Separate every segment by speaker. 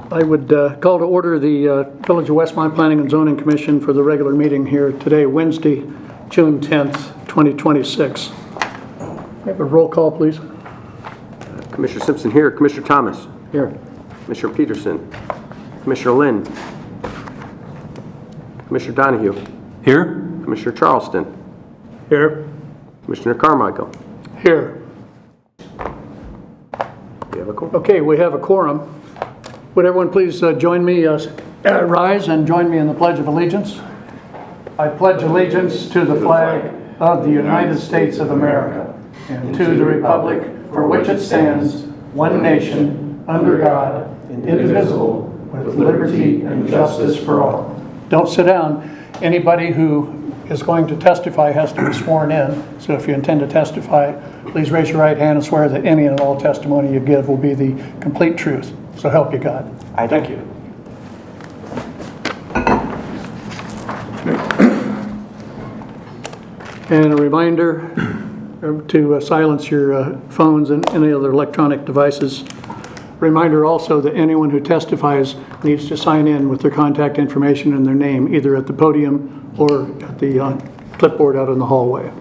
Speaker 1: I would call to order the Village of Westmont Planning and Zoning Commission for the regular meeting here today, Wednesday, June 10th, 2026. Have a roll call, please.
Speaker 2: Commissioner Simpson here. Commissioner Thomas.
Speaker 1: Here.
Speaker 2: Commissioner Peterson. Commissioner Lynn. Commissioner Donahue.
Speaker 3: Here.
Speaker 2: Commissioner Charleston.
Speaker 1: Here.
Speaker 2: Commissioner Carmichael.
Speaker 1: Here.
Speaker 2: We have a quorum.
Speaker 1: Okay, we have a quorum. Would everyone please join me, rise and join me in the Pledge of Allegiance? I pledge allegiance to the flag of the United States of America and to the republic for which it stands, one nation, under God, indivisible, with liberty and justice for all. Don't sit down. Anybody who is going to testify has to be sworn in. So if you intend to testify, please raise your right hand and swear that any and all testimony you give will be the complete truth. So help you God.
Speaker 2: I
Speaker 1: Thank you. And a reminder to silence your phones and any other electronic devices. Reminder also that anyone who testifies needs to sign in with their contact information and their name, either at the podium or at the clipboard out in the hallway.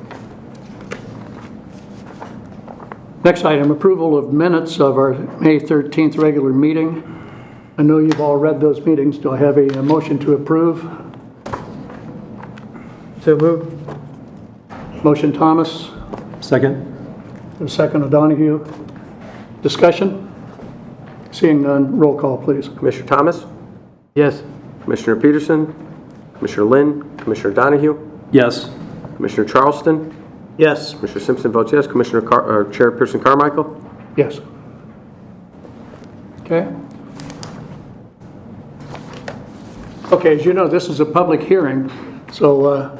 Speaker 1: Next item, approval of minutes of our May 13th regular meeting. I know you've all read those meetings. Do I have a motion to approve? So moved. Motion Thomas.
Speaker 3: Second.
Speaker 1: A second of Donahue. Discussion? Seeing none, roll call please.
Speaker 2: Commissioner Thomas.
Speaker 3: Yes.
Speaker 2: Commissioner Peterson. Commissioner Lynn. Commissioner Donahue.
Speaker 3: Yes.
Speaker 2: Commissioner Charleston.
Speaker 3: Yes.
Speaker 2: Commissioner Simpson votes yes. Commissioner Chairperson Carmichael.
Speaker 1: Yes. Okay. Okay, as you know, this is a public hearing, so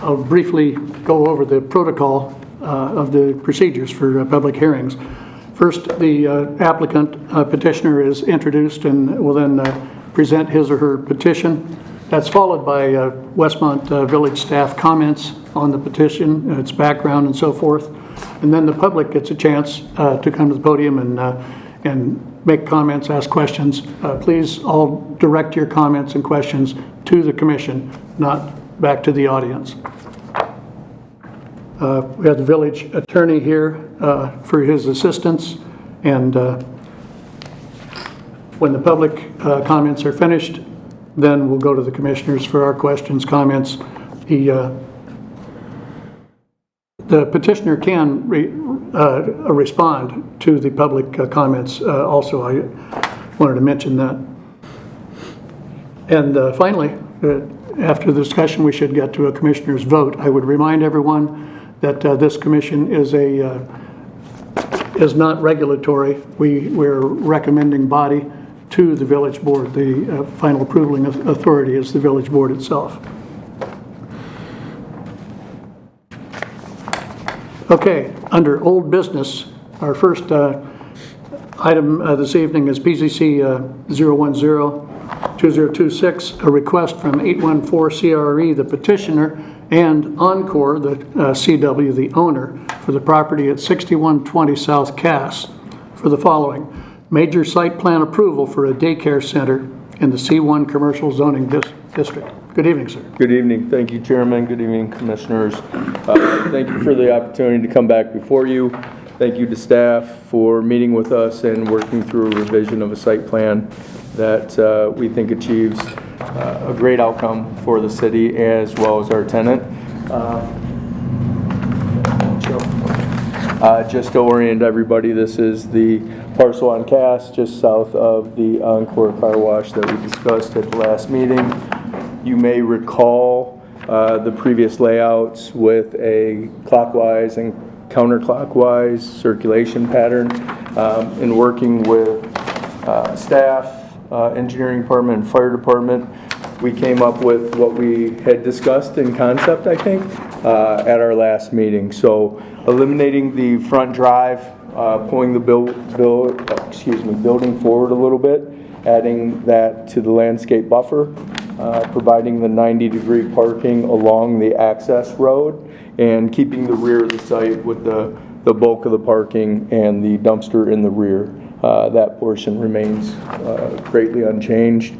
Speaker 1: I'll briefly go over the protocol of the procedures for public hearings. First, the applicant petitioner is introduced and will then present his or her petition. That's followed by Westmont Village staff comments on the petition, its background and so forth. And then the public gets a chance to come to the podium and make comments, ask questions. Please all direct your comments and questions to the commission, not back to the audience. We have the village attorney here for his assistance, and when the public comments are finished, then we'll go to the commissioners for our questions, comments. The petitioner can respond to the public comments also. I wanted to mention that. And finally, after the discussion, we should get to a commissioner's vote. I would remind everyone that this commission is not regulatory. We're recommending body to the village board. The final approving authority is the village board itself. Okay, under old business, our first item this evening is PZC 010-2026, a request from 814 CRE, the petitioner, and Encore, the CW, the owner, for the property at 6120 South Cass for the following: major site plan approval for a daycare center in the C1 commercial zoning district. Good evening, sir.
Speaker 4: Good evening. Thank you, Chairman. Good evening, Commissioners. Thank you for the opportunity to come back before you. Thank you to staff for meeting with us and working through a revision of a site plan that we think achieves a great outcome for the city as well as our tenant. Just to orient everybody, this is the parcel on Cass just south of the Encore car wash that we discussed at the last meeting. You may recall the previous layouts with a clockwise and counterclockwise circulation pattern. In working with staff, engineering department, and fire department, we came up with what we had discussed in concept, I think, at our last meeting. So eliminating the front drive, pulling the building forward a little bit, adding that to the landscape buffer, providing the 90-degree parking along the access road, and keeping the rear of the site with the bulk of the parking and the dumpster in the rear. that portion remains greatly unchanged.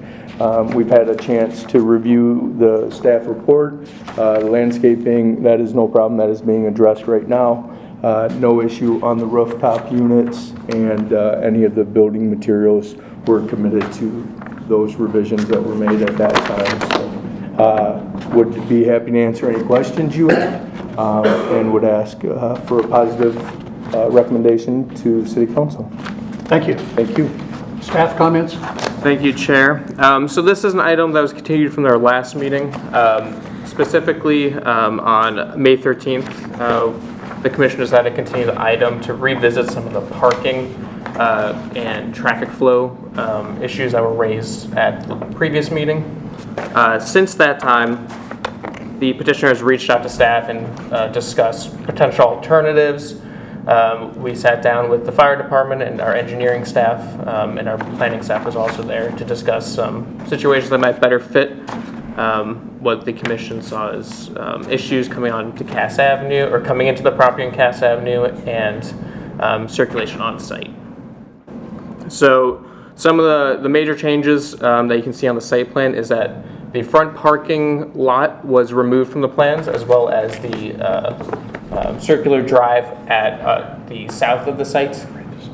Speaker 4: We've had a chance to review the staff report. Landscaping, that is no problem. That is being addressed right now. No issue on the rooftop units, and any of the building materials were committed to those revisions that were made at that time. So, would be happy to answer any questions you have, and would ask for a positive recommendation to City Council.
Speaker 1: Thank you.
Speaker 4: Thank you.
Speaker 1: Staff comments?
Speaker 2: Thank you, Chair. So this is an item that was continued from their last meeting. Specifically, on May 13th, the Commission decided to continue the item to revisit some of the parking and traffic flow issues that were raised at the previous meeting. Since that time, the petitioner has reached out to staff and discussed potential alternatives. We sat down with the fire department and our engineering staff, and our planning staff was also there to discuss some situations that might better fit what the commission saw as issues coming on to Cass Avenue, or coming into the property in Cass Avenue, and circulation on site. So some of the major changes that you can see on the site plan is that the front parking lot was removed from the plans, as well as the circular drive at the south of the site.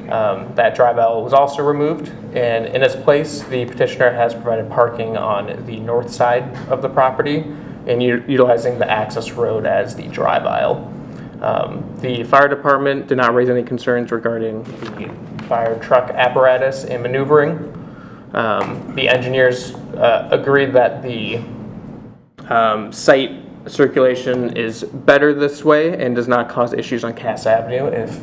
Speaker 2: That drive aisle was also removed, and in its place, the petitioner has provided parking on the north side of the property and utilizing the access road as the drive aisle. The fire department did not raise any concerns regarding the fire truck apparatus and maneuvering. The engineers agreed that the site circulation is better this way and does not cause issues on Cass Avenue. If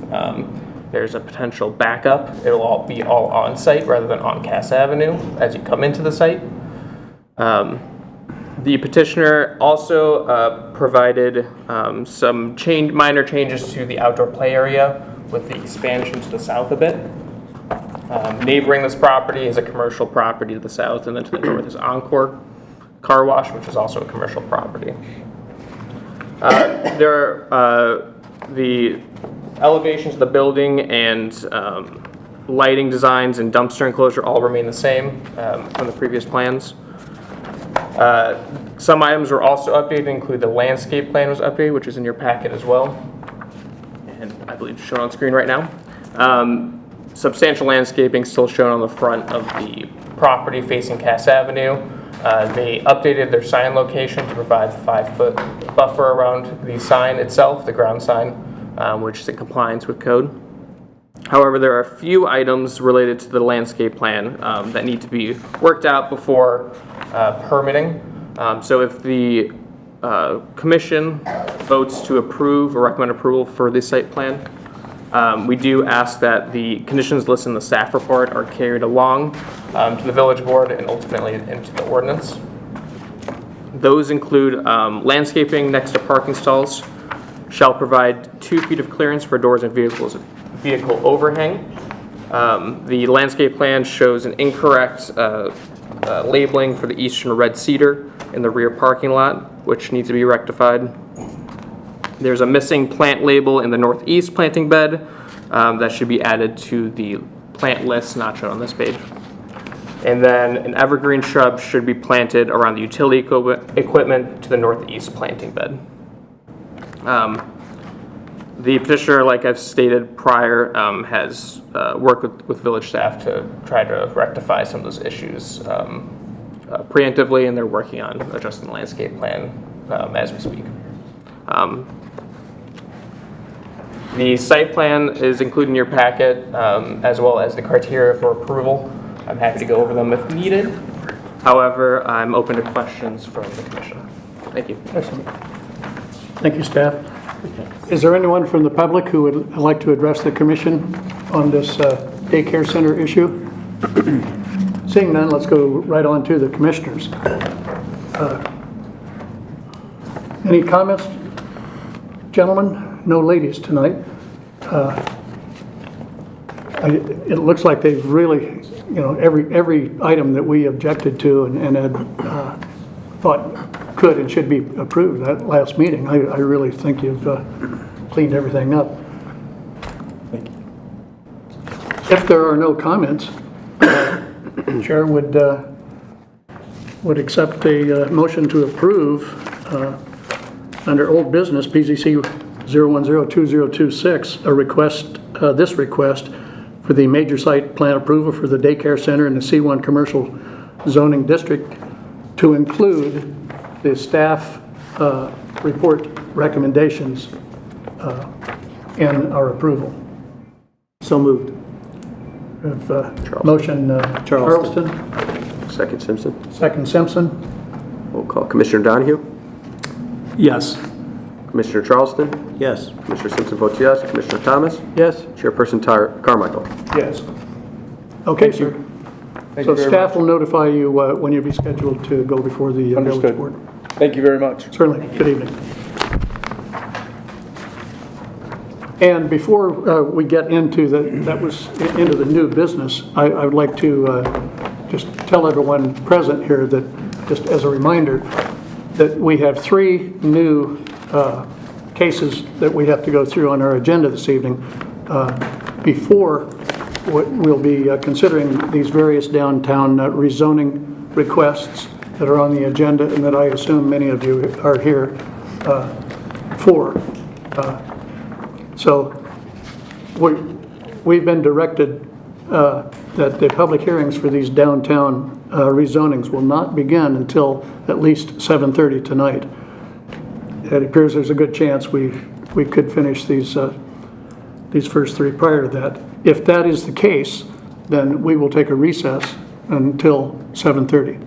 Speaker 2: there's a potential backup, it'll all be on site rather than on Cass Avenue as you come into the site. The petitioner also provided some minor changes to the outdoor play area with the expansion to the south a bit. Neighboring this property is a commercial property to the south, and then to the north is Encore Car Wash, which is also a commercial property. The elevations of the building and lighting designs and dumpster enclosure all remain the same from the previous plans. Some items were also updated, include the landscape plan was updated, which is in your packet as well, and I believe shown on screen right now. Substantial landscaping still shown on the front of the property facing Cass Avenue. They updated their sign location to provide 5-foot buffer around the sign itself, the ground sign, which is in compliance with code. However, there are a few items related to the landscape plan that need to be worked out before permitting. So if the commission votes to approve or recommend approval for the site plan, we do ask that the conditions listed in the staff report are carried along to the village board and ultimately into the ordinance. Those include landscaping next to parking stalls shall provide 2 feet of clearance for doors and vehicle overhang. The landscape plan shows an incorrect labeling for the eastern red cedar in the rear parking lot, which needs to be rectified. There's a missing plant label in the northeast planting bed that should be added to the plant list not shown on this page. And then an evergreen shrub should be planted around the utility equipment to the northeast planting bed. The petitioner, like I've stated prior, has worked with village staff to try to rectify some of those issues preemptively, and they're working on adjusting the landscape plan as we speak. The site plan is included in your packet, as well as the criteria for approval. I'm happy to go over them if needed. However, I'm open to questions from the commission. Thank you.
Speaker 1: Excellent. Thank you, staff. Is there anyone from the public who would like to address the commission on this daycare center issue? Seeing none, let's go right on to the commissioners. Any comments, gentlemen? No ladies tonight. It looks like they've really, every item that we objected to and had thought could and should be approved at last meeting. I really think you've cleaned everything up.
Speaker 4: Thank you.
Speaker 1: If there are no comments, Chair would accept a motion to approve under old business, PZC 0102026, a request, this request for the major site plan approval for the daycare center in the C1 commercial zoning district to include the staff report recommendations in our approval.
Speaker 3: So moved.
Speaker 1: We have motion Charleston,
Speaker 5: Second Simpson.
Speaker 1: second Simpson.
Speaker 5: Roll call. Commissioner Donahue?
Speaker 3: Yes.
Speaker 5: Commissioner Charleston?
Speaker 3: Yes.
Speaker 5: Commissioner Simpson votes yes. Commissioner Thomas?
Speaker 3: Yes.
Speaker 5: Chairperson Carmichael?
Speaker 1: Yes. Okay, sir. So staff will notify you when you'll be scheduled to go before the village
Speaker 4: Understood.
Speaker 1: board.
Speaker 4: Thank you very much.
Speaker 1: Certainly. Good evening. And before we get into into the new business, I would like to just tell everyone present here that, just as a reminder, that we have 3 new cases that we have to go through on our agenda this evening before we'll be considering these various downtown rezoning requests that are on the agenda and that I assume many of you are here for. So we've been directed that the public hearings for these downtown rezonings will not begin until at least 7:30 tonight. It appears there's a good chance we could finish these first 3 prior to that. If that is the case, then we will take a recess until 7:30.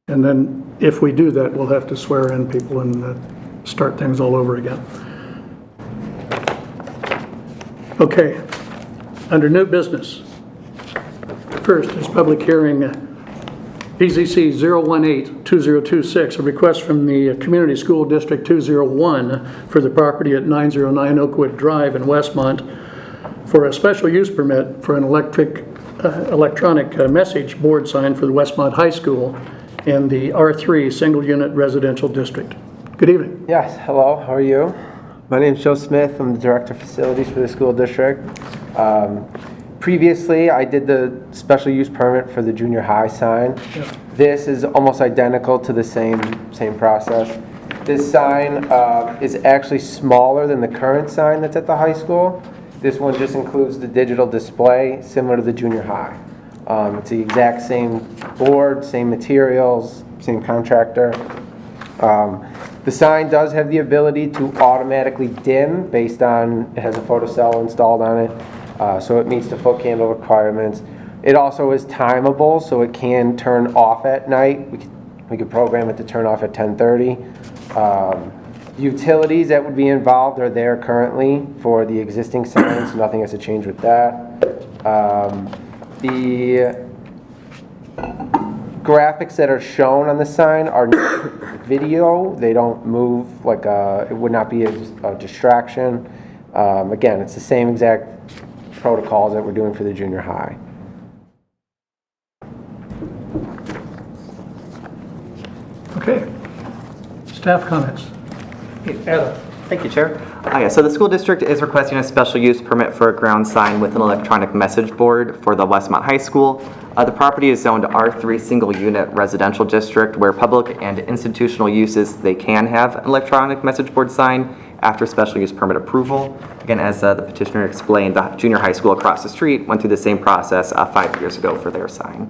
Speaker 1: And then if we do that, we'll have to swear in people and start things all over again. Okay, under new business. First is public hearing PZC 0182026, a request from the Community School District 201 for the property at 909 Oakwood Drive in Westmont for a special use permit for an electronic message board sign for the Westmont High School in the R3 single unit residential district. Good evening.
Speaker 6: Yes, hello, how are you? My name is Joe Smith. I'm the Director of Facilities for the school district. Previously, I did the special use permit for the junior high sign.
Speaker 1: Yeah.
Speaker 6: This is almost identical to the same process. This sign is actually smaller than the current sign that's at the high school. This one just includes the digital display, similar to the junior high. It's the exact same board, same materials, same contractor. The sign does have the ability to automatically dim based on, it has a photocell installed on it, so it meets the foot candle requirements. It also is timeable, so it can turn off at night. We could program it to turn off at 10:30. Utilities that would be involved are there currently for the existing signs. Nothing has to change with that. The graphics that are shown on the sign are video. They don't move like it would not be a distraction. Again, it's the same exact protocols that we're doing for the junior high.
Speaker 1: Okay. Staff comments. Adam.
Speaker 7: Thank you, Chair. So the school district is requesting a special use permit for a ground sign with an electronic message board for the Westmont High School. The property is zoned R3 single unit residential district where public and institutional uses, they can have an electronic message board sign after special use permit approval. Again, as the petitioner explained, the junior high school across the street went through the same process 5 years ago for their sign.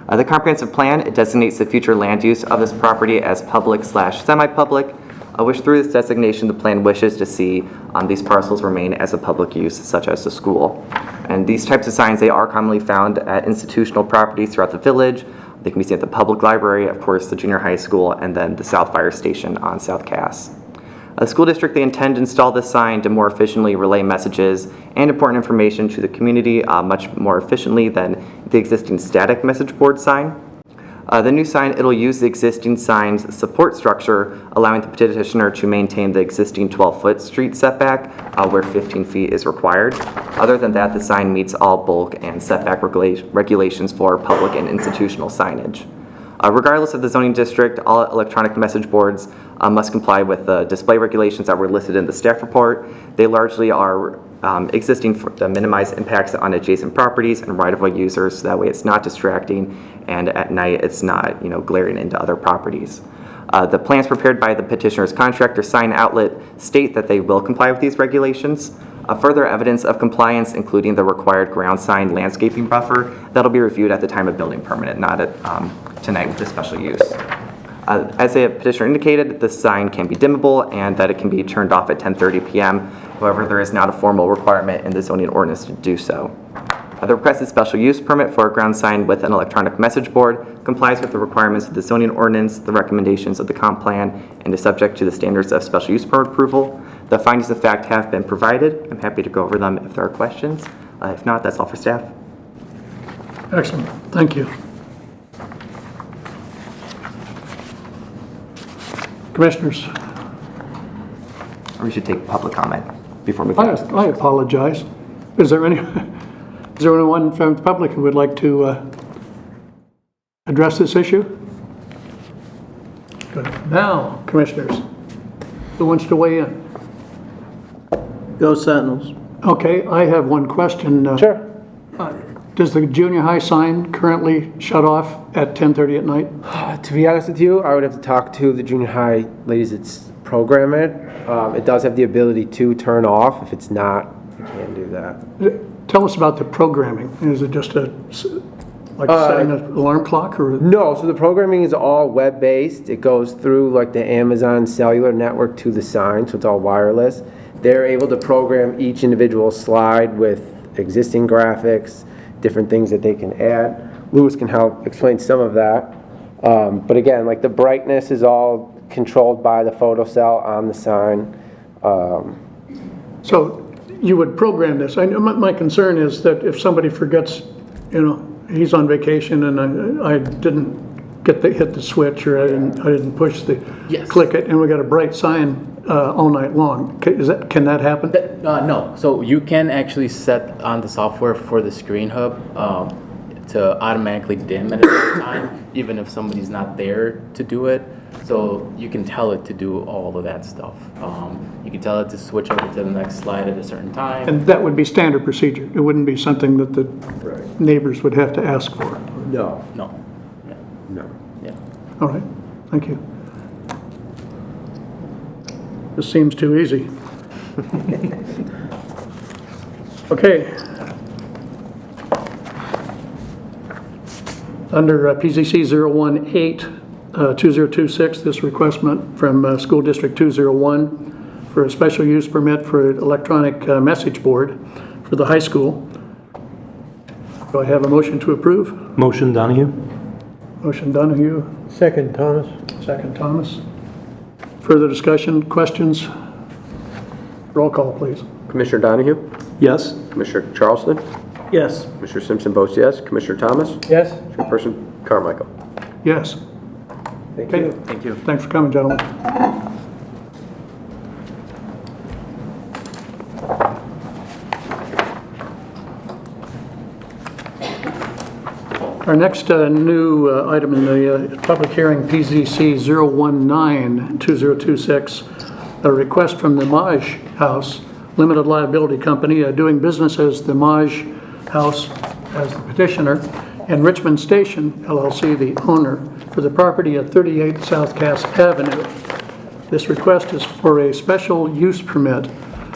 Speaker 7: The comprehensive plan, it designates the future land use of this property as public/semi-public, which through this designation, the plan wishes to see these parcels remain as a public use, such as the school. And these types of signs, they are commonly found at institutional properties throughout the village. They can be seen at the public library, of course, the junior high school, and then the South Fire Station on South Cass. The school district, they intend to install this sign to more efficiently relay messages and important information to the community much more efficiently than the existing static message board sign. The new sign, it'll use the existing sign's support structure, allowing the petitioner to maintain the existing 12-foot street setback where 15 feet is required. Other than that, the sign meets all bulk and setback regulations for public and institutional signage. Regardless of the zoning district, all electronic message boards must comply with the display regulations that were listed in the staff report. They largely are existing to minimize impacts on adjacent properties and right-of-way users, so that way it's not distracting, and at night it's not, glaring into other properties. The plans prepared by the petitioner's contractor sign outlet state that they will comply with these regulations. Further evidence of compliance, including the required ground sign landscaping buffer, that'll be reviewed at the time of building permit, not at, tonight with the special use. As the petitioner indicated, the sign can be dimmable and that it can be turned off at 10:30 p.m. However, there is not a formal requirement in the zoning ordinance to do so. The requested special use permit for a ground sign with an electronic message board complies with the requirements of the zoning ordinance, the recommendations of the comp plan, and is subject to the standards of special use permit approval. The findings of fact have been provided. I'm happy to go over them if there are questions. If not, that's all for staff.
Speaker 1: Excellent, thank you. Commissioners,
Speaker 7: Or we should take public comment before moving on.
Speaker 1: I apologize. Is there anyone from the public who would like to address this issue? Good. Now, Commissioners, who wants to weigh in?
Speaker 3: Go Sentinels.
Speaker 1: Okay, I have one question.
Speaker 6: Sure.
Speaker 1: Does the junior high sign currently shut off at 10:30 at night?
Speaker 6: To be honest with you, I would have to talk to the junior high ladies that program it. It does have the ability to turn off. If it's not, you can do that.
Speaker 1: Tell us about the programming. Is it just like setting an alarm clock or?
Speaker 6: No, so the programming is all web-based. It goes through like the Amazon cellular network to the sign, so it's all wireless. They're able to program each individual slide with existing graphics, different things that they can add. Lewis can help explain some of that. But again, like the brightness is all controlled by the photocell on the sign.
Speaker 1: So you would program this. My concern is that if somebody forgets, he's on vacation and I didn't hit the switch, or I didn't push the click it, and we got a bright sign all night long. Can that happen?
Speaker 8: No. So you can actually set on the software for the screen hub to automatically dim at a certain time, even if somebody's not there to do it. So you can tell it to do all of that stuff. You can tell it to switch over to the next slide at a certain time.
Speaker 1: And that would be standard procedure. It wouldn't be something that the neighbors would have to ask for.
Speaker 6: No.
Speaker 8: No. Yeah.
Speaker 6: No.
Speaker 8: Yeah.
Speaker 1: All right, thank you. This seems too easy. Okay. Under PZC 018-2026, this request from School District 201 for a special use permit for an electronic message board for the high school. Do I have a motion to approve?
Speaker 3: Motion Donahue.
Speaker 1: Motion Donahue.
Speaker 3: Second Thomas.
Speaker 1: Second Thomas. Further discussion, questions? Roll call, please.
Speaker 5: Commissioner Donahue?
Speaker 3: Yes.
Speaker 5: Commissioner Charleston?
Speaker 3: Yes.
Speaker 5: Commissioner Simpson votes yes. Commissioner Thomas?
Speaker 3: Yes.
Speaker 5: Chairperson Carmichael?
Speaker 1: Yes.
Speaker 6: Thank
Speaker 1: Okay.
Speaker 6: you.
Speaker 8: Thank you.
Speaker 1: Thanks for coming, gentlemen. Our next new item in the public hearing, PZC 019-2026, a request from the Maj House Limited Liability Company, doing business as the Maj House as the petitioner, and Richmond Station LLC, the owner, for the property at 38 South Cass Avenue. This request is for a special use permit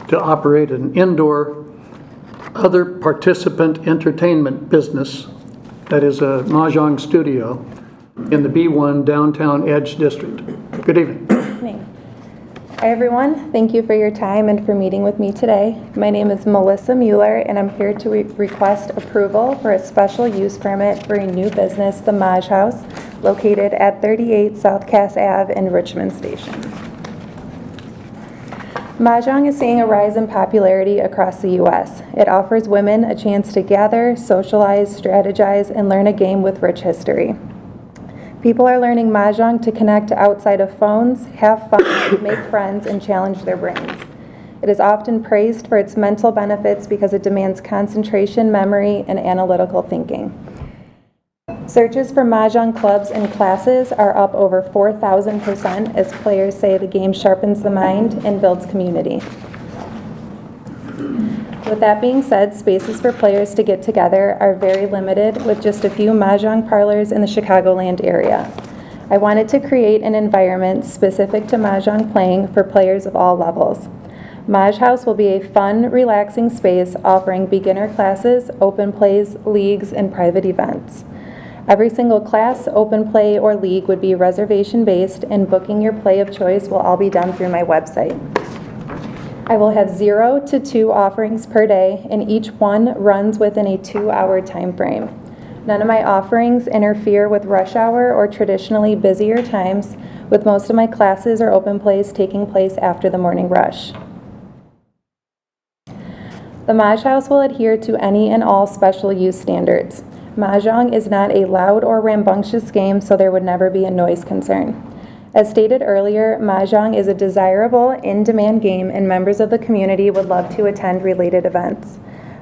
Speaker 1: to operate an indoor other participant entertainment business that is a mahjong studio in the B1 Downtown Edge District. Good evening.
Speaker 9: Hi everyone, thank you for your time and for meeting with me today. My name is Melissa Mueller and I'm here to request approval for a special use permit for a new business, the Maj House, located at 38 South Cass Ave in Richmond Station. Mahjong is seeing a rise in popularity across the U.S. It offers women a chance to gather, socialize, strategize, and learn a game with rich history. People are learning Mahjong to connect outside of phones, have fun, make friends, and challenge their brains. It is often praised for its mental benefits because it demands concentration, memory, and analytical thinking. Searches for Mahjong clubs and classes are up over 4,000% as players say the game sharpens the mind and builds community. With that being said, spaces for players to get together are very limited, with just a few mahjong parlors in the Chicagoland area. I wanted to create an environment specific to mahjong playing for players of all levels. Maj House will be a fun, relaxing space offering beginner classes, open plays, leagues, and private events. Every single class, open play, or league would be reservation-based, and booking your play of choice will all be done through my website. I will have 0 to 2 offerings per day, and each one runs within a 2-hour time frame. None of my offerings interfere with rush hour or traditionally busier times, with most of my classes or open plays taking place after the morning rush. The Maj House will adhere to any and all special use standards. Mahjong is not a loud or rambunctious game, so there would never be a noise concern. As stated earlier, Mahjong is a desirable, in-demand game, and members of the community would love to attend related events.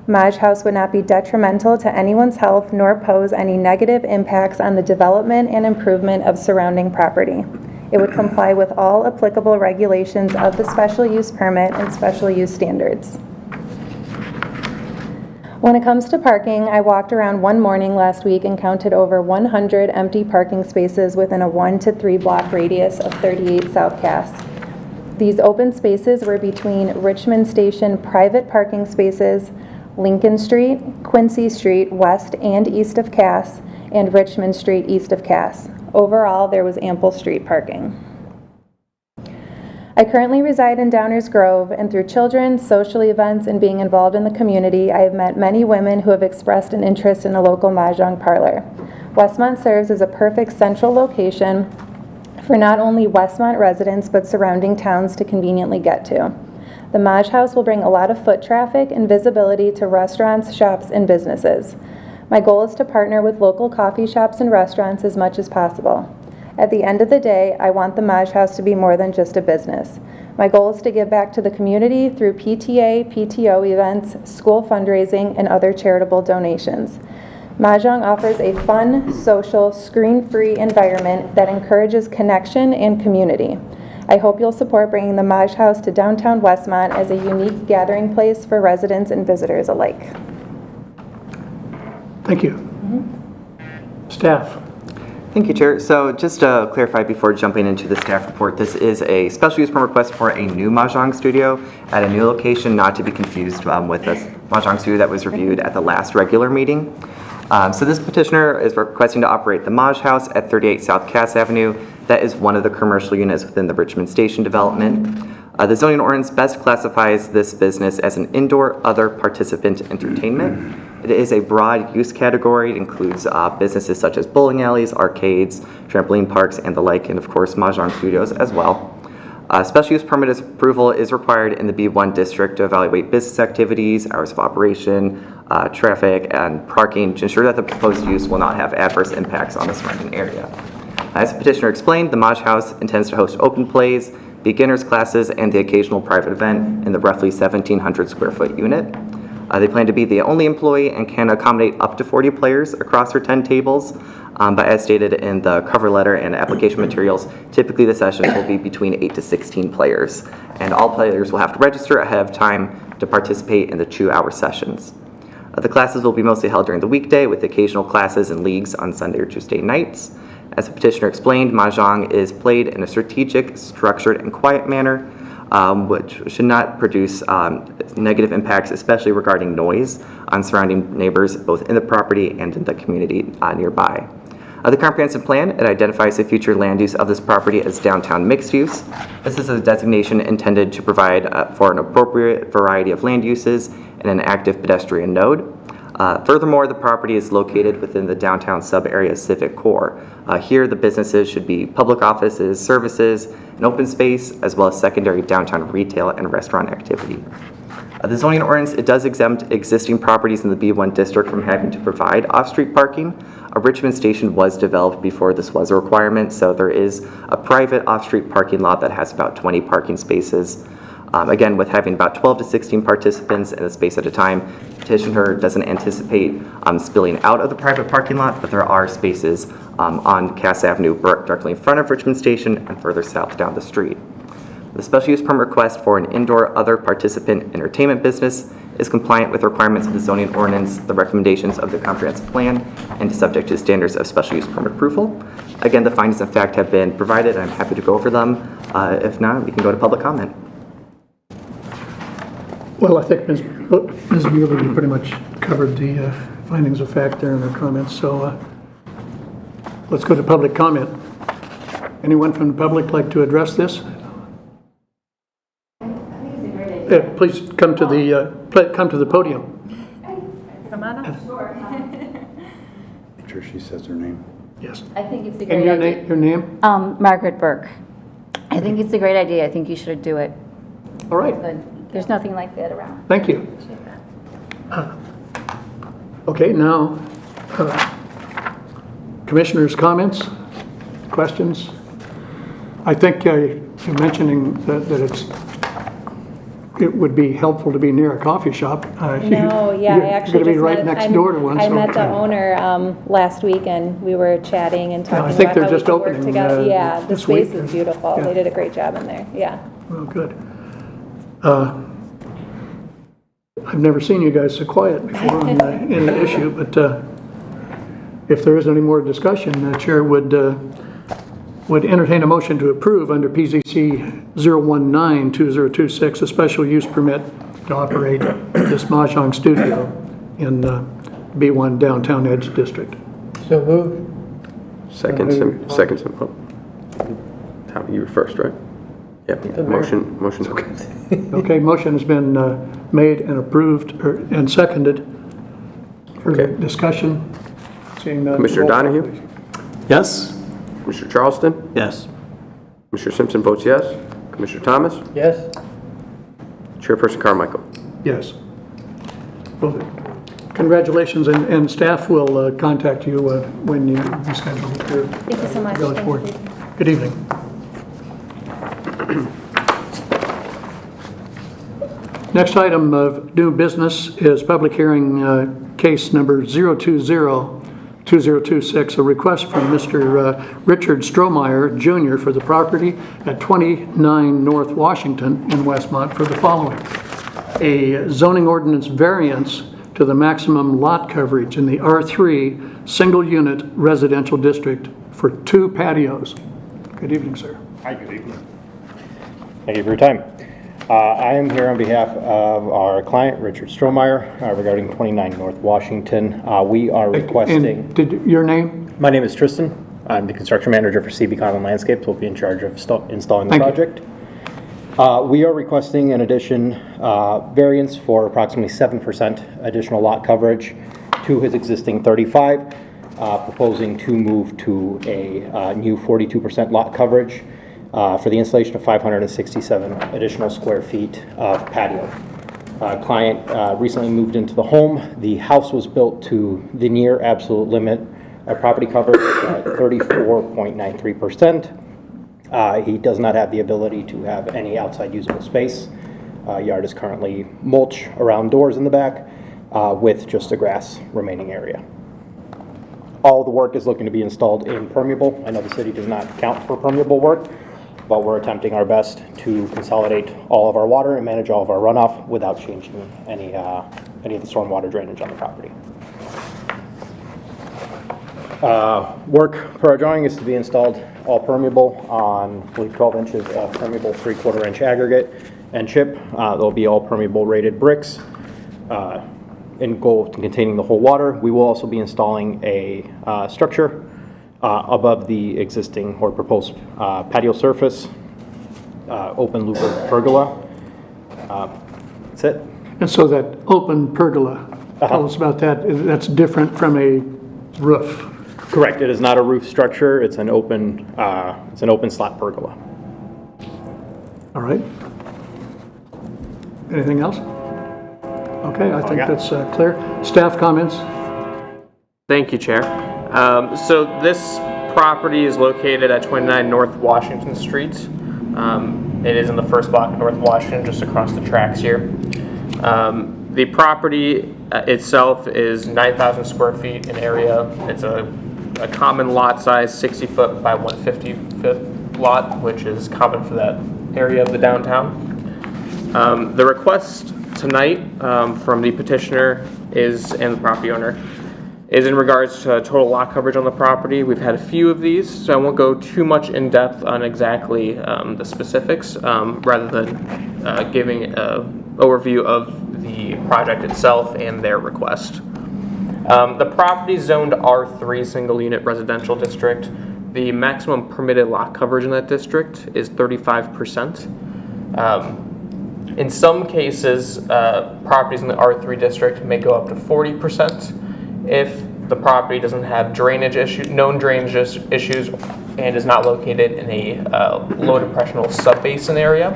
Speaker 9: Maj House would not be detrimental to anyone's health nor pose any negative impacts on the development and improvement of surrounding property. It would comply with all applicable regulations of the special use permit and special use standards. When it comes to parking, I walked around one morning last week and counted over 100 empty parking spaces within a 1 to 3 block radius of 38 South Cass. These open spaces were between Richmond Station private parking spaces, Lincoln Street, Quincy Street west and east of Cass, and Richmond Street east of Cass. Overall, there was ample street parking. I currently reside in Downers Grove, and through children, social events, and being involved in the community, I have met many women who have expressed an interest in a local mahjong parlor. Westmont serves as a perfect central location for not only Westmont residents, but surrounding towns to conveniently get to. The Maj House will bring a lot of foot traffic and visibility to restaurants, shops, and businesses. My goal is to partner with local coffee shops and restaurants as much as possible. At the end of the day, I want the Maj House to be more than just a business. My goal is to give back to the community through PTA, PTO events, school fundraising, and other charitable donations. Mahjong offers a fun, social, screen-free environment that encourages connection and community. I hope you'll support bringing the Maj House to downtown Westmont as a unique gathering place for residents and visitors alike.
Speaker 1: Thank you. Staff.
Speaker 7: Thank you, Chair. So just to clarify before jumping into the staff report, this is a special use permit request for a new Mahjong studio at a new location, not to be confused with the Mahjong studio that was reviewed at the last regular meeting. So this petitioner is requesting to operate the Maj House at 38 South Cass Avenue. That is one of the commercial units within the Richmond Station development. The zoning ordinance best classifies this business as an indoor other participant entertainment. It is a broad use category. It includes businesses such as bowling alleys, arcades, trampoline parks, and the like, and of course Mahjong studios as well. Special use permit approval is required in the B1 district to evaluate business activities, hours of operation, traffic, and parking to ensure that the proposed use will not have adverse impacts on the surrounding area. As the petitioner explained, the Maj House intends to host open plays, beginners classes, and the occasional private event in the roughly 1,700 square foot unit. They plan to be the only employee and can accommodate up to 40 players across their 10 tables. But as stated in the cover letter and application materials, typically the sessions will be between 8 to 16 players. And all players will have to register ahead of time to participate in the 2-hour sessions. The classes will be mostly held during the weekday, with occasional classes and leagues on Sunday or Tuesday nights. As the petitioner explained, Mahjong is played in a strategic, structured, and quiet manner, which should not produce negative impacts, especially regarding noise on surrounding neighbors, both in the property and in the community nearby. The comprehensive plan, it identifies the future land use of this property as downtown mixed use. This is a designation intended to provide for an appropriate variety of land uses and an active pedestrian node. Furthermore, the property is located within the downtown sub-area civic core. Here, the businesses should be public offices, services, and open space, as well as secondary downtown retail and restaurant activity. The zoning ordinance, it does exempt existing properties in the B1 district from having to provide off-street parking. A Richmond Station was developed before this was a requirement, so there is a private off-street parking lot that has about 20 parking spaces. Again, with having about 12 to 16 participants in a space at a time, petitioner doesn't anticipate spilling out of the private parking lot, but there are spaces on Cass Avenue directly in front of Richmond Station and further south down the street. The special use permit request for an indoor other participant entertainment business is compliant with requirements of the zoning ordinance, the recommendations of the comprehensive plan, and is subject to the standards of special use permit approval. Again, the findings of fact have been provided. I'm happy to go over them. If not, we can go to public comment.
Speaker 1: Well, I think Ms. Mueller, you pretty much covered the findings of fact there in her comments, so let's go to public comment. Anyone from the public like to address this? Please come to the podium.
Speaker 9: Come on up.
Speaker 10: Make sure she says her name.
Speaker 1: Yes.
Speaker 11: I think it's a
Speaker 1: And
Speaker 11: great idea.
Speaker 1: your name?
Speaker 11: Margaret Burke. I think it's a great idea. I think you should do it.
Speaker 1: All right,
Speaker 11: Good. There's nothing like that around.
Speaker 1: thank you. Okay, now, commissioners' comments, questions? I think you're mentioning that it would be helpful to be near a coffee shop.
Speaker 9: No, yeah, I actually
Speaker 1: You're going to be
Speaker 9: just
Speaker 1: right
Speaker 9: met-
Speaker 1: next
Speaker 9: I'm-
Speaker 1: door to one.
Speaker 9: I
Speaker 1: so-
Speaker 9: met the owner last week, and we were chatting and
Speaker 1: Yeah, I
Speaker 9: talking
Speaker 1: think
Speaker 9: about
Speaker 1: they're
Speaker 9: how we
Speaker 1: just
Speaker 9: could work
Speaker 1: opening,
Speaker 9: together. Yeah, the
Speaker 1: this
Speaker 9: space
Speaker 1: week.
Speaker 9: is beautiful.
Speaker 1: Yeah.
Speaker 9: They did a great job in there, yeah.
Speaker 1: Well, good. I've never seen you guys so quiet before on the issue, but if there isn't any more discussion, the chair would entertain a motion to approve under PZC 019-2026, a special use permit to operate this Mahjong studio in B1 Downtown Edge District.
Speaker 3: So moved.
Speaker 5: Second, oh. Tom, you were first, right? Yep, motion's okay.
Speaker 1: Okay, motion has been made and approved and seconded. Further
Speaker 5: Okay.
Speaker 1: discussion? Seeing none.
Speaker 5: Commissioner
Speaker 1: roll call,
Speaker 5: Donahue?
Speaker 1: please.
Speaker 3: Yes.
Speaker 5: Commissioner Charleston?
Speaker 3: Yes.
Speaker 5: Commissioner Simpson votes yes. Commissioner Thomas?
Speaker 3: Yes.
Speaker 5: Chairperson Carmichael?
Speaker 1: Yes. Well, congratulations, and staff will contact you when you schedule your
Speaker 9: Thank you so much.
Speaker 1: village
Speaker 9: Thank
Speaker 1: board.
Speaker 9: you.
Speaker 1: Good evening. Next item of new business is public hearing case number 020-2026, a request from Mr. Richard Strohmeyer Jr. for the property at 29 North Washington in Westmont for the following: a zoning ordinance variance to the maximum lot coverage in the R3 single-unit residential district for 2 patios. Good evening, sir.
Speaker 12: Hi, good evening. Thank you for your time. I am here on behalf of our client, Richard Strohmeyer, regarding 29 North Washington. We are requesting...
Speaker 1: And your name?
Speaker 12: My name is Tristan. I'm the construction manager for CB Conlon Landscapes. We'll be in charge of installing the
Speaker 1: Thank you.
Speaker 12: project. We are requesting an addition variance for approximately 7% additional lot coverage to his existing 35, proposing to move to a new 42% lot coverage for the installation of 567 additional square feet of patio. Client recently moved into the home. The house was built to the near absolute limit of property coverage at 34.93%. He does not have the ability to have any outside usable space. Yard is currently mulch around doors in the back with just a grass remaining area. All the work is looking to be installed in permeable. I know the city does not count for permeable work, but we're attempting our best to consolidate all of our water and manage all of our runoff without changing any of the stormwater drainage on the property. Work per our drawing is to be installed all permeable on, I believe, 12 inches of permeable 3/4 inch aggregate and chip. They'll be all permeable rated bricks in goal of containing the whole water. We will also be installing a structure above the existing or proposed patio surface, open louvered pergola. That's it.
Speaker 1: And so that open pergola, tell us about that. That's different from a roof.
Speaker 12: Correct. It is not a roof structure. It's an open slat pergola.
Speaker 1: All right. Anything else? Okay, I think that's clear. Staff comments?
Speaker 2: Thank you, Chair. So this property is located at 29 North Washington Street. It is in the first block of North Washington, just across the tracks here. The property itself is 9,000 square feet in area. It's a common lot size, 60 foot by 150 foot lot, which is common for that area of the downtown. The request tonight from the petitioner and the property owner is in regards to total lot coverage on the property. We've had a few of these, so I won't go too much in depth on exactly the specifics, rather than giving an overview of the project itself and their request. The property is zoned R3 single unit residential district. The maximum permitted lot coverage in that district is 35%. In some cases, properties in the R3 district may go up to 40% if the property doesn't have known drainage issues and is not located in a low depressional subbasin area.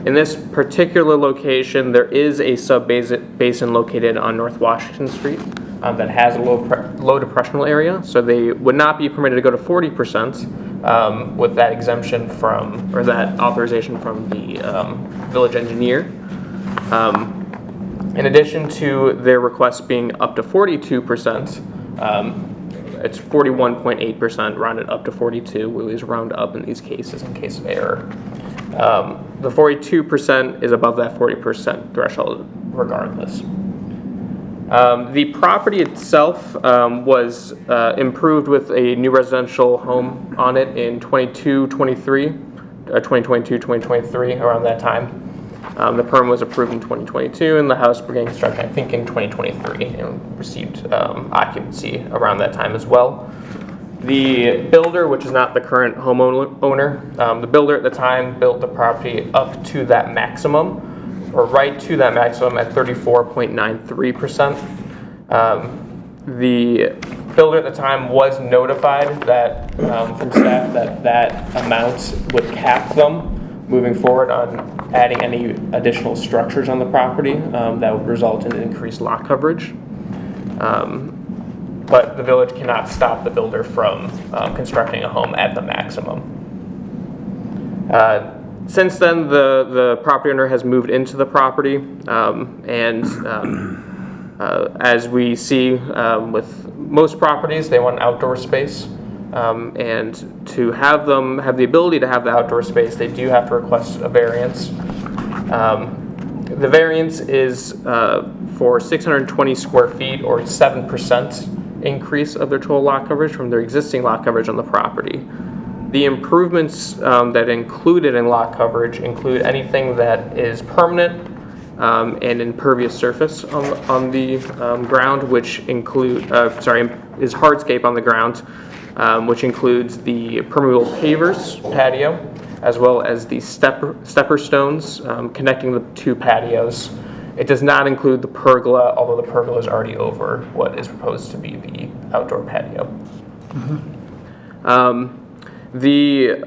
Speaker 2: In this particular location, there is a subbasin located on North Washington Street that has a low depressional area, so they would not be permitted to go to 40% with that exemption from, or that authorization from the village engineer. In addition to their request being up to 42%, it's 41.8% rounded up to 42. We always round up in these cases in case of error. The 42% is above that 40% threshold regardless. The property itself was improved with a new residential home on it in 2022, 2023, around that time. The permit was approved in 2022, and the house began construction, I think, in 2023, and received occupancy around that time as well. The builder, which is not the current homeowner, the builder at the time built the property up to that maximum, or right to that maximum at 34.93%. The builder at the time was notified that from staff that amount would cap them moving forward on adding any additional structures on the property that would result in increased lot coverage. But the village cannot stop the builder from constructing a home at the maximum. Since then, the property owner has moved into the property, and as we see with most properties, they want an outdoor space. And to have them have the ability to have the outdoor space, they do have to request a variance. The variance is for 620 square feet, or 7% increase of their total lot coverage from their existing lot coverage on the property. The improvements that included in lot coverage include anything that is permanent and impervious surface on the ground, which is hardscape on the ground, which includes the permeable pavers patio, as well as the stepper stones connecting the two patios. It does not include the pergola, although the pergola is already over what is proposed to be the outdoor patio. Mm-hmm. The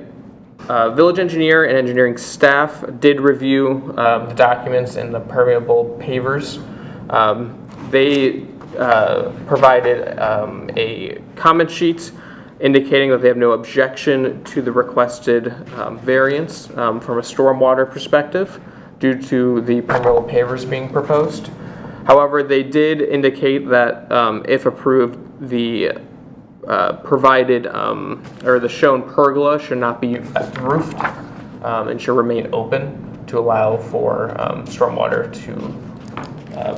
Speaker 2: village engineer and engineering staff did review the documents and the permeable pavers. They provided a comment sheet indicating that they have no objection to the requested variance from a stormwater perspective due to the permeable pavers being proposed. However, they did indicate that if approved, the provided or the shown pergola should not be roofed and should remain open to allow for stormwater to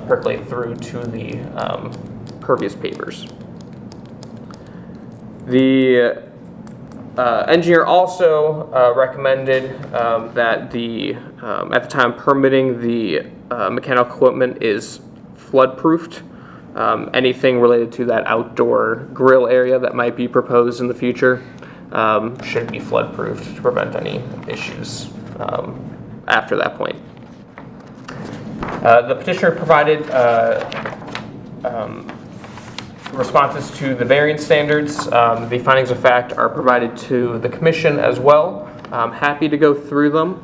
Speaker 2: percolate through to the pervious pavers. The engineer also recommended that at the time permitting, the mechanical equipment is flood-proofed. Anything related to that outdoor grill area that might be proposed in the future should be flood-proofed to prevent any issues after that point. The petitioner provided responses to the variance standards. The findings of fact are provided to the commission as well. I'm happy to go through them,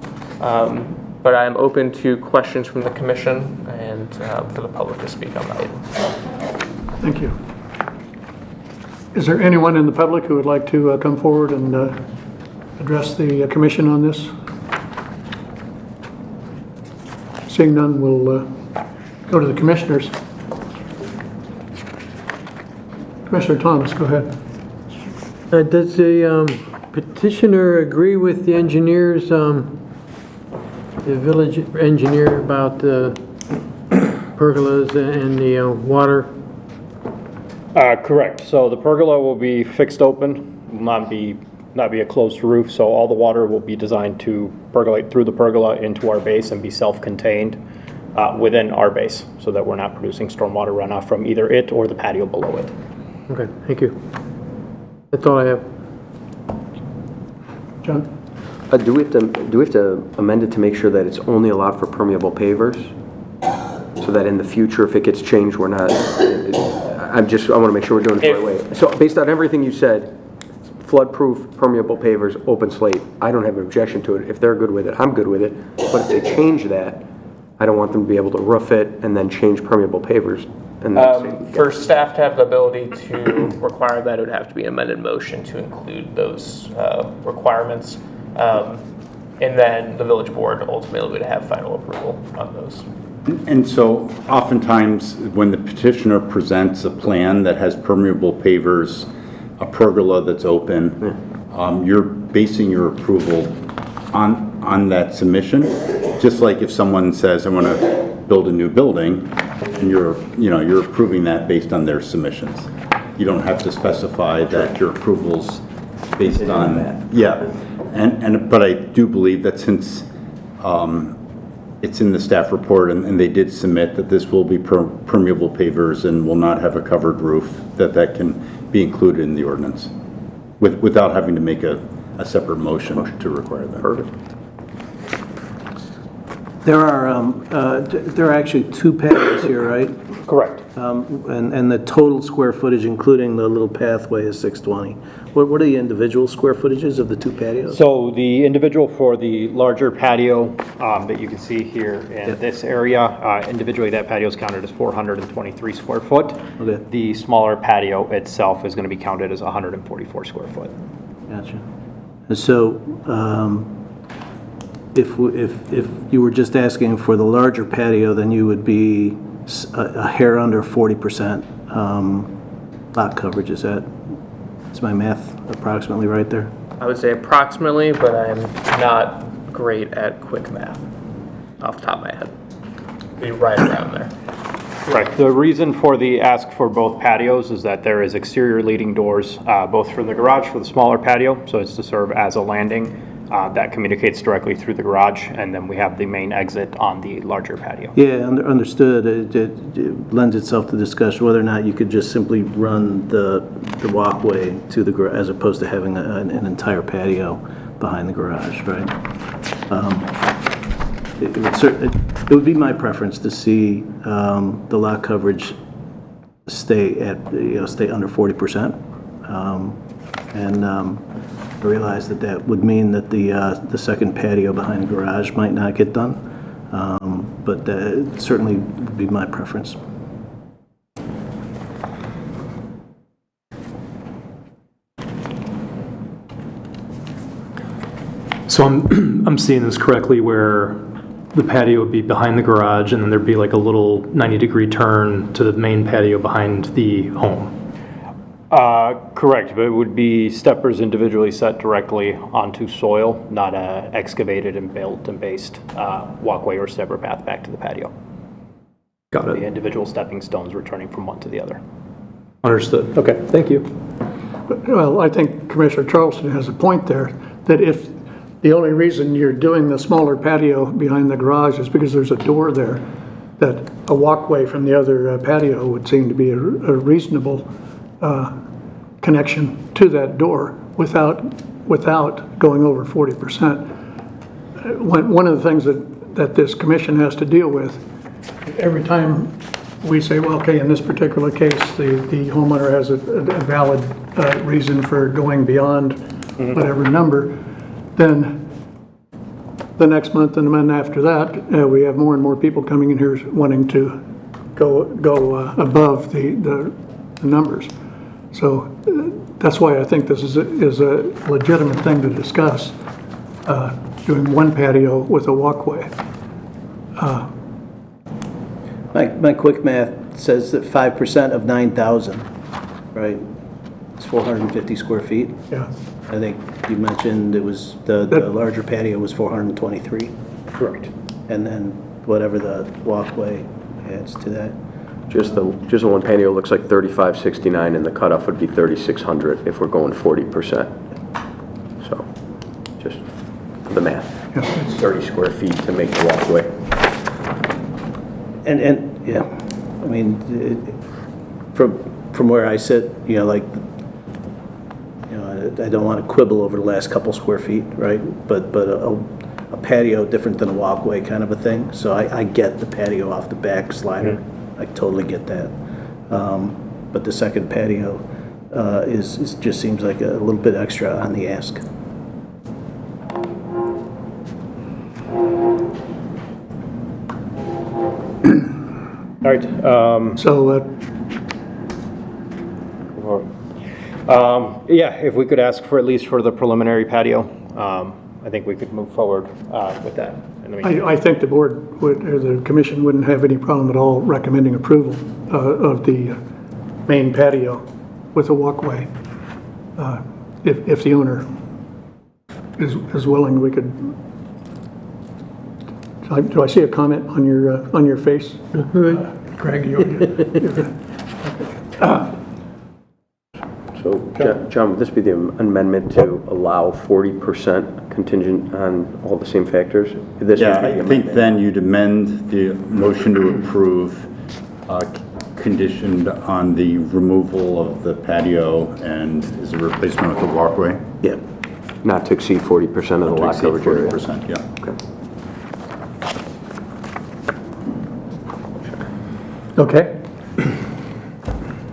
Speaker 2: but I am open to questions from the commission and for the public to speak on the item.
Speaker 1: Thank you. Is there anyone in the public who would like to come forward and address the commission on this? Seeing none, we'll go to the commissioners. Commissioner Thomas, go ahead.
Speaker 3: Does the petitioner agree with the engineers, the village engineer, about pergolas and the water?
Speaker 12: Correct. So the pergola will be fixed open, will not be a closed roof, so all the water will be designed to percolate through the pergola into our base and be self-contained within our base, so that we're not producing stormwater runoff from either it or the patio below it.
Speaker 3: Okay, thank you. That's all I have.
Speaker 1: John?
Speaker 5: Do we have to amend it to make sure that it's only allowed for permeable pavers? So that in the future, if it gets changed, we're not, I want to make sure we're doing it the right way. So based on everything you said, flood-proof, permeable pavers, open slate, I don't have an objection to it. If they're good with it, I'm good with it. But if they change that, I don't want them to be able to roof it and then change permeable pavers. And
Speaker 2: For staff to have the ability to require that, it would have to be an amended motion to include those requirements. And then the village board ultimately would have final approval on those.
Speaker 10: And so oftentimes when the petitioner presents a plan that has permeable pavers, a pergola that's open, you're basing your approval on that submission. Just like if someone says, I want to build a new building, and you're approving that based on their submissions. You don't have to specify that your approval's based on that. Yeah, but I do believe that since it's in the staff report and they did submit that this will be permeable pavers and will not have a covered roof, that can be included in the ordinance without having to make a separate motion to require that.
Speaker 5: Perfect.
Speaker 13: There are actually 2 patios here, right?
Speaker 12: Correct.
Speaker 13: And the total square footage, including the little pathway, is 620. What are the individual square footages of the 2 patios?
Speaker 12: So the individual for the larger patio that you can see here in this area, individually that patio is counted as 423 square foot.
Speaker 13: Okay.
Speaker 12: The smaller patio itself is going to be counted as 144 square foot.
Speaker 13: Gotcha. And so, if you were just asking for the larger patio, then you would be a hair under 40% lot coverage. Is my math approximately right there?
Speaker 2: I would say approximately, but I'm not great at quick math off the top of my head. Be right around there.
Speaker 12: Right. The reason for the ask for both patios is that there is exterior leading doors, both for the garage for the smaller patio, so it's to serve as a landing that communicates directly through the garage, and then we have the main exit on the larger patio.
Speaker 13: Yeah, understood. It lends itself to discussion whether or not you could just simply run the walkway to the garage as opposed to having an entire patio behind the garage, right? It would be my preference to see the lot coverage stay under 40%, and I realize that would mean that the second patio behind the garage might not get done, but it certainly would be my preference.
Speaker 14: So I'm seeing this correctly where the patio would be behind the garage and then there'd be like a little 90-degree turn to the main patio behind the home.
Speaker 12: Correct, but it would be steppers individually set directly onto soil, not a excavated and built and based walkway or stepper path back to the patio.
Speaker 14: Got it.
Speaker 12: The individual stepping stones returning from one to the other.
Speaker 14: Understood. Okay, thank you.
Speaker 1: Well, I think Commissioner Charleston has a point there, that if the only reason you're doing the smaller patio behind the garage is because there's a door there, that a walkway from the other patio would seem to be a reasonable connection to that door without going over 40%. One of the things that this commission has to deal with, every time we say, well, okay, in this particular case, the homeowner has a valid reason for going beyond whatever number, then the next month and the month after that, we have more and more people coming in here wanting to go above the numbers. So that's why I think this is a legitimate thing to discuss, doing one patio with a walkway.
Speaker 13: My quick math says that 5% of 9,000, right? It's 450 square feet.
Speaker 1: Yeah.
Speaker 13: I think you mentioned it was the larger patio was 423.
Speaker 12: Correct.
Speaker 13: And then whatever the walkway adds to that.
Speaker 5: Just the one patio looks like 3569, and the cutoff would be 3600 if we're going 40%. So, just for the math. It's 30 square feet to make the walkway.
Speaker 13: And yeah, I mean, from where I sit, you know, like, you know, I don't want to quibble over the last couple square feet, right? But a patio different than a walkway kind of a thing. So I get the patio off the back slider. I totally get that. But the second patio is just seems like a little bit extra on the ask.
Speaker 12: All right,
Speaker 1: So,
Speaker 12: yeah, if we could ask for at least for the preliminary patio, I think we could move forward with that. in the meantime.
Speaker 1: I think the board would, or the commission wouldn't have any problem at all recommending approval of the main patio with a walkway. If the owner is willing, we could. Do I see a comment on your face? Greg,
Speaker 5: So, John, would this be the amendment to allow 40% contingent on all the same factors? This
Speaker 10: Yeah,
Speaker 5: would be the
Speaker 10: I think
Speaker 5: amendment.
Speaker 10: then you'd amend the motion to approve conditioned on the removal of the patio and is a replacement with the walkway.
Speaker 13: Yeah.
Speaker 5: Not to exceed 40% of the lot coverage area.
Speaker 10: 40%, yeah.
Speaker 1: Okay.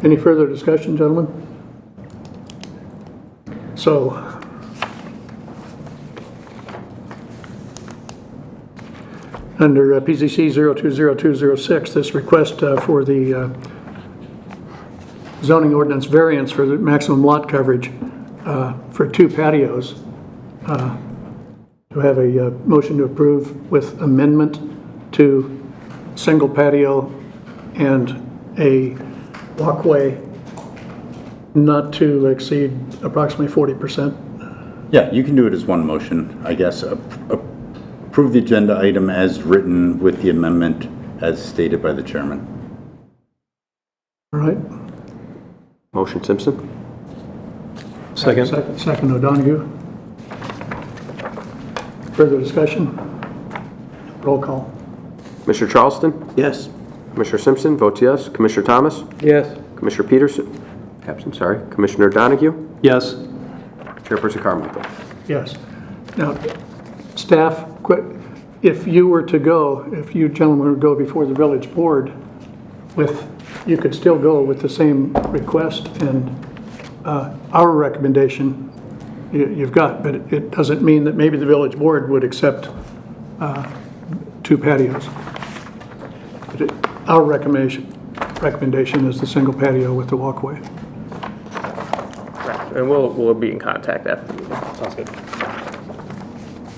Speaker 1: Any further discussion, gentlemen? So, under PZC 020206, this request for the zoning ordinance variance for the maximum lot coverage for 2 patios, to have a motion to approve with amendment to single patio and a walkway not to exceed approximately 40%.
Speaker 10: Yeah, you can do it as one motion, I guess. Approve the agenda item as written with the amendment as stated by the chairman.
Speaker 1: All right.
Speaker 5: Motion Simpson?
Speaker 14: Second.
Speaker 1: Second O'Donoghue. Further discussion? Roll call.
Speaker 5: Commissioner Charleston?
Speaker 13: Yes.
Speaker 5: Commissioner Simpson votes yes. Commissioner Thomas?
Speaker 3: Yes.
Speaker 5: Commissioner Peterson? Absent, sorry. Commissioner Donahue?
Speaker 14: Yes.
Speaker 5: Chairperson Carmichael?
Speaker 1: Yes. Now, staff, if you were to go, if you gentlemen would go before the village board with, you could still go with the same request and our recommendation you've got, but it doesn't mean that maybe the village board would accept 2 patios. But our recommendation is the single patio with the walkway.
Speaker 2: And we'll be in contact after the meeting.
Speaker 12: Sounds good.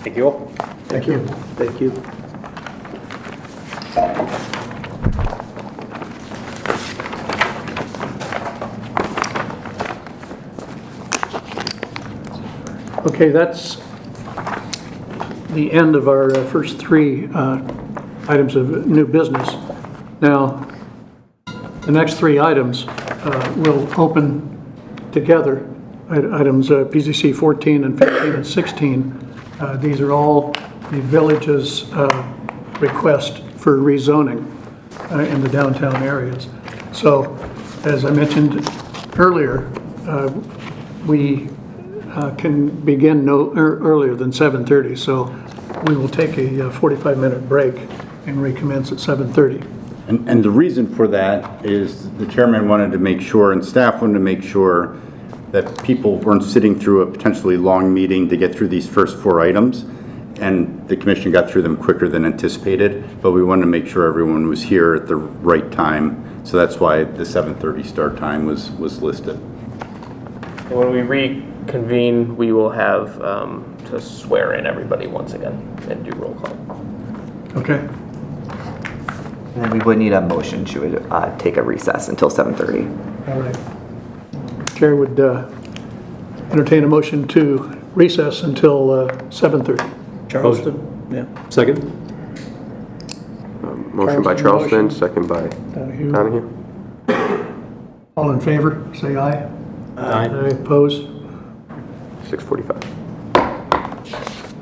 Speaker 12: Thank you all.
Speaker 1: Thank you.
Speaker 13: Thank you.
Speaker 1: Okay, that's the end of our first 3 items of new business. Now, the next 3 items will open together. Items PZC 14 and 15 and 16. These are all the village's request for rezoning in the downtown areas. So, as I mentioned earlier, we can begin no earlier than 7:30. So we will take a 45-minute break and recommence at 7:30.
Speaker 10: And the reason for that is the chairman wanted to make sure, and staff wanted to make sure, that people weren't sitting through a potentially long meeting to get through these first 4 items, and the commission got through them quicker than anticipated, but we wanted to make sure everyone was here at the right time, so that's why the 7:30 start time was listed.
Speaker 2: When we reconvene, we will have to swear in everybody once again and do roll call.
Speaker 1: Okay.
Speaker 7: And then we would need a motion to take a recess until 7:30.
Speaker 1: All right. Chair would entertain a motion to recess until 7:30.
Speaker 13: Charleston? Yeah.
Speaker 14: Second.
Speaker 5: Motion by
Speaker 1: Charleston,
Speaker 5: Charleston, second by
Speaker 1: Donahue.
Speaker 5: Donahue.
Speaker 1: All in favor, say aye.
Speaker 14: Aye.
Speaker 1: Opposed?
Speaker 5: 6:45.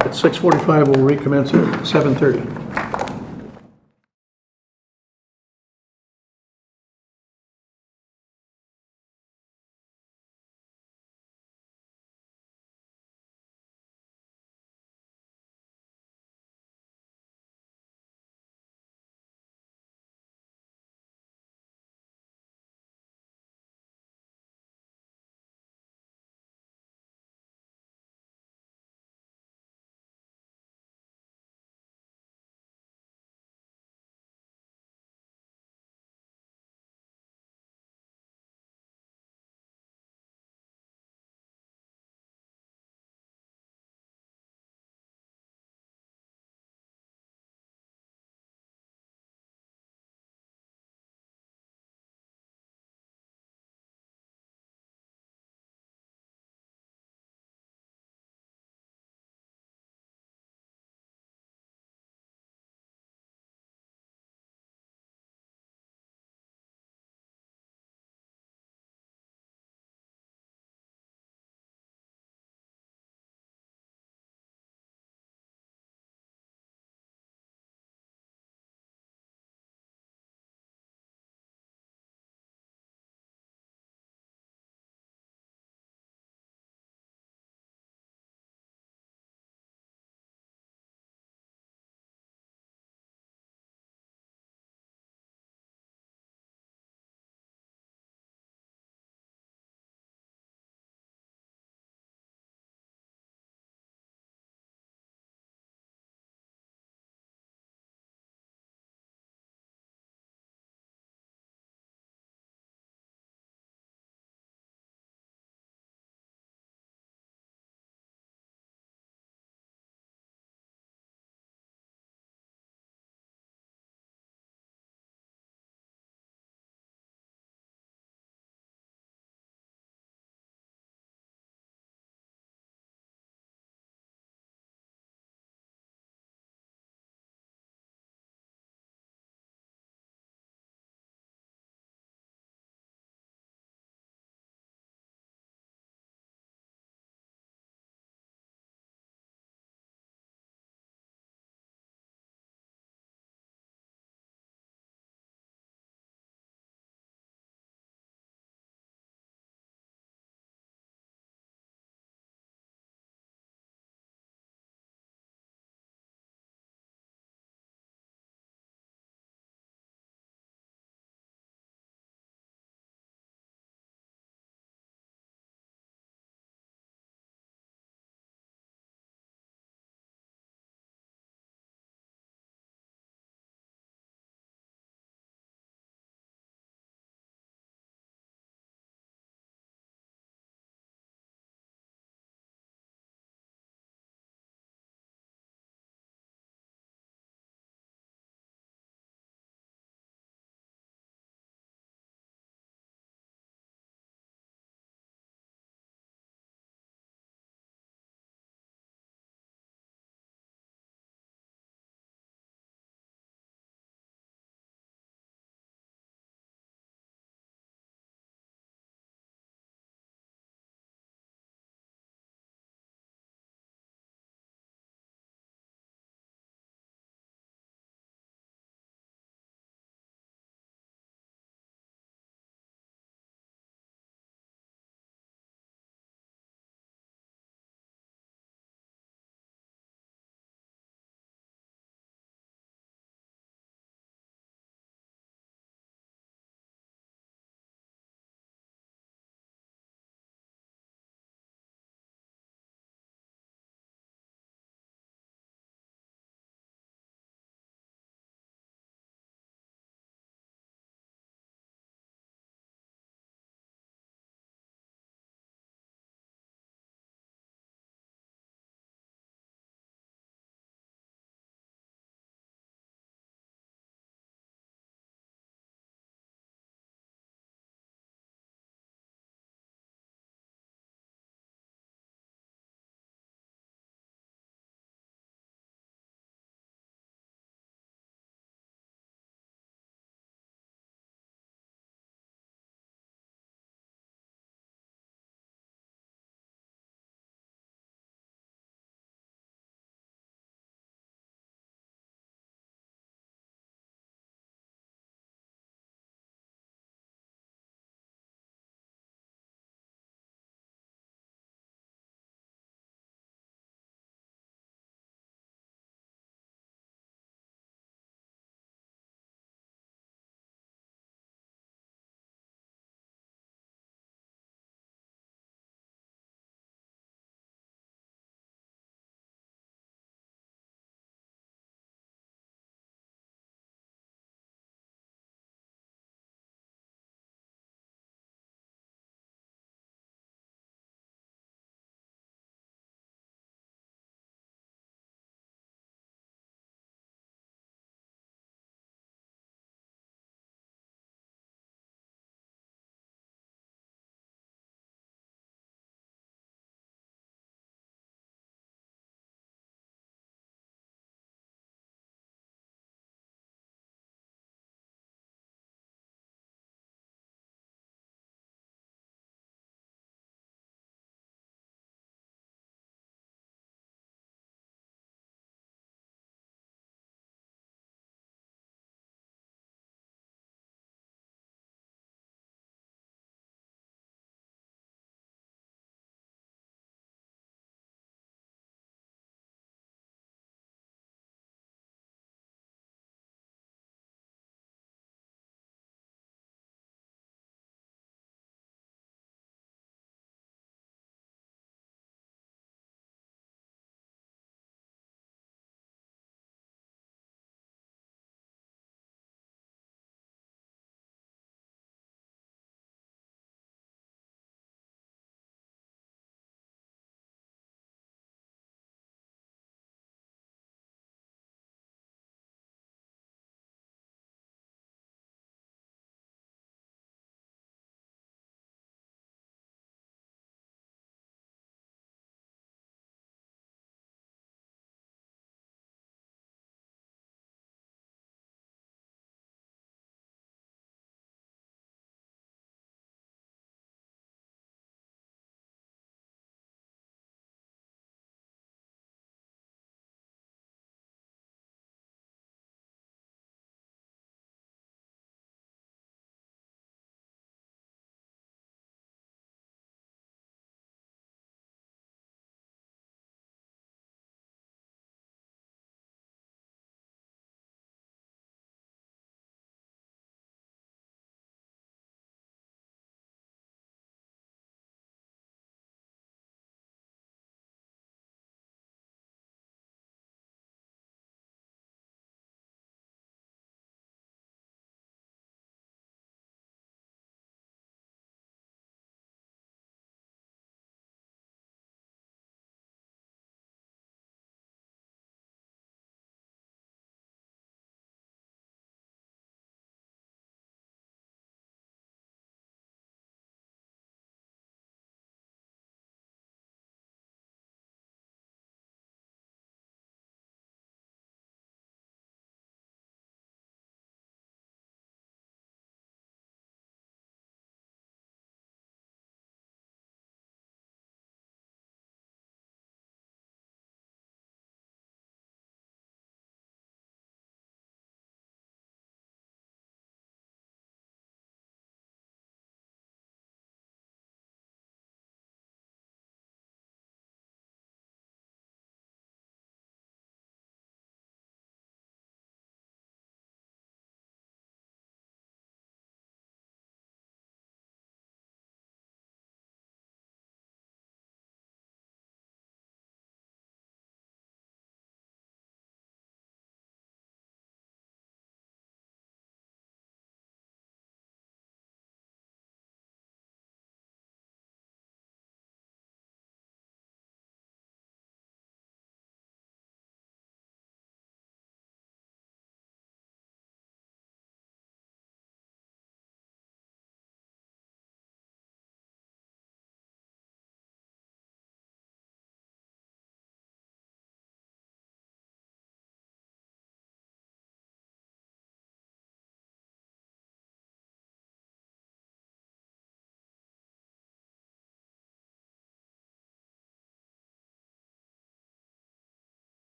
Speaker 1: At 6:45, we'll recommence at 7:30.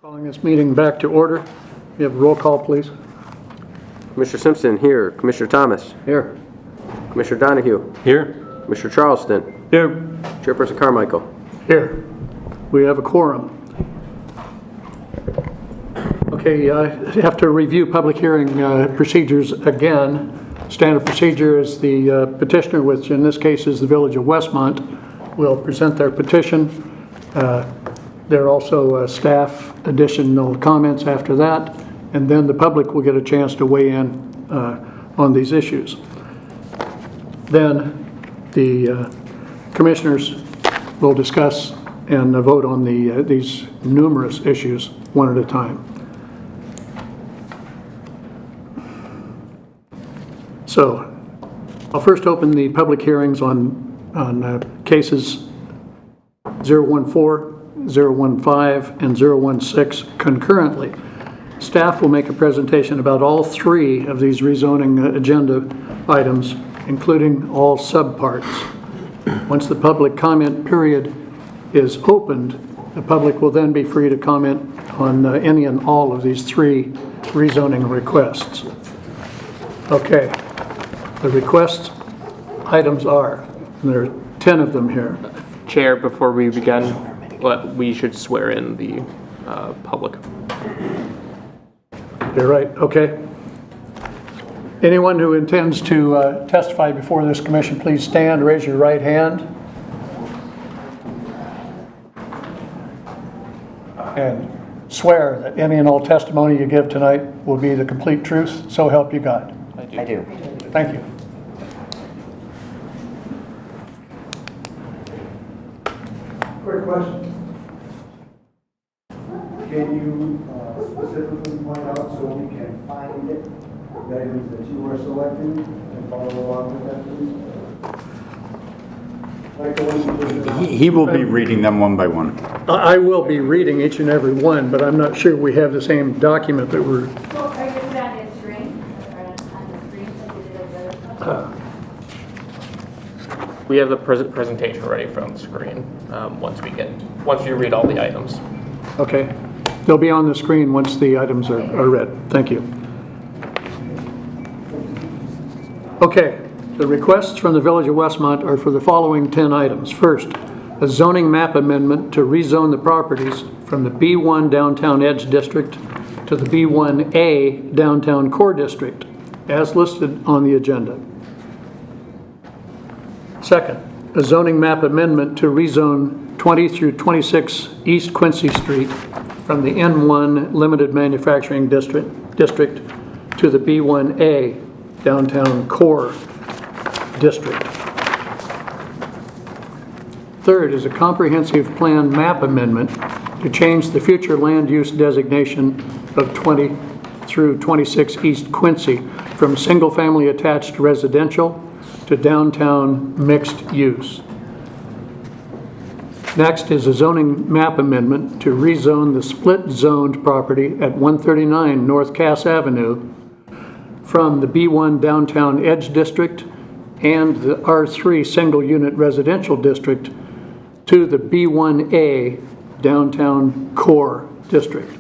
Speaker 1: Calling this meeting back to order. We have a roll call, please.
Speaker 5: Commissioner Simpson, here. Commissioner Thomas. Here. Commissioner Donahue.
Speaker 14: Here.
Speaker 5: Commissioner Charleston.
Speaker 1: Here.
Speaker 5: Chairperson Carmichael.
Speaker 1: Here. We have a quorum. Okay, I have to review public hearing procedures again. Standard procedure is the petitioner, which in this case is the Village of Westmont, will present their petition. There are also staff additional comments after that, and then the public will get a chance to weigh in on these issues. Then the commissioners will discuss and vote on these numerous issues one at a time. So I'll first open the public hearings on cases 014, 015, and 016 concurrently. Staff will make a presentation about all three of these rezoning agenda items, including all subparts. Once the public comment period is opened, the public will then be free to comment on any and all of these three rezoning requests. Okay, the request items are, and there are 10 of them here.
Speaker 2: Chair, before we begin, we should swear in the public.
Speaker 1: You're right, okay. Anyone who intends to testify before this commission, please stand, raise your right hand. And swear that any and all testimony you give tonight will be the complete truth, so help you God.
Speaker 7: I do.
Speaker 1: Thank you. Quick question. Can you specifically point out so we can find it, the items that you are selecting and follow along with that, please? Like the ones you just
Speaker 10: He will be reading them one by one.
Speaker 1: I will be reading each and every one, but I'm not sure we have the same document that we're...
Speaker 11: Well, are you put on your screen? Or on the screen like you did the other?
Speaker 2: We have the presentation ready from the screen once you read all the items.
Speaker 1: Okay. They'll be on the screen once the items are read. Thank you. Okay. The requests from the Village of Westmont are for the following 10 items. First, a zoning map amendment to rezone the properties from the B1 Downtown Edge District to the B1A Downtown Core District, as listed on the agenda. Second, a zoning map amendment to rezone 20 through 26 East Quincy Street from the N1 Limited Manufacturing District to the B1A Downtown Core District. Third is a comprehensive plan map amendment to change the future land use designation of 20 through 26 East Quincy from single-family attached residential to downtown mixed use. Next is a zoning map amendment to rezone the split-zoned property at 139 North Cass Avenue from the B1 Downtown Edge District and the R3 Single Unit Residential District to the B1A Downtown Core District.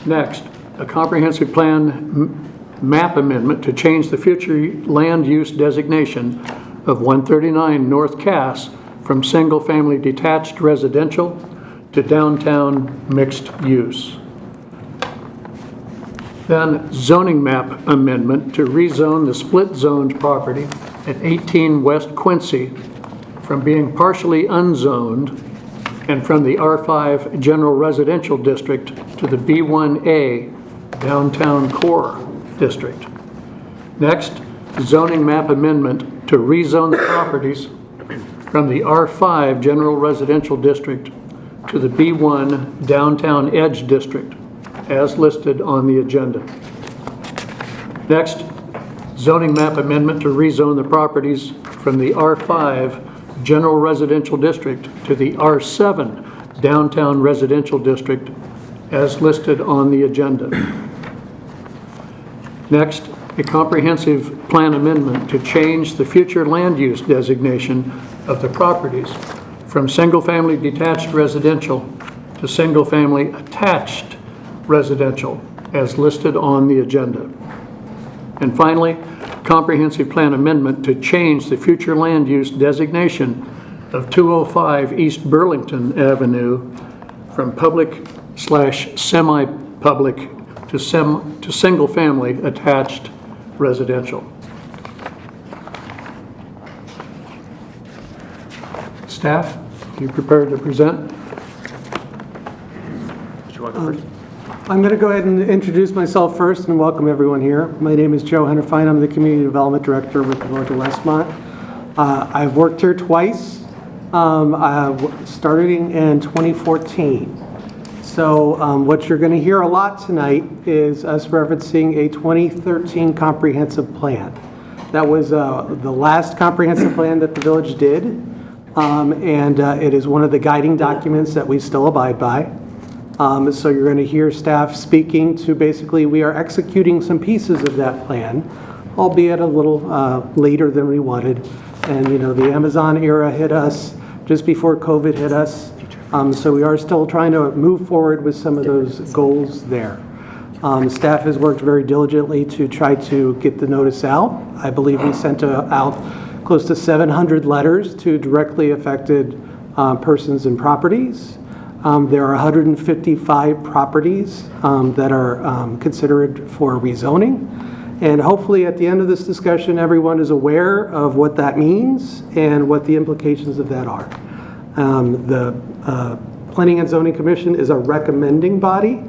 Speaker 1: Next, a comprehensive plan map amendment to change the future land use designation of 139 North Cass from single-family detached residential to downtown mixed use. Then zoning map amendment to rezone the split-zoned property at 18 West Quincy from being partially unzoned and from the R5 General Residential District to the B1A Downtown Core District. Next, zoning map amendment to rezone the properties from the R5 General Residential District to the B1 Downtown Edge District, as listed on the agenda. Next, zoning map amendment to rezone the properties from the R5 General Residential District to the R7 Downtown Residential District, as listed on the agenda. Next, a comprehensive plan amendment to change the future land use designation of the properties from single-family detached residential to single-family attached residential as listed on the agenda. And finally, comprehensive plan amendment to change the future land use designation of 205 East Burlington Avenue from public/semi-public to single-family attached residential. Staff, are you prepared to present?
Speaker 2: Did you want to go first?
Speaker 15: I'm going to go ahead and introduce myself first and welcome everyone here. My name is Joe Henderfine. I'm the Community Development Director with the Village of Westmont. I've worked here twice, starting in 2014. So what you're going to hear a lot tonight is us referencing a 2013 comprehensive plan. That was the last comprehensive plan that the village did, and it is one of the guiding documents that we still abide by. So you're going to hear staff speaking to basically we are executing some pieces of that plan, albeit a little later than we wanted. And you know, the Amazon era hit us just before COVID hit us. So we are still trying to move forward with some of those goals there. Staff has worked very diligently to try to get the notice out. I believe we sent out close to 700 letters to directly affected persons and properties. There are 155 properties that are considered for rezoning. And hopefully at the end of this discussion, everyone is aware of what that means and what the implications of that are. The Planning and Zoning Commission is a recommending body.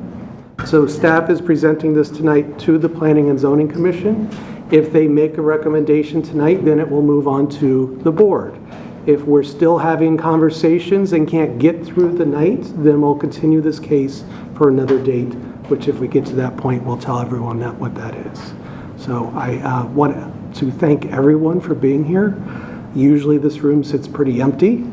Speaker 15: So staff is presenting this tonight to the Planning and Zoning Commission. If they make a recommendation tonight, then it will move on to the board. If we're still having conversations and can't get through the night, then we'll continue this case for another date, which if we get to that point, we'll tell everyone what that is. So I want to thank everyone for being here. Usually this room sits pretty empty.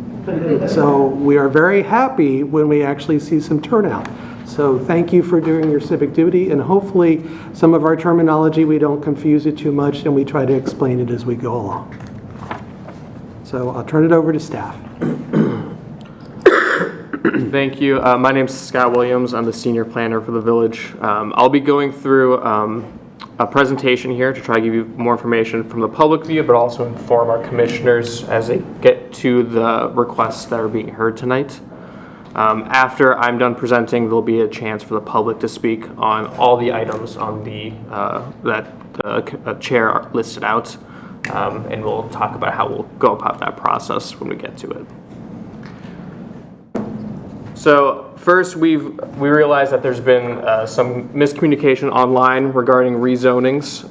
Speaker 15: So we are very happy when we actually see some turnout. So thank you for doing your civic duty, and hopefully some of our terminology, we don't confuse it too much and we try to explain it as we go along. So I'll turn it over to staff.
Speaker 2: Thank you. My name's Scott Williams. I'm the senior planner for the village. I'll be going through a presentation here to try to give you more information from the public view, but also inform our commissioners as they get to the requests that are being heard tonight. After I'm done presenting, there'll be a chance for the public to speak on all the items on the that the chair listed out. And we'll talk about how we'll go about that process when we get to it. So first, we realized that there's been some miscommunication online regarding rezonings.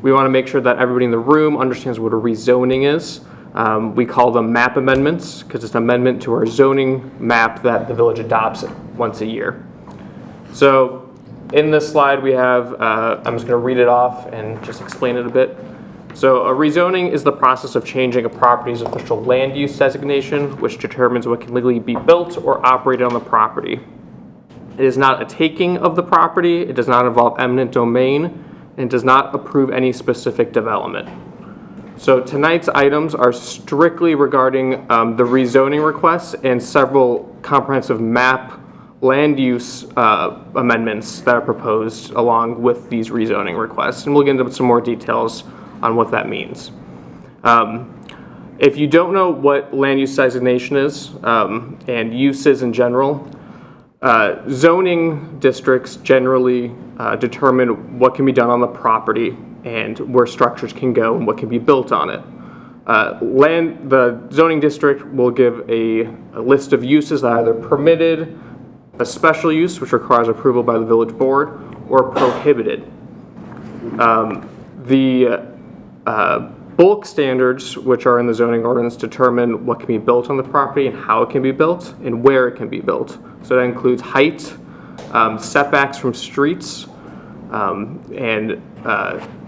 Speaker 2: We want to make sure that everybody in the room understands what a rezoning is. We call them map amendments because it's an amendment to our zoning map that the village adopts once a year. So in this slide we have, I'm just going to read it off and just explain it a bit. So a rezoning is the process of changing a property's official land use designation, which determines what can legally be built or operated on the property. It is not a taking of the property, it does not involve eminent domain, and does not approve any specific development. So tonight's items are strictly regarding the rezoning requests and several comprehensive map land use amendments that are proposed along with these rezoning requests. And we'll get into some more details on what that means. If you don't know what land use designation is and uses in general, zoning districts generally determine what can be done on the property and where structures can go and what can be built on it. The zoning district will give a list of uses that are either permitted, a special use which requires approval by the village board, or prohibited. Bulk standards, which are in the zoning ordinance, determine what can be built on the property and how it can be built and where it can be built. So that includes height, setbacks from streets, and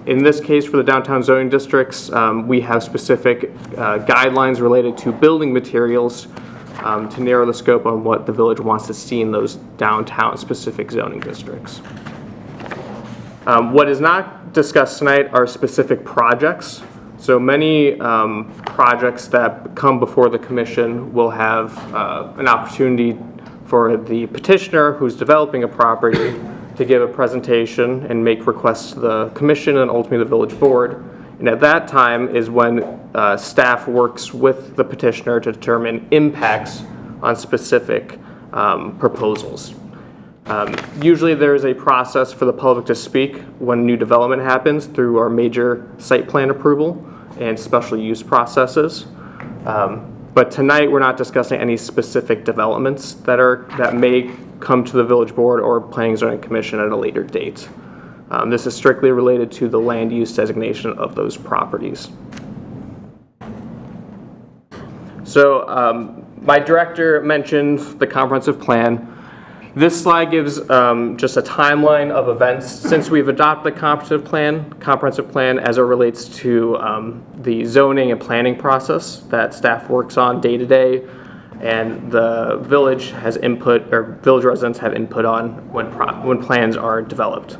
Speaker 2: in this case for the downtown zoning districts, we have specific guidelines related to building materials to narrow the scope on what the village wants to see in those downtown specific zoning districts. What is not discussed tonight are specific projects. So many projects that come before the commission will have an opportunity for the petitioner who's developing a property to give a presentation and make requests to the commission and ultimately the village board. And at that time is when staff works with the petitioner to determine impacts on specific proposals. Usually there is a process for the public to speak when new development happens through our major site plan approval and special use processes. But tonight we're not discussing any specific developments that may come to the village board or planning and zoning commission at a later date. This is strictly related to the land use designation of those properties. So my director mentioned the comprehensive plan. This slide gives just a timeline of events since we've adopted the comprehensive plan as it relates to the zoning and planning process that staff works on day to day, and the village has input, or village residents have input on when plans are developed.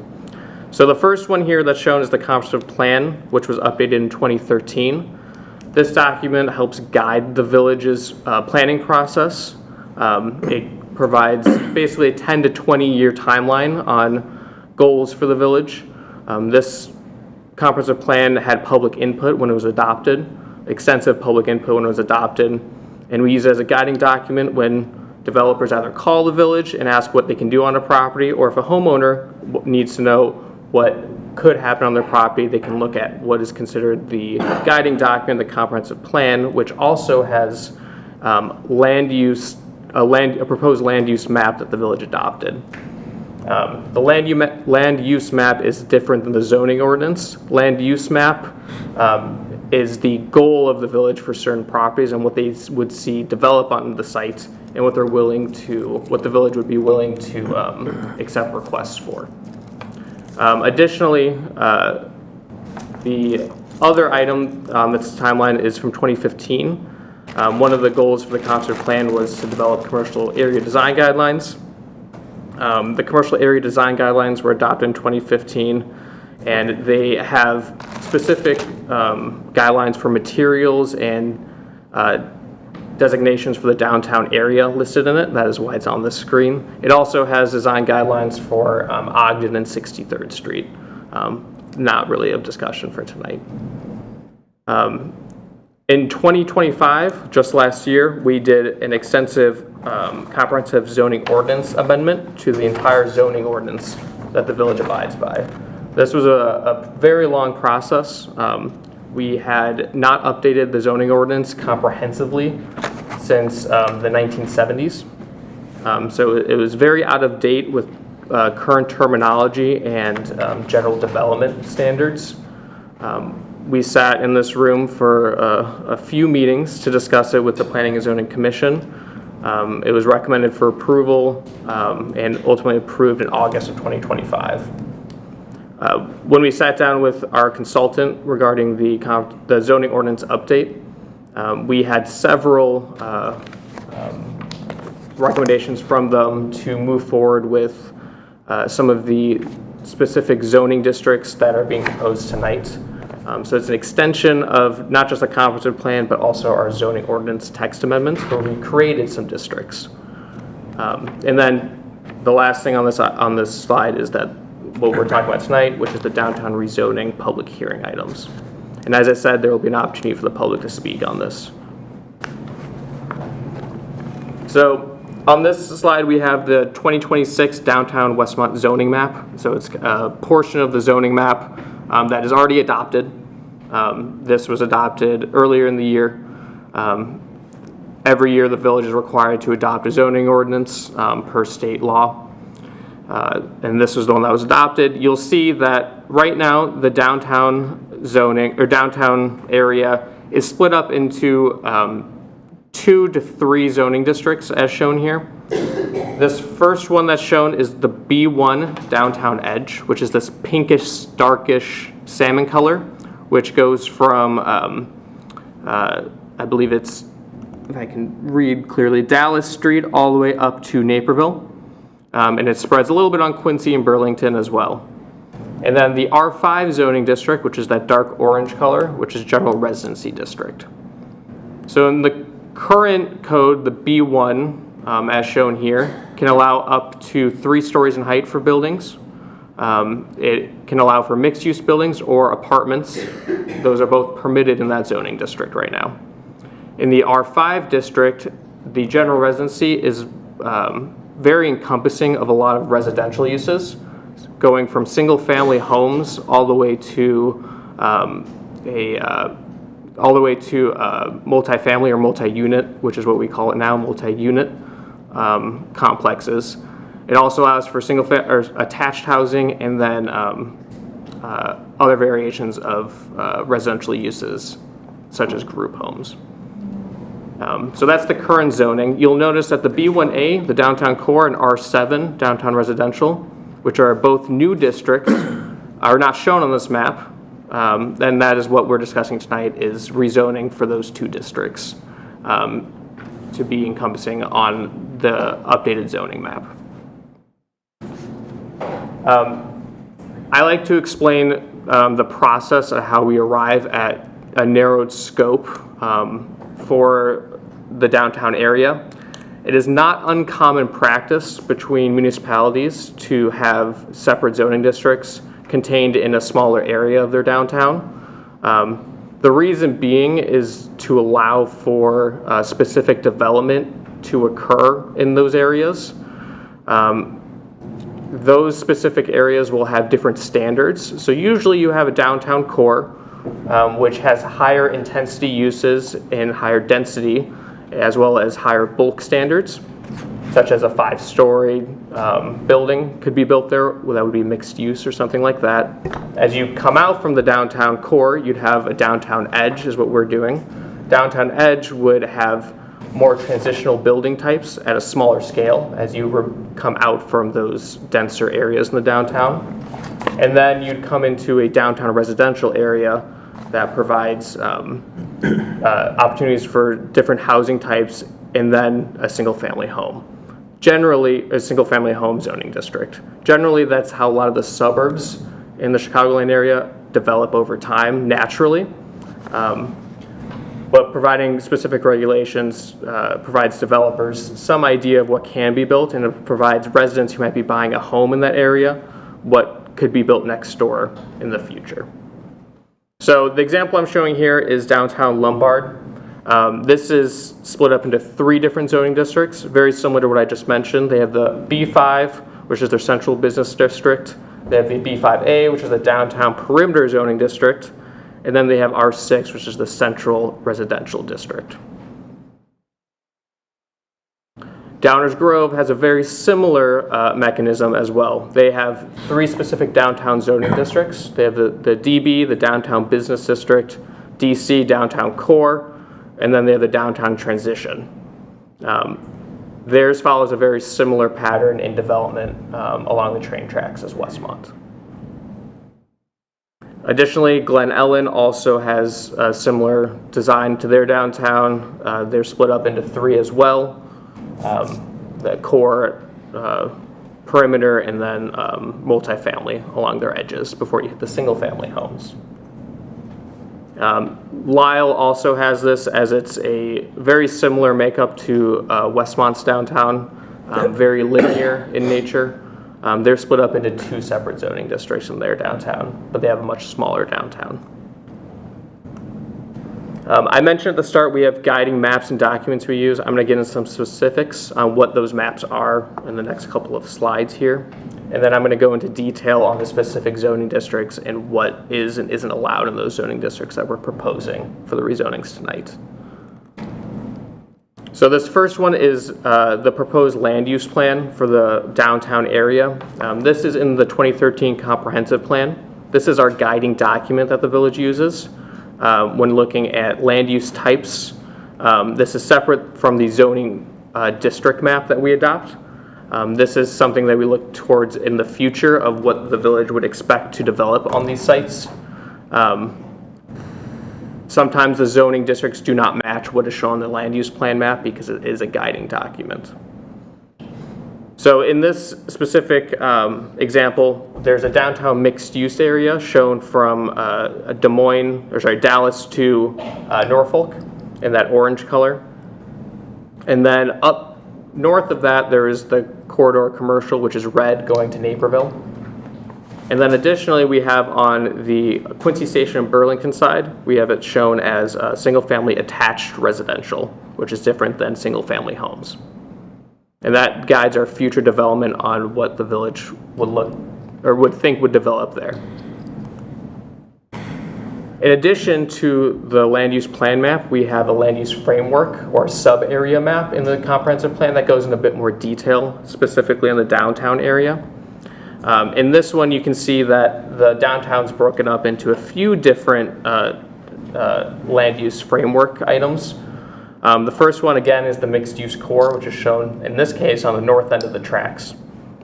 Speaker 2: So the first one here that's shown is the comprehensive plan, which was updated in 2013. This document helps guide the village's planning process. It provides basically a 10 to 20 year timeline on goals for the village. This comprehensive plan had public input when it was adopted, extensive public input when it was adopted, and we use it as a guiding document when developers either call the village and ask what they can do on a property, or if a homeowner needs to know what could happen on their property, they can look at what is considered the guiding document, the comprehensive plan, which also has a proposed land use map that the village adopted. The land use map is different than the zoning ordinance. Land use map is the goal of the village for certain properties and what they would see develop on the site and what the village would be willing to accept requests for. Additionally, the other item that's timeline is from 2015. One of the goals for the comprehensive plan was to develop commercial area design guidelines. The commercial area design guidelines were adopted in 2015, and they have specific guidelines for materials and designations for the downtown area listed in it. That is why it's on this screen. It also has design guidelines for Ogden and 63rd Street. Not really a discussion for tonight. In 2025, just last year, we did an extensive comprehensive zoning ordinance amendment to the entire zoning ordinance that the village abides by. This was a very long process. We had not updated the zoning ordinance comprehensively since the 1970s. So it was very out of date with current terminology and general development standards. We sat in this room for a few meetings to discuss it with the Planning and Zoning Commission. It was recommended for approval and ultimately approved in August of 2025. When we sat down with our consultant regarding the zoning ordinance update, we had several recommendations from them to move forward with some of the specific zoning districts that are being proposed tonight. So it's an extension of not just the comprehensive plan, but also our zoning ordinance text amendments, where we created some districts. And then the last thing on this slide is that what we're talking about tonight, which is the downtown rezoning public hearing items. And as I said, there will be an opportunity for the public to speak on this. So on this slide, we have the 2026 downtown Westmont zoning map. So it's a portion of the zoning map that is already adopted. This was adopted earlier in the year. Every year the village is required to adopt a zoning ordinance per state law. And this was the one that was adopted. You'll see that right now the downtown zoning or downtown area is split up into 2 to 3 zoning districts as shown here. This first one that's shown is the B1 downtown edge, which is this pinkish, darkish salmon color, which goes from, I believe it's, if I can read clearly, Dallas Street all the way up to Naperville. And it spreads a little bit on Quincy and Burlington as well. And then the R5 zoning district, which is that dark orange color, which is general residency district. So in the current code, the B1 as shown here, can allow up to 3 stories in height for buildings. It can allow for mixed-use buildings or apartments. Those are both permitted in that zoning district right now. In the R5 district, the general residency is very encompassing of a lot of residential uses, going from single-family homes all the way to multifamily or multi-unit, which is what we call it now, multi-unit complexes. It also allows for or attached housing and then other variations of residential uses, such as group homes. So that's the current zoning. You'll notice that the B1A, the downtown core, and R7, downtown residential, which are both new districts, are not shown on this map. And that is what we're discussing tonight, is rezoning for those 2 districts to be encompassing on the updated zoning map. I like to explain the process of how we arrive at a narrowed scope for the downtown area. It is not uncommon practice between municipalities to have separate zoning districts contained in a smaller area of their downtown. The reason being is to allow for specific development to occur in those areas. Those specific areas will have different standards. So usually you have a downtown core, which has higher intensity uses and higher density, as well as higher bulk standards, such as a 5-story building could be built there. Well, that would be mixed use or something like that. As you come out from the downtown core, you'd have a downtown edge, is what we're doing. Downtown edge would have more transitional building types at a smaller scale as you come out from those denser areas in the downtown. And then you'd come into a downtown residential area that provides opportunities for different housing types, and then a single-family home. Generally, a single-family home zoning district. Generally, that's how a lot of the suburbs in the Chicagoland area develop over time, naturally. But providing specific regulations provides developers some idea of what can be built, and it provides residents who might be buying a home in that area what could be built next door in the future. So the example I'm showing here is downtown Lombard. This is split up into 3 different zoning districts, very similar to what I just mentioned. They have the B5, which is their central business district. They have the B5A, which is the downtown perimeter zoning district. And then they have R6, which is the central residential district. Downers Grove has a very similar mechanism as well. They have 3 specific downtown zoning districts. They have the DB, the downtown business district, DC, downtown core, and then they have the downtown transition. Theirs follows a very similar pattern in development along the train tracks as Westmont. Additionally, Glen Ellen also has a similar design to their downtown. They're split up into 3 as well. The core, perimeter, and then multifamily along their edges before you hit the single-family homes. Lyle also has this, as it's a very similar makeup to Westmont's downtown, very linear in nature. They're split up into 2 separate zoning districts in their downtown, but they have a much smaller downtown. I mentioned at the start we have guiding maps and documents we use. I'm going to get into some specifics on what those maps are in the next couple of slides here. And then I'm going to go into detail on the specific zoning districts and what is and isn't allowed in those zoning districts that we're proposing for the rezonings tonight. So this first one is the proposed land use plan for the downtown area. This is in the 2013 comprehensive plan. This is our guiding document that the village uses when looking at land use types. This is separate from the zoning district map that we adopt. This is something that we look towards in the future of what the village would expect to develop on these sites. Sometimes the zoning districts do not match what is shown on the land use plan map because it is a guiding document. So in this specific example, there's a downtown mixed-use area shown from Dallas to Norfolk in that orange color. And then up north of that, there is the corridor commercial, which is red, going to Naperville. And then additionally, we have on the Quincy Station and Burlington side, we have it shown as single-family attached residential, which is different than single-family homes. And that guides our future development on what the village would look, or would think would develop there. In addition to the land use plan map, we have a land use framework or sub-area map in the comprehensive plan that goes into a bit more detail, specifically in the downtown area. In this one, you can see that the downtown's broken up into a few different land use framework items. The first one, again, is the mixed-use core, which is shown, in this case, on the north end of the tracks,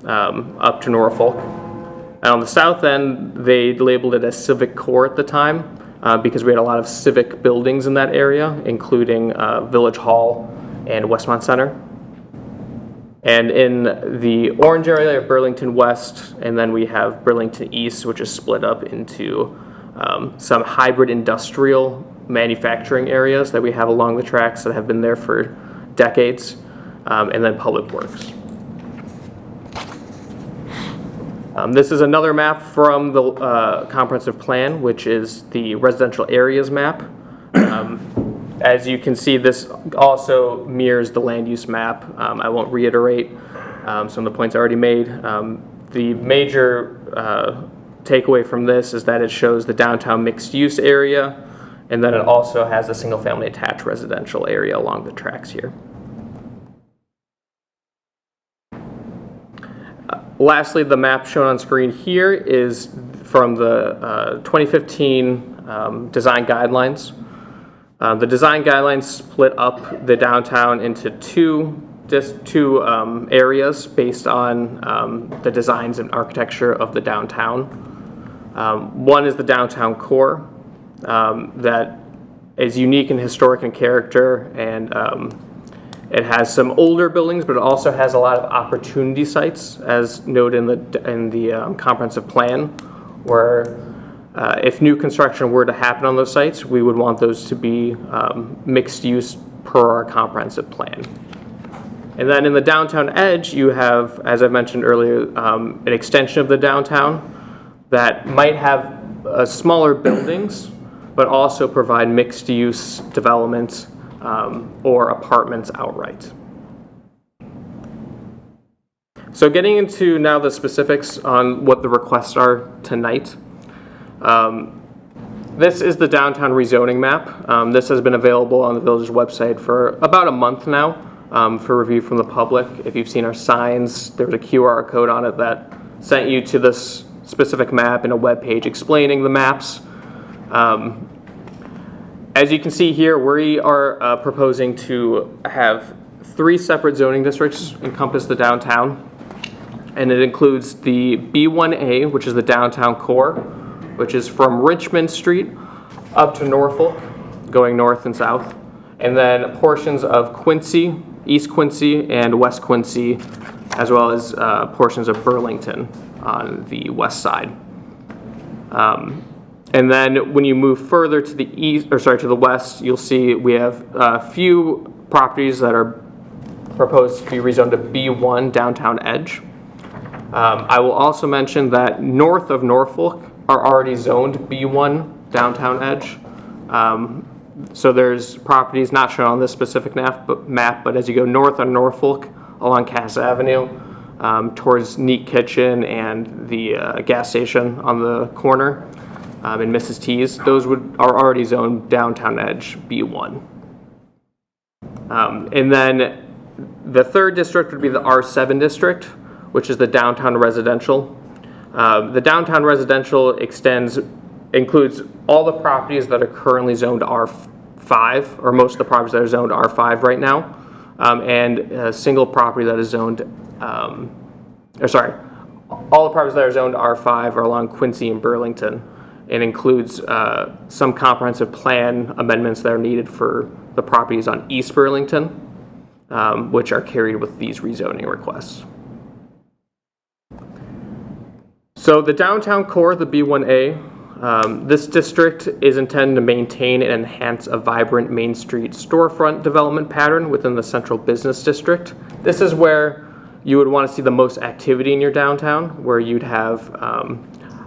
Speaker 2: up to Norfolk. And on the south end, they labeled it as civic core at the time, because we had a lot of civic buildings in that area, including Village Hall and Westmont Center. And in the orange area of Burlington West, and then we have Burlington East, which is split up into some hybrid industrial manufacturing areas that we have along the tracks that have been there for decades, and then public works. This is another map from the comprehensive plan, which is the residential areas map. As you can see, this also mirrors the land use map. I won't reiterate some of the points I already made. The major takeaway from this is that it shows the downtown mixed use area, and then it also has a single family attached residential area along the tracks here. Lastly, the map shown on screen here is from the 2015 design guidelines. The design guidelines split up the downtown into two areas based on the designs and architecture of the downtown. One is the downtown core that is unique and historic in character, and it has some older buildings, but it also has a lot of opportunity sites, as noted in the comprehensive plan, where if new construction were to happen on those sites, we would want those to be mixed use per our comprehensive plan. And then in the downtown edge, you have, as I mentioned earlier, an extension of the downtown that might have smaller buildings, but also provide mixed use development or apartments outright. So getting into now the specifics on what the requests are tonight. This is the downtown rezoning map. This has been available on the village's website for about a month now for review from the public. If you've seen our signs, there was a QR code on it that sent you to this specific map and a web page explaining the maps. As you can see here, we are proposing to have 3 separate zoning districts encompass the downtown. And it includes the B1A, which is the downtown core, which is from Richmond Street up to Norfolk, going north and south. And then portions of Quincy, East Quincy, and West Quincy, as well as portions of Burlington on the west side. And then when you move further to the east, or sorry, to the west, you'll see we have a few properties that are proposed to be rezoned to B1 downtown edge. I will also mention that north of Norfolk are already zoned B1 downtown edge. So there's properties not shown on this specific map, but as you go north on Norfolk along Cass Avenue towards Neat Kitchen and the gas station on the corner in Mrs. T's, those are already zoned downtown edge B1. And then the third district would be the R7 district, which is the downtown residential. The downtown residential includes all the properties that are currently zoned R5, or most of the properties that are zoned R5 right now, and a single property that is zoned, all the properties that are zoned R5 are along Quincy and Burlington, and includes some comprehensive plan amendments that are needed for the properties on East Burlington, which are carried with these rezoning requests. So the downtown core, the B1A, This district is intended to maintain and enhance a vibrant Main Street storefront development pattern within the central business district. This is where you would want to see the most activity in your downtown, where you'd have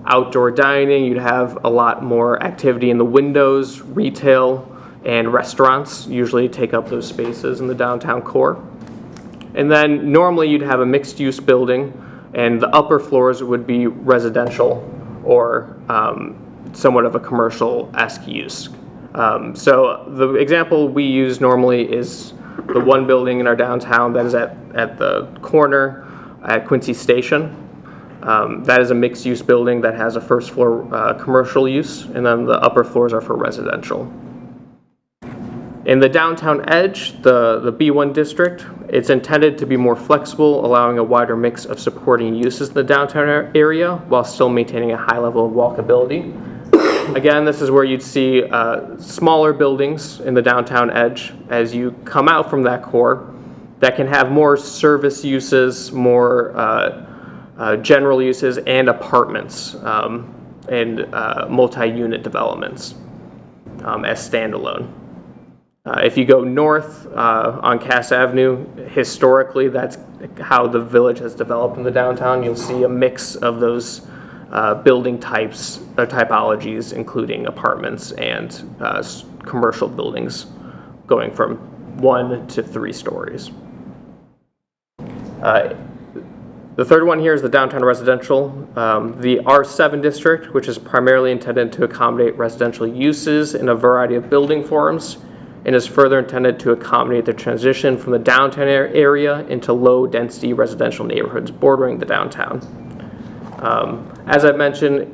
Speaker 2: outdoor dining, you'd have a lot more activity in the windows, retail, and restaurants usually take up those spaces in the downtown core. And then normally you'd have a mixed-use building, and the upper floors would be residential or somewhat of a commercial-esque use. So the example we use normally is the one building in our downtown that is at the corner at Quincy Station. That is a mixed-use building that has a first floor commercial use, and then the upper floors are for residential. In the downtown edge, the B1 district, it's intended to be more flexible, allowing a wider mix of supporting uses in the downtown area while still maintaining a high level of walkability. Again, this is where you'd see smaller buildings in the downtown edge as you come out from that core that can have more service uses, more general uses, and apartments and multi-unit developments as standalone. If you go north on Cass Avenue, historically that's how the village has developed in the downtown. You'll see a mix of those building types, typologies, including apartments and commercial buildings going from 1 to 3 stories. The third one here is the downtown residential. The R7 district, which is primarily intended to accommodate residential uses in a variety of building forms, and is further intended to accommodate the transition from the downtown area into low-density residential neighborhoods bordering the downtown. As I've mentioned,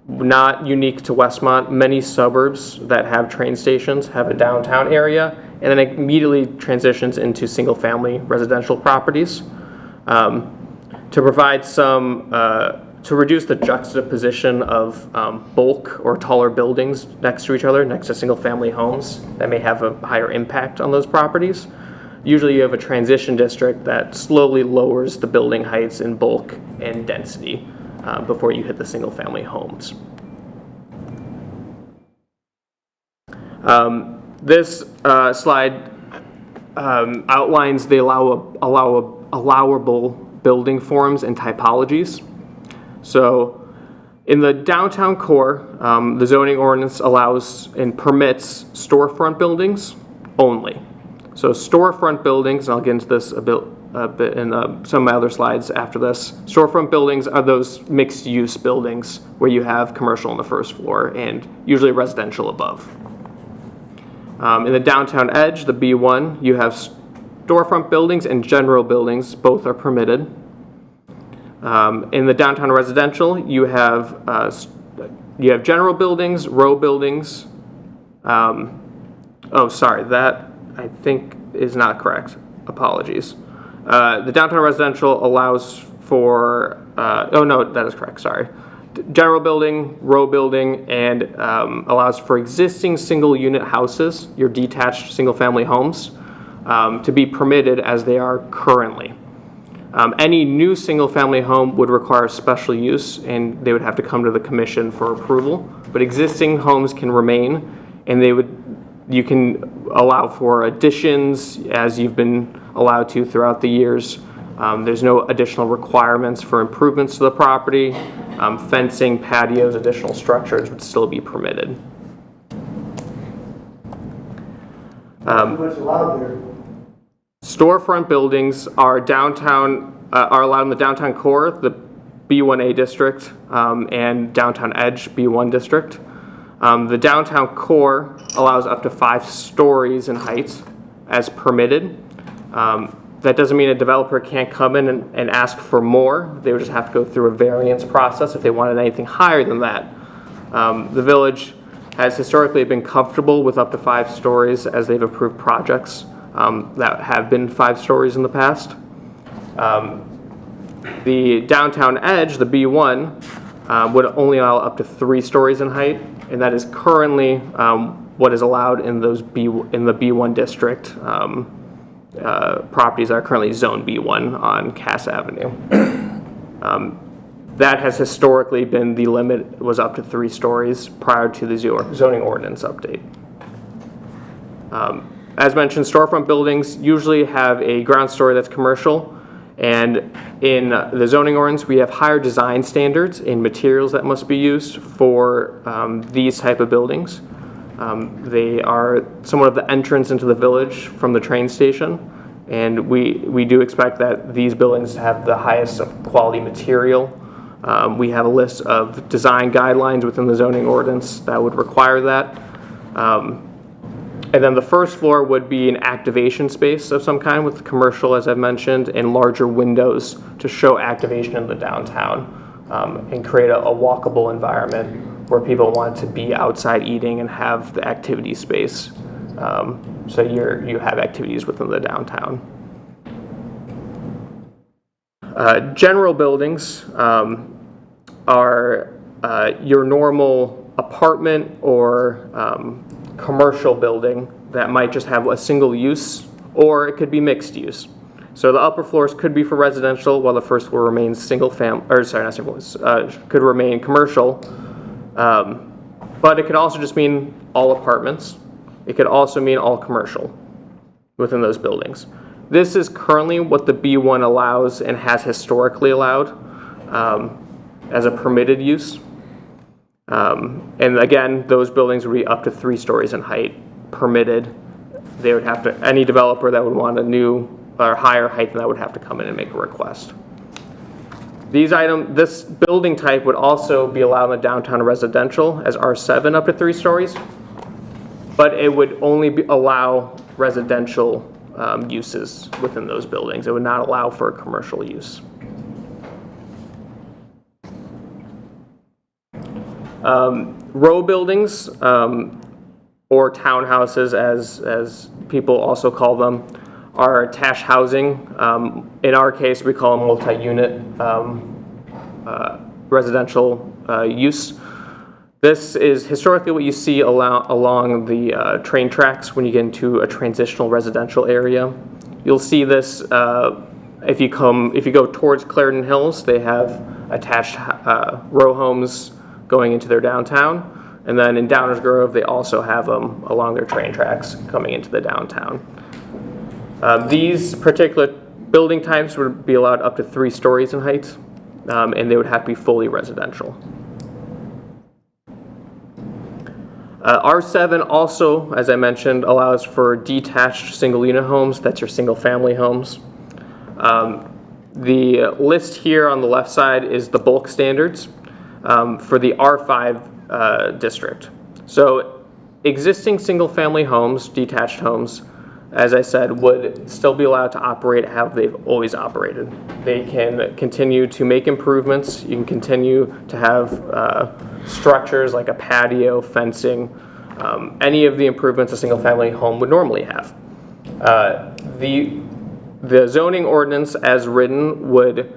Speaker 2: not unique to Westmont, many suburbs that have train stations have a downtown area, and then it immediately transitions into single-family residential properties. To provide some, to reduce the juxtaposition of bulk or taller buildings next to each other, next to single-family homes that may have a higher impact on those properties. Usually you have a transition district that slowly lowers the building heights in bulk and density before you hit the single-family homes. This slide outlines the allowable building forms and typologies. So in the downtown core, the zoning ordinance allows and permits storefront buildings only. So storefront buildings, and I'll get into this a bit in some of my other slides after this. Storefront buildings are those mixed-use buildings where you have commercial on the first floor and usually residential above. In the downtown edge, the B1, you have storefront buildings and general buildings, both are permitted. In the downtown residential, you have general buildings, row buildings. Oh, sorry, that I think is not correct. Apologies. The downtown residential allows for, oh no, that is correct, sorry. General building, row building, and allows for existing single unit houses, your detached single family homes, to be permitted as they are currently. Any new single-family home would require special use, and they would have to come to the commission for approval. But existing homes can remain, and you can allow for additions as you've been allowed to throughout the years. There's no additional requirements for improvements to the property. Fencing, patios, additional structures would still be permitted.
Speaker 15: What's allowed there?
Speaker 2: Storefront buildings are allowed in the downtown core, the B1A district, and downtown edge, B1 district. The downtown core allows up to 5 stories in height as permitted. That doesn't mean a developer can't come in and ask for more. They would just have to go through a variance process if they wanted anything higher than that. The village has historically been comfortable with up to 5 stories as they've approved projects that have been 5 stories in the past. The downtown edge, the B1, would only allow up to 3 stories in height, and that is currently what is allowed in those in the B1 district properties that are currently Zone B1 on Cass Avenue. That has historically been the limit, was up to 3 stories prior to the zoning ordinance update. As mentioned, storefront buildings usually have a ground story that's commercial, and in the zoning ordinance, we have higher design standards in materials that must be used for these type of buildings. They are somewhat of the entrance into the village from the train station, and we do expect that these buildings have the highest quality material. We have a list of design guidelines within the zoning ordinance that would require that. And then the first floor would be an activation space of some kind with commercial, as I've mentioned, and larger windows to show activation in the downtown and create a walkable environment where people want to be outside eating and have the activity space. So you have activities within the downtown. General buildings are your normal apartment or commercial building that might just have a single use, or it could be mixed use. So the upper floors could be for residential, while the first floor remains single family, or sorry, not single, could remain commercial. But it could also just mean all apartments. It could also mean all commercial within those buildings. This is currently what the B1 allows and has historically allowed as a permitted use. And again, those buildings would be up to 3 stories in height, permitted. They would have to, any developer that would want a new or higher height than that would have to come in and make a request. This building type would also be allowed in the downtown residential as R7 up to 3 stories, but it would only allow residential uses within those buildings. It would not allow for a commercial use. Row buildings, or townhouses as people also call them, are attached housing. In our case, we call them multi-unit residential use. This is historically what you see along the train tracks when you get into a transitional residential area. You'll see this if you go towards Clarendon Hills. They have attached row homes going into their downtown. And then in Downers Grove, they also have them along their train tracks coming into the downtown. These particular building types would be allowed up to 3 stories in height, and they would have to be fully residential. R7 also, as I mentioned, allows for detached single unit homes. That's your single family homes. The list here on the left side is the bulk standards for the R5 district. So existing single family homes, detached homes, as I said, would still be allowed to operate how they've always operated. They can continue to make improvements. You can continue to have structures like a patio, fencing, any of the improvements a single family home would normally have. The zoning ordinance as written would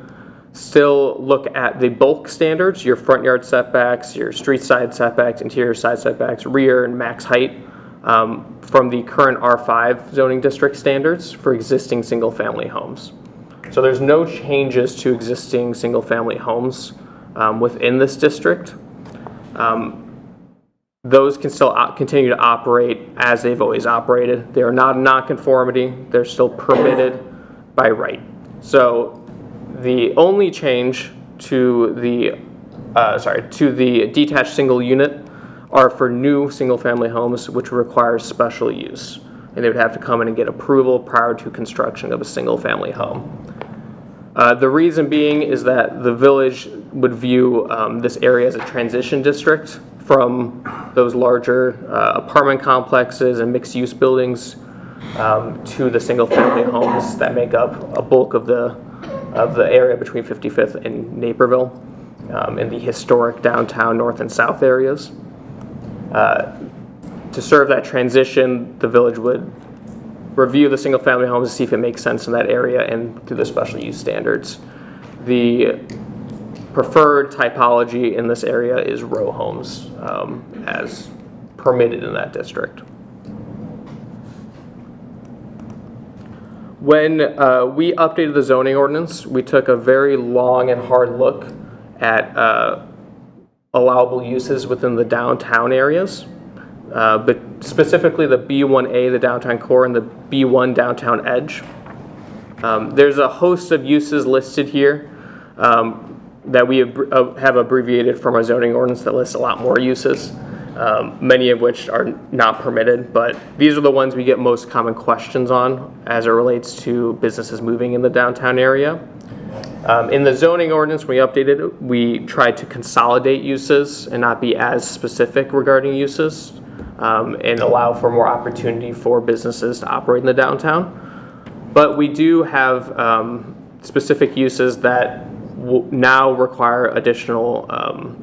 Speaker 2: still look at the bulk standards, your front yard setbacks, your street side setbacks, interior side setbacks, rear and max height, from the current R5 zoning district standards for existing single family homes. So there's no changes to existing single family homes within this district. Those can still continue to operate as they've always operated. They are not a non-conformity. They're still permitted by right. So the only change to the detached single unit are for new single-family homes, which require special use, and they would have to come in and get approval prior to construction of a single-family home. The reason being is that the village would view this area as a transition district from those larger apartment complexes and mixed-use buildings to the single-family homes that make up a bulk of the area between 55th and Naperville in the historic downtown north and south areas. To serve that transition, the village would review the single-family homes to see if it makes sense in that area and through the special use standards. The preferred typology in this area is row homes as permitted in that district. When we updated the zoning ordinance, we took a very long and hard look at allowable uses within the downtown areas, but specifically the B1A, the downtown core, and the B1 downtown edge. There's a host of uses listed here that we have abbreviated from our zoning ordinance that lists a lot more uses, many of which are not permitted, but these are the ones we get most common questions on as it relates to businesses moving in the downtown area. In the zoning ordinance, we updated it. We tried to consolidate uses and not be as specific regarding uses, and allow for more opportunity for businesses to operate in the downtown. But we do have specific uses that now require additional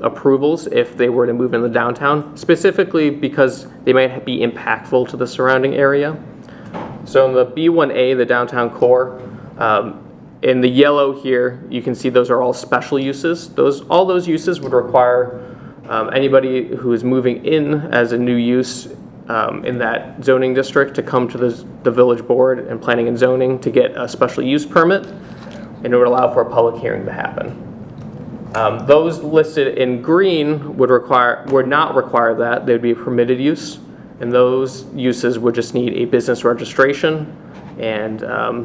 Speaker 2: approvals if they were to move in the downtown, specifically because they might be impactful to the surrounding area. So in the B1A, the downtown core, in the yellow here, you can see those are all special uses. All those uses would require anybody who is moving in as a new use in that zoning district to come to the village board and planning and zoning to get a special use permit, and it would allow for a public hearing to happen. Those listed in green would not require that. They would be a permitted use, and those uses would just need a business registration and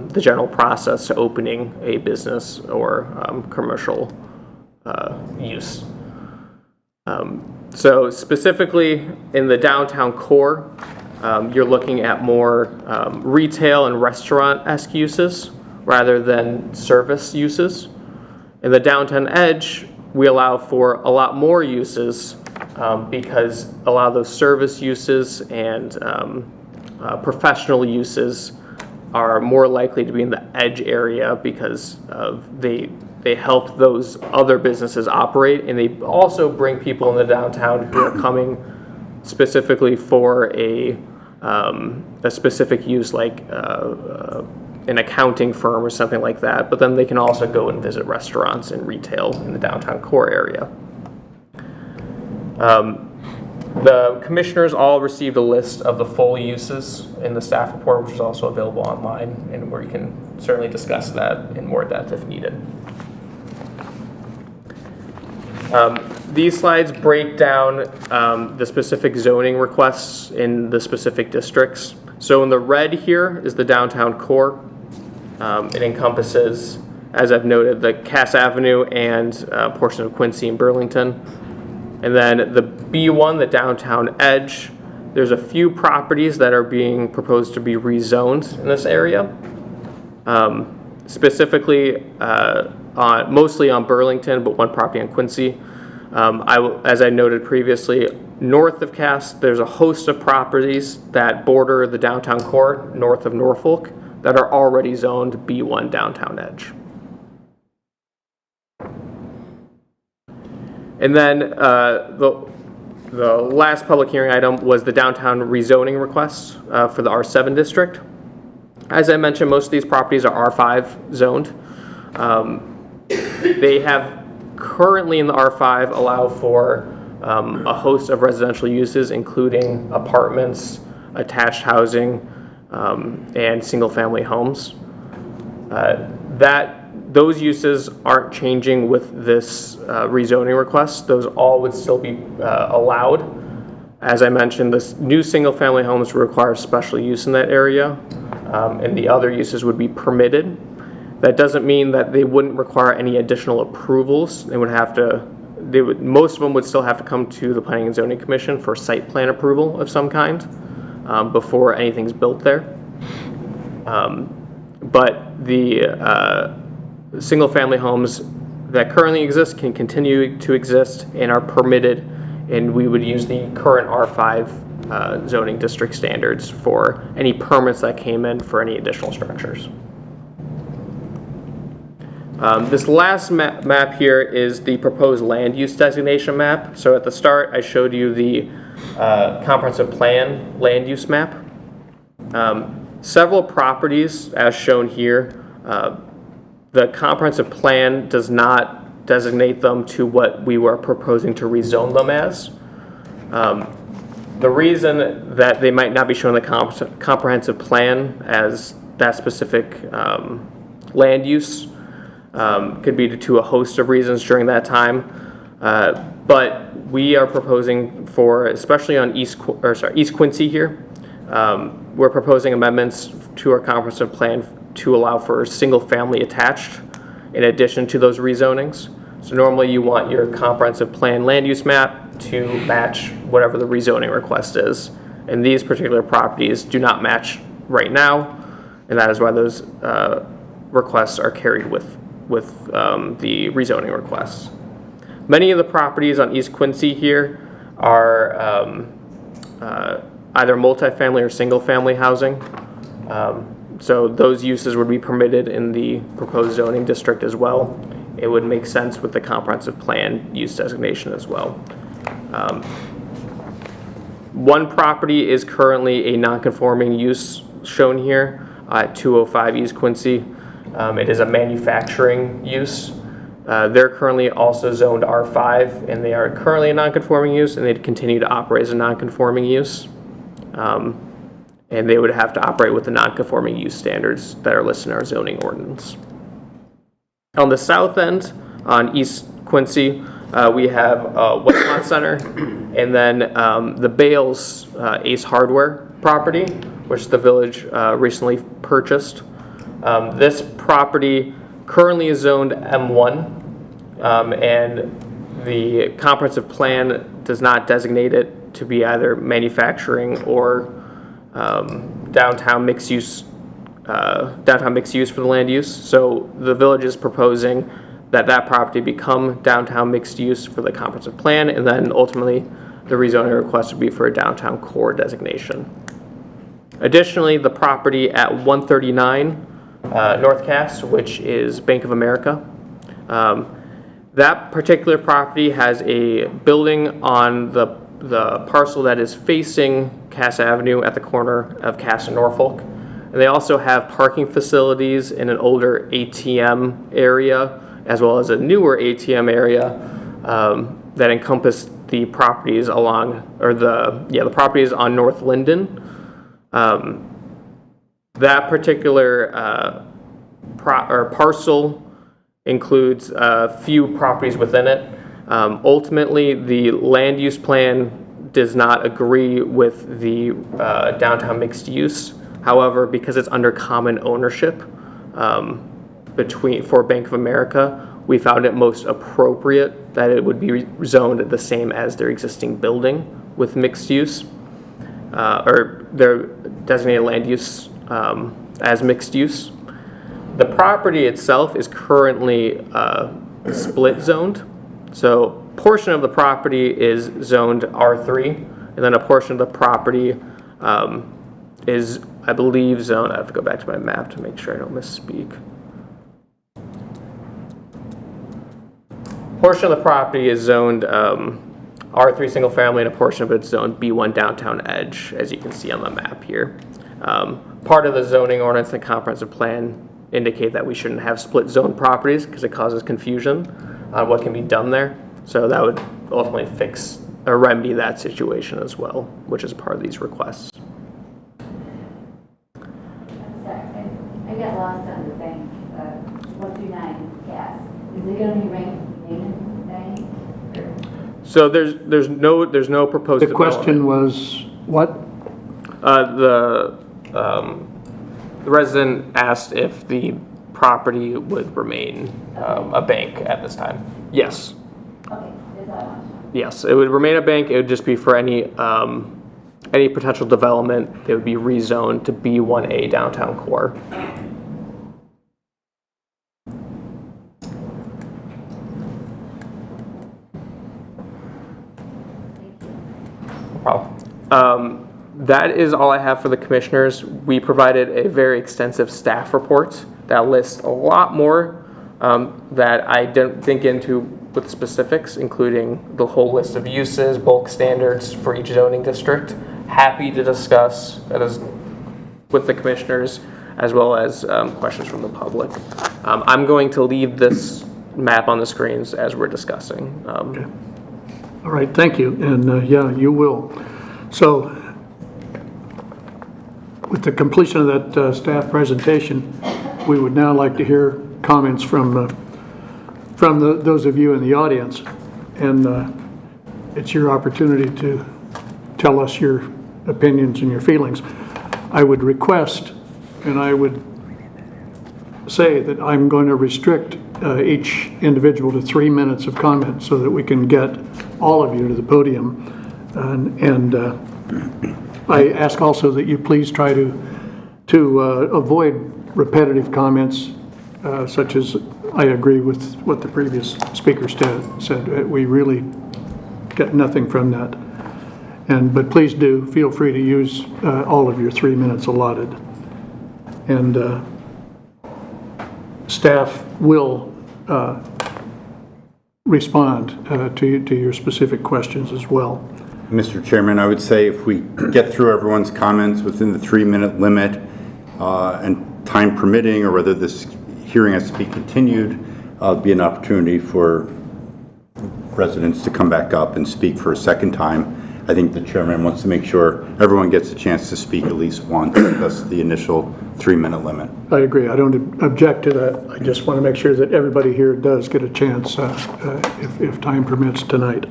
Speaker 2: the general process to opening a business or commercial use. So specifically in the downtown core, you're looking at more retail and restaurant-esque uses rather than service uses. In the downtown edge, we allow for a lot more uses because a lot of those service uses and professional uses are more likely to be in the edge area because they help those other businesses operate, and they also bring people in the downtown who are coming specifically for a specific use, like an accounting firm or something like that, but then they can also go and visit restaurants and retail in the downtown core area. The commissioners all received a list of the full uses in the staff report, which is also available online, and where you can certainly discuss that in more depth if needed. These slides break down the specific zoning requests in the specific districts. So in the red here is the downtown core. It encompasses, as I've noted, the Cass Avenue and portion of Quincy and Burlington. And then the B1, the downtown edge, there's a few properties that are being proposed to be rezoned in this area. Specifically, mostly on Burlington, but one property on Quincy. As I noted previously, north of Cass, there's a host of properties that border the downtown core, north of Norfolk, that are already zoned B1 downtown edge. And then the last public hearing item was the downtown rezoning request for the R7 district. As I mentioned, most of these properties are R5 zoned. They have currently in the R5 allow for a host of residential uses, including apartments, attached housing, and single-family homes. Those uses aren't changing with this rezoning request. Those all would still be allowed. As I mentioned, this new single-family homes require special use in that area, and the other uses would be permitted. That doesn't mean that they wouldn't require any additional approvals. They would have to. Most of them would still have to come to the Planning and Zoning Commission for site plan approval of some kind before anything's built there. But the single-family homes that currently exist can continue to exist and are permitted, and we would use the current R5 zoning district standards for any permits that came in for any additional structures. This last map here is the proposed land use designation map. So at the start, I showed you the comprehensive plan land use map. Several properties, as shown here, the comprehensive plan does not designate them to what we were proposing to rezone them as. The reason that they might not be shown in the comprehensive plan as that specific land use Could be due to a host of reasons during that time. But we are proposing for, especially on East Quincy here, we're proposing amendments to our comprehensive plan to allow for single-family attached in addition to those rezonings. So normally you want your comprehensive plan land use map to match whatever the rezoning request is. And these particular properties do not match right now, and that is why those requests are carried with the rezoning requests. Many of the properties on East Quincy here are either multifamily or single-family housing. So those uses would be permitted in the proposed zoning district as well. It would make sense with the comprehensive plan use designation as well. One property is currently a non-conforming use shown here at 205 East Quincy. It is a manufacturing use. They're currently also zoned R5, and they are currently a non-conforming use, and they'd continue to operate as a non-conforming use. And they would have to operate with the non-conforming use standards that are listed in our zoning ordinance. On the south end, on East Quincy, we have Westmont Center, and then the Bales Ace Hardware property, which the village recently purchased. This property currently is zoned M1, and the comprehensive plan does not designate it to be either manufacturing or downtown mixed use for the land use. So the village is proposing that property become downtown mixed use for the comprehensive plan, and then ultimately the rezoning request would be for a downtown core designation. Additionally, the property at 139 North Cass, which is Bank of America, that particular property has a building on the parcel that is facing Cass Avenue at the corner of Cass and Norfolk. And they also have parking facilities in an older ATM area, as well as a newer ATM area that encompass the properties along, or the properties on North Linden. That particular parcel includes a few properties within it. Ultimately, the land use plan does not agree with the downtown mixed use. However, because it's under common ownership for Bank of America, we found it most appropriate that it would be zoned the same as their existing building with mixed use, or their designated land use as mixed use. The property itself is currently split zoned. So a portion of the property is zoned R3, and then a portion of the property is, I believe, zoned, I have to go back to my map to make sure I don't misspeak. A portion of the property is zoned R3 single family, and a portion of it's zoned B1 downtown edge, as you can see on the map here. Part of the zoning ordinance and comprehensive plan indicate that we shouldn't have split zone properties because it causes confusion on what can be done there. So that would ultimately fix or remedy that situation as well, which is part of these requests.
Speaker 11: I'm sorry, I got lost on the bank, 139 Cass. Is it going to be Raymond Bank?
Speaker 2: So there's no proposed.
Speaker 1: The question was what?
Speaker 2: The resident asked if the property would remain a bank at this time. Yes.
Speaker 11: Okay, that's all I want to know.
Speaker 2: Yes, it would remain a bank. It would just be for any potential development. It would be rezoned to B1A downtown core. No problem. That is all I have for the commissioners. We provided a very extensive staff report that lists a lot more that I didn't think into with specifics, including the whole list of uses, bulk standards for each zoning district. Happy to discuss that is with the commissioners, as well as questions from the public. I'm going to leave this map on the screens as we're discussing.
Speaker 1: Okay. All right, thank you. And yeah, you will. So with the completion of that staff presentation, we would now like to hear comments from from those of you in the audience, and it's your opportunity to tell us your opinions and your feelings. I would request, and I would say that I'm going to restrict each individual to 3 minutes of comment so that we can get all of you to the podium. And I ask also that you please try to avoid repetitive comments such as, I agree with what the previous speaker said. We really get nothing from that. But please do feel free to use all of your 3 minutes allotted. And staff will respond to your specific questions as well.
Speaker 10: Mr. Chairman, I would say if we get through everyone's comments within the 3-minute limit and time permitting, or whether this hearing has to be continued, be an opportunity for residents to come back up and speak for a second time. I think the chairman wants to make sure everyone gets a chance to speak at least once. That's the initial 3-minute limit.
Speaker 1: I agree. I don't object to that. I just want to make sure that everybody here does get a chance if time permits tonight.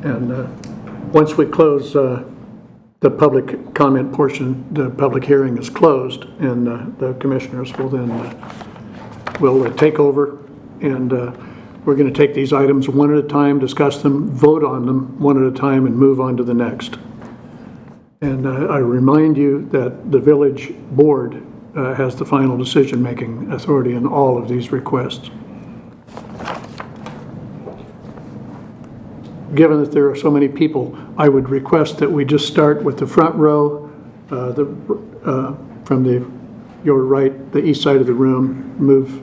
Speaker 1: And once we close the public comment portion, the public hearing is closed, and the commissioners will then will take over, and we're going to take these items one at a time, discuss them, vote on them one at a time, and move on to the next. And I remind you that the village board has the final decision-making authority in all of these requests. Given that there are so many people, I would request that we just start with the front row, from your right, the east side of the room, move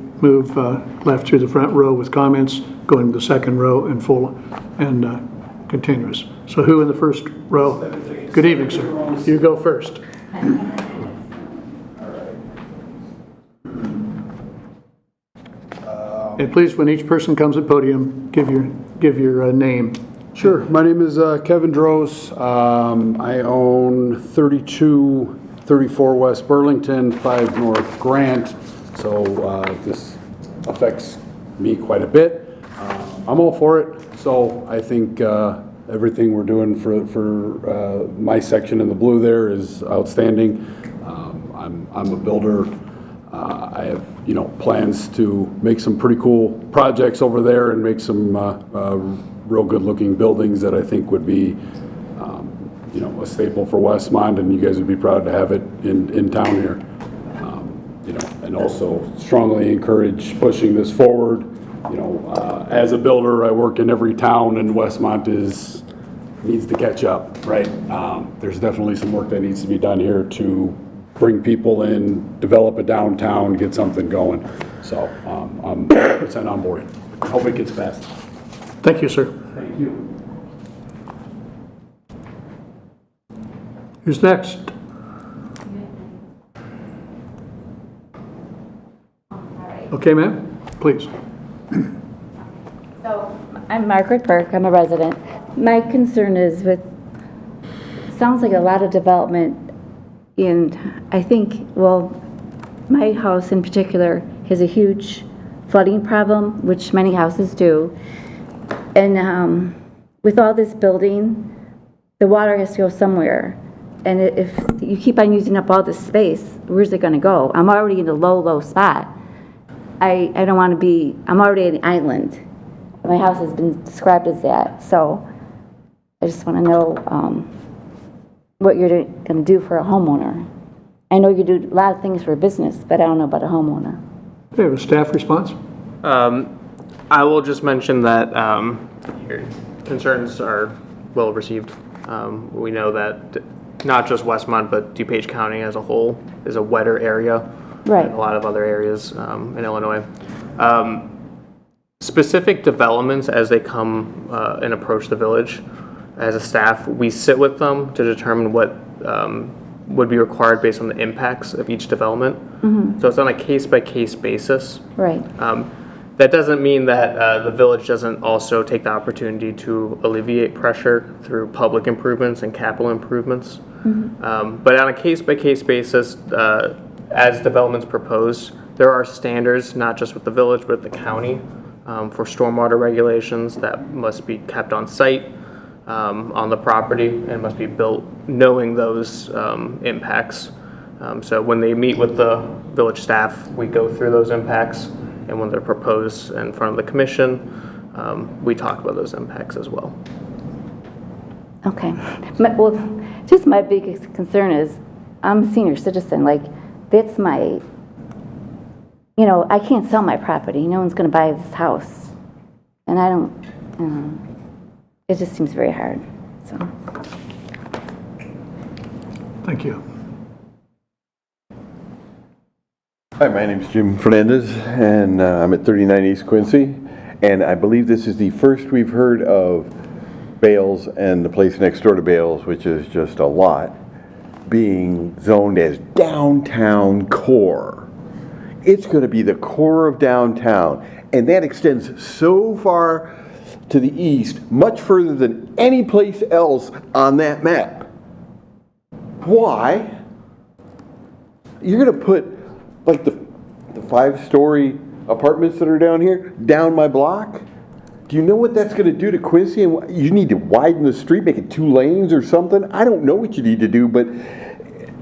Speaker 1: left through the front row with comments, going to the second row and full and continuous. So who in the first row? Good evening, sir. You go first. And please, when each person comes at podium, give your name.
Speaker 16: Sure. My name is Kevin Droz. I own 3234 West Burlington, 5 North Grant. So this affects me quite a bit. I'm all for it. So I think everything we're doing for my section in the blue there is outstanding. I'm a builder. I have plans to make some pretty cool projects over there and make some real good looking buildings that I think would be a staple for Westmont, and you guys would be proud to have it in town here. And also strongly encourage pushing this forward. As a builder, I work in every town, and Westmont needs to catch up, right? There's definitely some work that needs to be done here to bring people in, develop a downtown, get something going. So I'm 100% on board. I hope it gets passed.
Speaker 1: Thank you, sir.
Speaker 16: Thank you.
Speaker 1: Who's next? Okay, ma'am, please.
Speaker 11: So, I'm Margaret Burke, I'm a resident. My concern is sounds like a lot of development I think, my house in particular has a huge flooding problem, which many houses do. And with all this building, the water has to go somewhere. And if you keep on using up all this space, where's it gonna go? I'm already in a low spot. I don't want to be, I'm already an island. My house has been described as that, so I just want to know what you're going to do for a homeowner. I know you do a lot of things for a business, but I don't know about a homeowner.
Speaker 1: Do you have a staff response?
Speaker 2: I will just mention that your concerns are well received. We know that not just Westmont, but DuPage County as a whole is a wetter area.
Speaker 11: Right.
Speaker 2: And a lot of other areas in Illinois. Specific developments as they come and approach the village, as a staff, we sit with them to determine what would be required based on the impacts of each development. Mm-hmm. So it's on a case-by-case basis.
Speaker 11: Right.
Speaker 2: That doesn't mean that the village doesn't also take the opportunity to alleviate pressure through public improvements and capital improvements. Mm-hmm. But on a case-by-case basis, as developments proposed, There are standards, not just with the village, but the county, for stormwater regulations that must be kept on site, on the property, and must be built knowing those impacts. So when they meet with the village staff, we go through those impacts, and when they're proposed in front of the commission, we talk about those impacts as well.
Speaker 11: Okay. Well, just my biggest concern is I'm a senior citizen. Like, that's my, I can't sell my property. No one's going to buy this house. And I don't, it just seems very hard, so.
Speaker 1: Thank you.
Speaker 17: Hi, my name is Jim Fernandez, and I'm at 39 East Quincy, and I believe this is the first we've heard of Bales and the place next door to Bales, which is just a lot, being zoned as downtown core. It's going to be the core of downtown, and that extends so far to the east, much further than any place else on that map. Why? You're going to put like the 5-story apartments that are down here down my block? Do you know what that's going to do to Quincy? And you need to widen the street, make it 2 lanes or something? I don't know what you need to do, but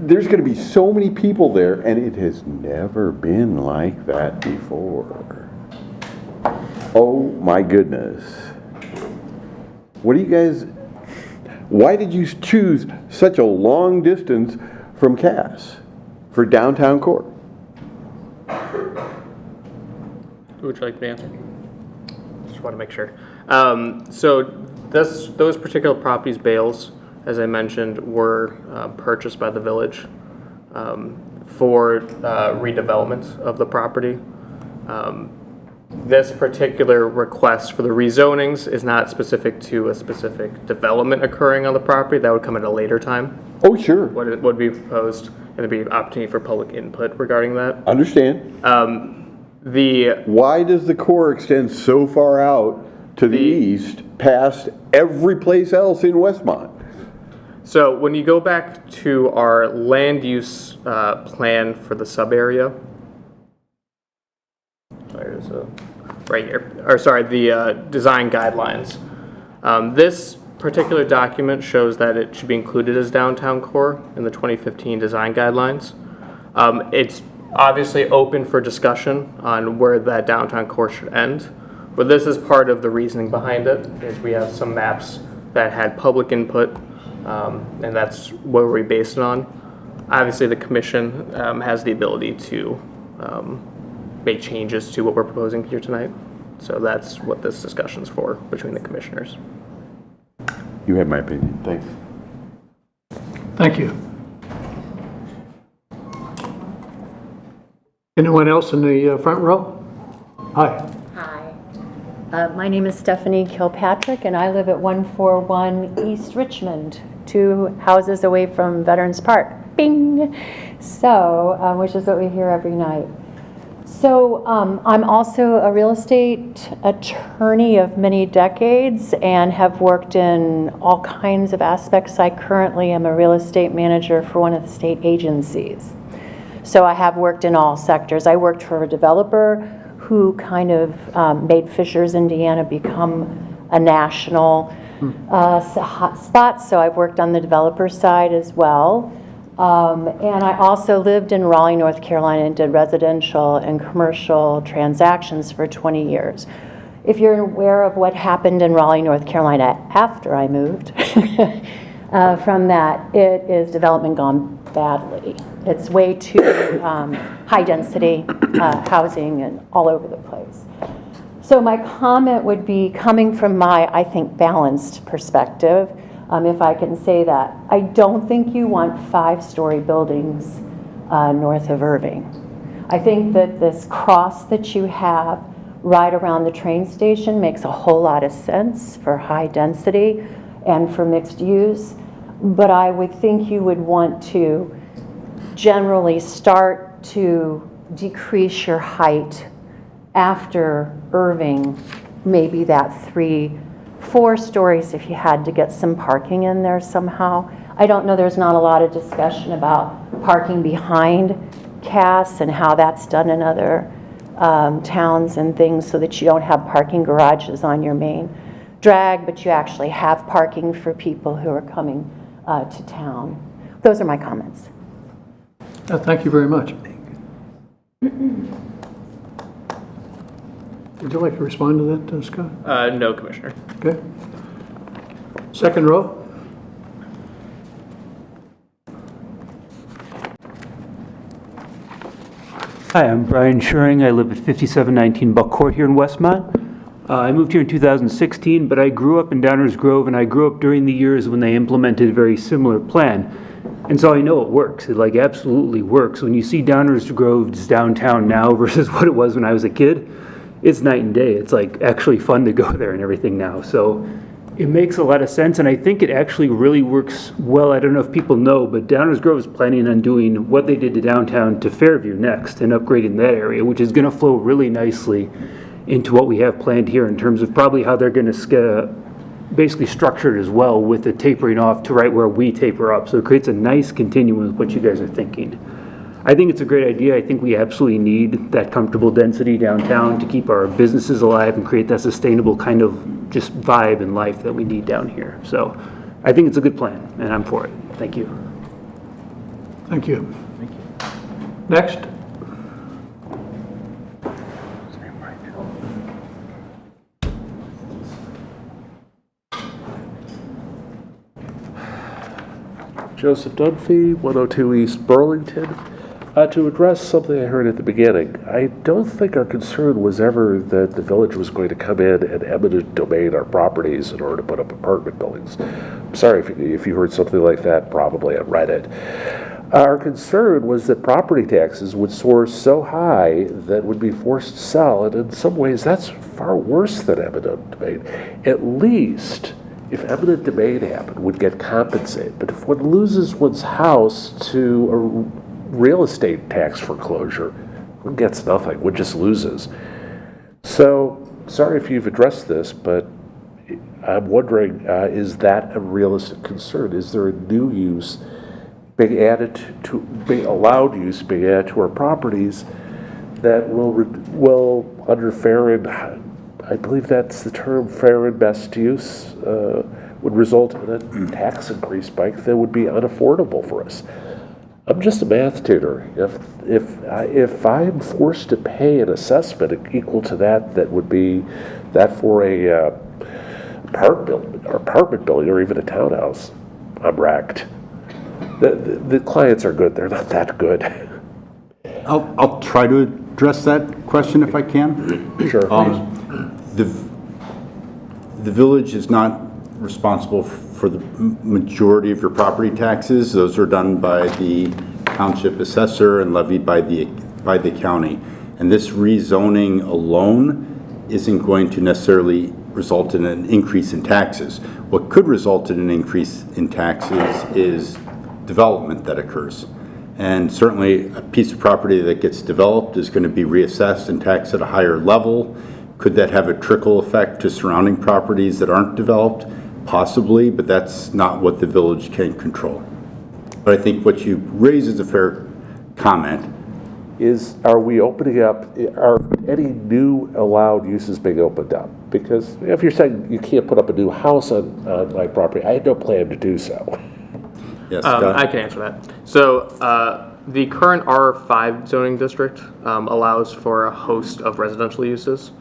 Speaker 17: there's going to be so many people there, and it has never been like that before. Oh my goodness. What do you guys, why did you choose such a long distance from Cass for downtown core?
Speaker 2: Would you like me to answer? Just want to make sure. So those particular properties, Bales, as I mentioned, were purchased by the village for redevelopment of the property. This particular request for the rezonings is not specific to a specific development occurring on the property. That would come at a later time.
Speaker 17: Oh, sure.
Speaker 2: What would be proposed, and there'd be an opportunity for public input regarding that.
Speaker 17: Understand. Why does the core extend so far out to the east past every place else in Westmont?
Speaker 2: So when you go back to our land use plan for the sub area, right here, or sorry, the design guidelines. This particular document shows that it should be included as downtown core in the 2015 design guidelines. It's obviously open for discussion on where that downtown core should end, but this is part of the reasoning behind it, is we have some maps that had public input, and that's what we based it on. Obviously, the commission has the ability to make changes to what we're proposing here tonight, so that's what this discussion's for between the commissioners.
Speaker 17: You have my opinion. Thanks.
Speaker 1: Thank you. Anyone else in the front row? Hi.
Speaker 18: Hi. My name is Stephanie Kilpatrick, and I live at 141 East Richmond, 2 houses away from Veterans Park. Bing! So, which is what we hear every night. So, I'm also a real estate attorney of many decades and have worked in all kinds of aspects. I currently am a real estate manager for one of the state agencies. So I have worked in all sectors. I worked for a developer who kind of made Fishers, Indiana become a national hot spot. So I've worked on the developer side as well. And I also lived in Raleigh, North Carolina, and did residential and commercial transactions for 20 years. If you're aware of what happened in Raleigh, North Carolina after I moved from that, it is development gone badly. It's way too high density housing and all over the place. So my comment would be coming from my, I think, balanced perspective, if I can say that. I don't think you want 5-story buildings north of Irving. I think that this cross that you have right around the train station makes a whole lot of sense for high density and for mixed use, but I would think you would want to generally start to decrease your height after Irving, maybe that 3-4 stories if you had to get some parking in there somehow. I don't know, there's not a lot of discussion about parking behind Cass and how that's done in other towns and things, so that you don't have parking garages on your main drag, but you actually have parking for people who are coming to town. Those are my comments.
Speaker 1: Thank you very much. Would you like to respond to that, Scott?
Speaker 2: No, Commissioner.
Speaker 1: Okay. Second row.
Speaker 19: Hi, I'm Brian Schuring. I live at 5719 Buck Court here in Westmont. I moved here in 2016, but I grew up in Downers Grove, and I grew up during the years when they implemented a very similar plan. And so I know it works. It like absolutely works. When you see Downers Grove's downtown now versus what it was when I was a kid, it's night and day. It's like actually fun to go there and everything now. So it makes a lot of sense, and I think it actually really works well. I don't know if people know, but Downers Grove is planning on doing what they did to downtown to Fairview next and upgrading that area, which is going to flow really nicely into what we have planned here in terms of probably how they're going to basically structure it as well, with the tapering off to right where we taper up. So it creates a nice continuum with what you guys are thinking. I think it's a great idea. I think we absolutely need that comfortable density downtown to keep our businesses alive and create that sustainable kind of just vibe and life that we need down here. So I think it's a good plan, and I'm for it. Thank you.
Speaker 1: Thank you. Next.
Speaker 20: Joseph Dunphy, 102 East Burlington. To address something I heard at the beginning, I don't think our concern was ever that the village was going to come in and eminent domain our properties in order to put up apartment buildings. I'm sorry if you heard something like that, probably on Reddit. Our concern was that property taxes would soar so high that would be forced to sell, and in some ways that's far worse than eminent domain. At least, if eminent domain happened, would get compensated. But if one loses one's house to a real estate tax foreclosure, one gets nothing, one just loses. So, sorry if you've addressed this, but I'm wondering, is that a realistic concern? Is there a new use being allowed use being added to our properties that will under fair and, I believe that's the term, fair and best use, would result in a tax increase spike that would be unaffordable for us? I'm just a math tutor. If I'm forced to pay an assessment equal to that would be that for a apartment building or even a townhouse, I'm wrecked. The clients are good. They're not that good.
Speaker 10: I'll try to address that question if I can.
Speaker 20: Sure.
Speaker 10: The village is not responsible for the majority of your property taxes. Those are done by the township assessor and levied by the county. And this rezoning alone isn't going to necessarily result in an increase in taxes. What could result in an increase in taxes is development that occurs. And certainly a piece of property that gets developed is going to be reassessed and taxed at a higher level. Could that have a trickle effect to surrounding properties that aren't developed? Possibly, but that's not what the village can control. But I think what you raise is a fair comment.
Speaker 20: Are we opening up, are any new allowed uses being opened up? Because if you're saying you can't put up a new house on my property, I had no plan to do so.
Speaker 10: Yes,
Speaker 2: I can answer that. So the current R5 zoning district allows for a host of residential uses.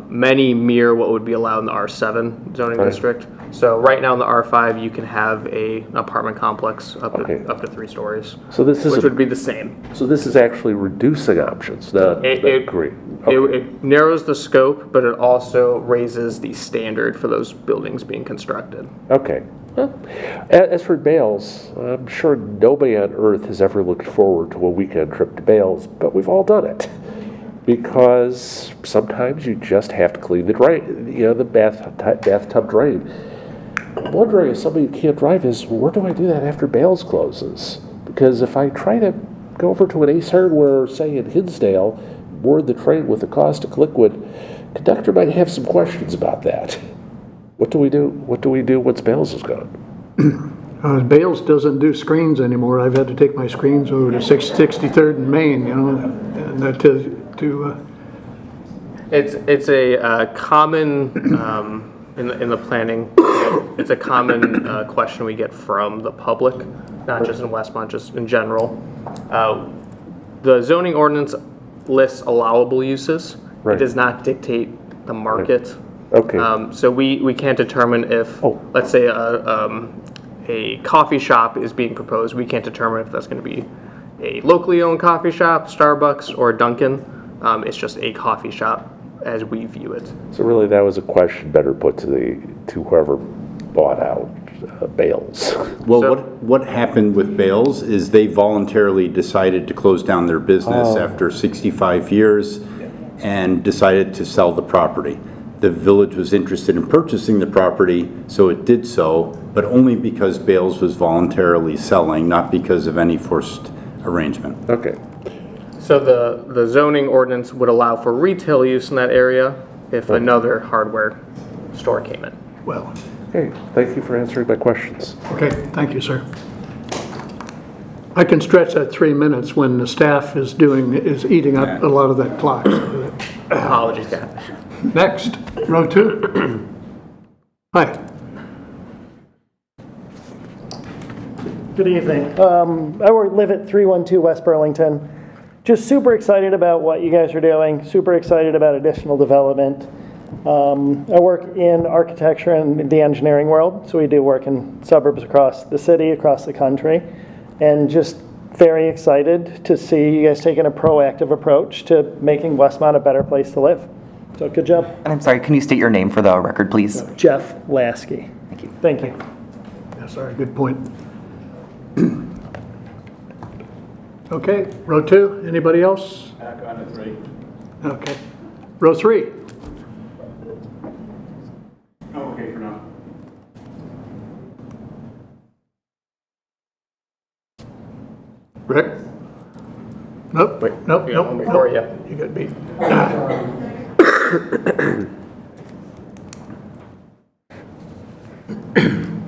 Speaker 2: Many mirror what would be allowed in the R7 zoning district. So right now in the R5, you can have an apartment complex up to 3 stories,
Speaker 20: So this is
Speaker 2: which would be the same.
Speaker 20: So this is actually reducing options, not great.
Speaker 2: It narrows the scope, but it also raises the standard for those buildings being constructed.
Speaker 20: Okay. Well, as for Bales, I'm sure nobody on earth has ever looked forward to a weekend trip to Bales, but we've all done it. Because sometimes you just have to clean the drain, the bathtub drain. I'm wondering, if somebody who can't drive is, where do I do that after Bales closes? Because if I try to go over to an Ace Hardware, say in Hinsdale, board the train with a caustic liquid, conductor might have some questions about that. What do we do? What do we do once Bales is gone?
Speaker 1: Bales doesn't do screens anymore. I've had to take my screens over to 63rd and Main, you know, and
Speaker 2: It's a common, in the planning, it's a common question we get from the public, not just in Westmont, just in general. The zoning ordinance lists allowable uses. It does not dictate the market.
Speaker 20: Okay.
Speaker 2: So we can't determine if, let's say, a coffee shop is being proposed. We can't determine if that's going to be a locally owned coffee shop, Starbucks, or Dunkin'. It's just a coffee shop as we view it.
Speaker 20: So really, that was a question better put to whoever bought out Bales.
Speaker 10: Well, what happened with Bales is they voluntarily decided to close down their business after 65 years and decided to sell the property. The village was interested in purchasing the property, so it did so, but only because Bales was voluntarily selling, not because of any forced arrangement.
Speaker 20: Okay.
Speaker 2: So the zoning ordinance would allow for retail use in that area if another hardware store came in.
Speaker 1: Well.
Speaker 20: Okay, thank you for answering my questions.
Speaker 1: Okay, thank you, sir. I can stretch that 3 minutes when the staff is eating up a lot of that clock.
Speaker 2: Apologies, Kat.
Speaker 1: Next, row 2. Hi.
Speaker 21: Good evening. I live at 312 West Burlington. Just super excited about what you guys are doing, super excited about additional development. I work in architecture and the engineering world, so we do work in suburbs across the city, across the country, and just very excited to see you guys taking a proactive approach to making Westmont a better place to live. So good job.
Speaker 7: And I'm sorry, can you state your name for the record, please?
Speaker 21: Jeff Lasky.
Speaker 7: Thank you.
Speaker 21: Thank you.
Speaker 1: Yeah, sorry, good point. Okay, row 2, anybody else?
Speaker 22: Back on to 3.
Speaker 1: Okay. Row 3.
Speaker 22: Okay for now.
Speaker 1: Rick? Nope.
Speaker 2: Wait,
Speaker 1: Nope.
Speaker 2: you got one before you.
Speaker 1: You got beat.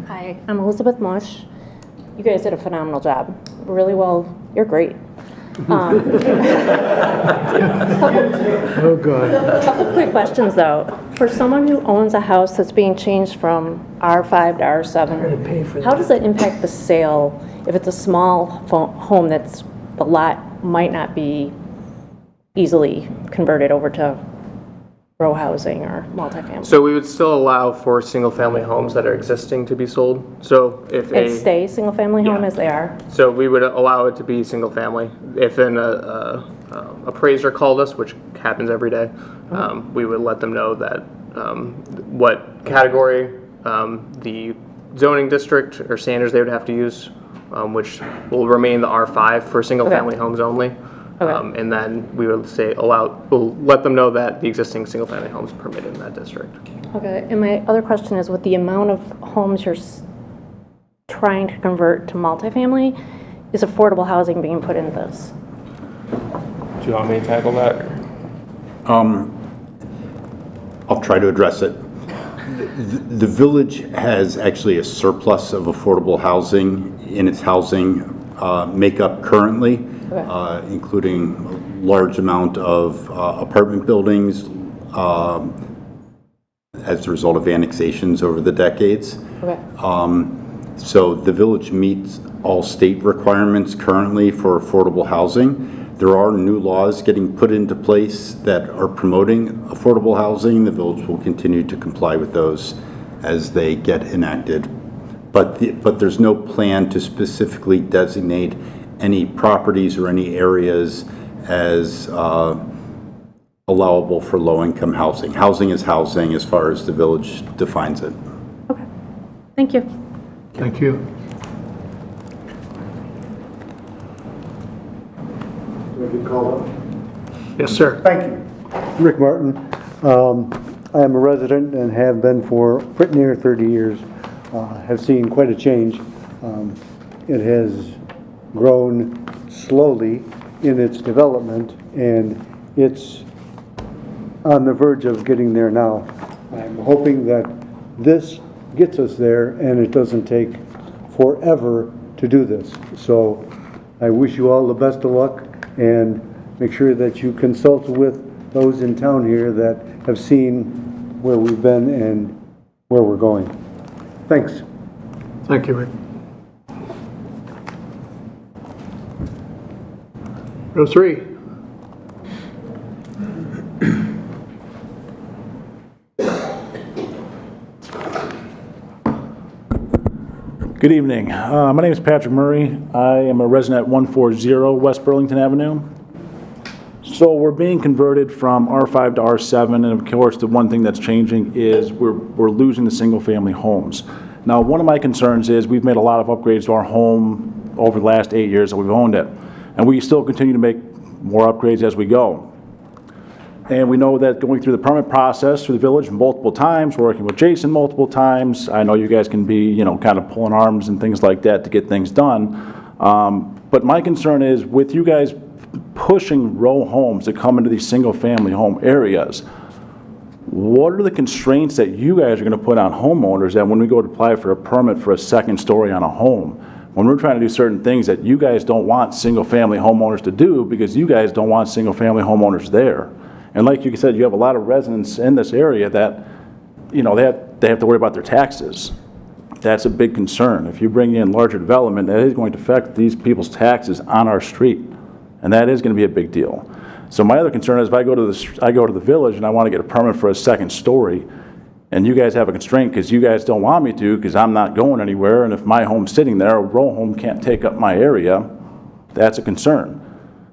Speaker 23: Hi, I'm Elizabeth Mush. You guys did a phenomenal job. Really well. You're great.
Speaker 1: Oh, God.
Speaker 23: A couple quick questions, though. For someone who owns a house that's being changed from R5 to R7, how does that impact the sale if it's a small home that's the lot might not be easily converted over to row housing or multifamily?
Speaker 2: So we would still allow for single-family homes that are existing to be sold. So if
Speaker 23: And stay single-family home as they are?
Speaker 2: So we would allow it to be single-family. If an appraiser called us, which happens every day, we would let them know that what category the zoning district or standards they would have to use, which will remain the R5 for single-family homes only. And then we would we'll let them know that the existing single-family homes are permitted in that district.
Speaker 23: Okay, and my other question is, with the amount of homes you're trying to convert to multifamily, is affordable housing being put into this?
Speaker 2: Do you want me to tackle that?
Speaker 10: I'll try to address it. The village has actually a surplus of affordable housing in its housing makeup currently, including a large amount of apartment buildings as a result of annexations over the decades. So the village meets all state requirements currently for affordable housing. There are new laws getting put into place that are promoting affordable housing. The village will continue to comply with those as they get enacted. But there's no plan to specifically designate any properties or any areas as allowable for low-income housing. Housing is housing as far as the village defines it.
Speaker 23: Thank you.
Speaker 1: Thank you.
Speaker 24: Do I get called up?
Speaker 1: Yes, sir.
Speaker 24: Thank you. Rick Martin. I am a resident and have been for pretty near 30 years. Have seen quite a change. It has grown slowly in its development, and it's on the verge of getting there now. I'm hoping that this gets us there and it doesn't take forever to do this. So I wish you all the best of luck, and make sure that you consult with those in town here that have seen where we've been and where we're going. Thanks.
Speaker 1: Thank you, Rick. Row 3.
Speaker 4: Good evening. My name is Patrick Murray. I am a resident at 140 West Burlington Avenue. So we're being converted from R5 to R7, and of course the one thing that's changing is we're losing the single-family homes. Now, one of my concerns is we've made a lot of upgrades to our home over the last 8 years that we've owned it, and we still continue to make more upgrades as we go. And we know that going through the permit process through the village multiple times, working with Jason multiple times, I know you guys can be, kind of pulling arms and things like that to get things done. But my concern is with you guys pushing row homes to come into these single-family home areas, what are the constraints that you guys are going to put on homeowners that when we go to apply for a permit for a second story on a home, when we're trying to do certain things that you guys don't want single-family homeowners to do because you guys don't want single-family homeowners there? And like you said, you have a lot of residents in this area that, they have to worry about their taxes. That's a big concern. If you bring in larger development, that is going to affect these people's taxes on our street. And that is going to be a big deal. So my other concern is if I go to the village and I want to get a permit for a second story, and you guys have a constraint because you guys don't want me to because I'm not going anywhere, and if my home's sitting there, a row home can't take up my area, that's a concern.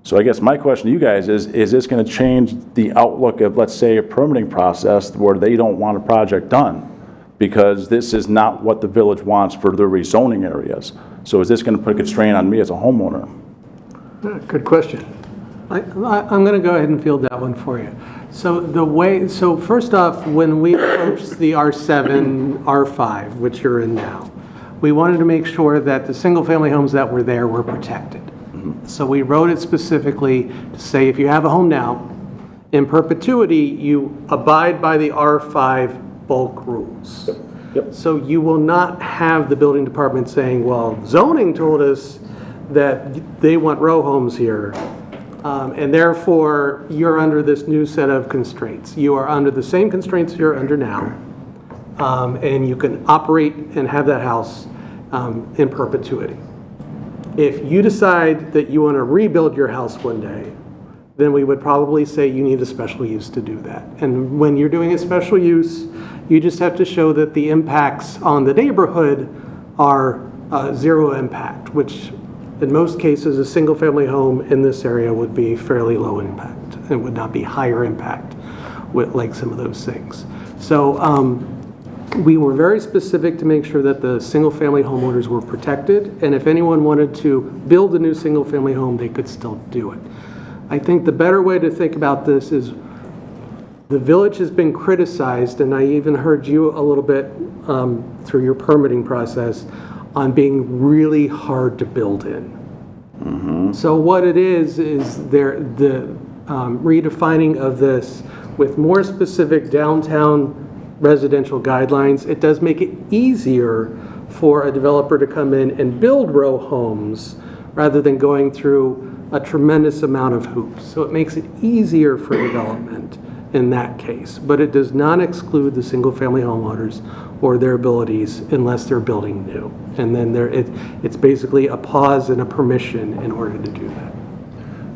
Speaker 4: So I guess my question to you guys is this going to change the outlook of, let's say, a permitting process where they don't want a project done? Because this is not what the village wants for their rezoning areas. So is this going to put a constraint on me as a homeowner?
Speaker 1: Good question.
Speaker 15: I'm going to go ahead and field that one for you. So first off, when we approached the R7, R5, which you're in now, we wanted to make sure that the single-family homes that were there were protected. So we wrote it specifically to say if you have a home now, in perpetuity, you abide by the R5 bulk rules.
Speaker 4: Yep.
Speaker 15: So you will not have the building department saying, well, zoning told us that they want row homes here, and therefore you're under this new set of constraints. You are under the same constraints you're under now, and you can operate and have that house in perpetuity. If you decide that you want to rebuild your house one day, then we would probably say you need a special use to do that. And when you're doing a special use, you just have to show that the impacts on the neighborhood are zero impact, which in most cases, a single-family home in this area would be fairly low impact and would not be higher impact with like some of those things. So we were very specific to make sure that the single-family homeowners were protected, and if anyone wanted to build a new single-family home, they could still do it. I think the better way to think about this is the village has been criticized, and I even heard you a little bit through your permitting process, on being really hard to build in. Mm-hmm. So what it is the redefining of this with more specific downtown residential guidelines. It does make it easier for a developer to come in and build row homes rather than going through a tremendous amount of hoops. So it makes it easier for development in that case, but it does not exclude the single-family homeowners or their abilities unless they're building new. And then it's basically a pause and a permission in order to do that.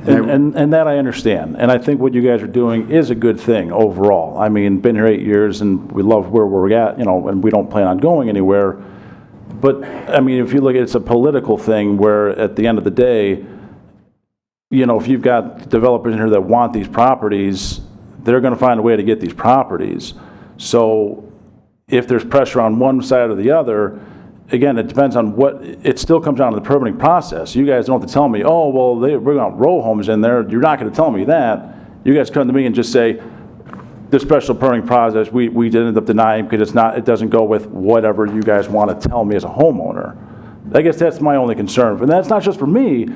Speaker 4: And that I understand. And I think what you guys are doing is a good thing overall. I mean, been here 8 years and we love where we're at, and we don't plan on going anywhere. But, I mean, if you look at it's a political thing where at the end of the day, if you've got developers in here that want these properties, they're going to find a way to get these properties. So if there's pressure on one side or the other, again, it depends on it still comes down to the permitting process. You guys don't have to tell me, oh, well, we're going to row homes in there. You're not going to tell me that. You guys come to me and just say, the special permitting process, we did end up denying because it doesn't go with whatever you guys want to tell me as a homeowner. I guess that's my only concern. And that's not just for me,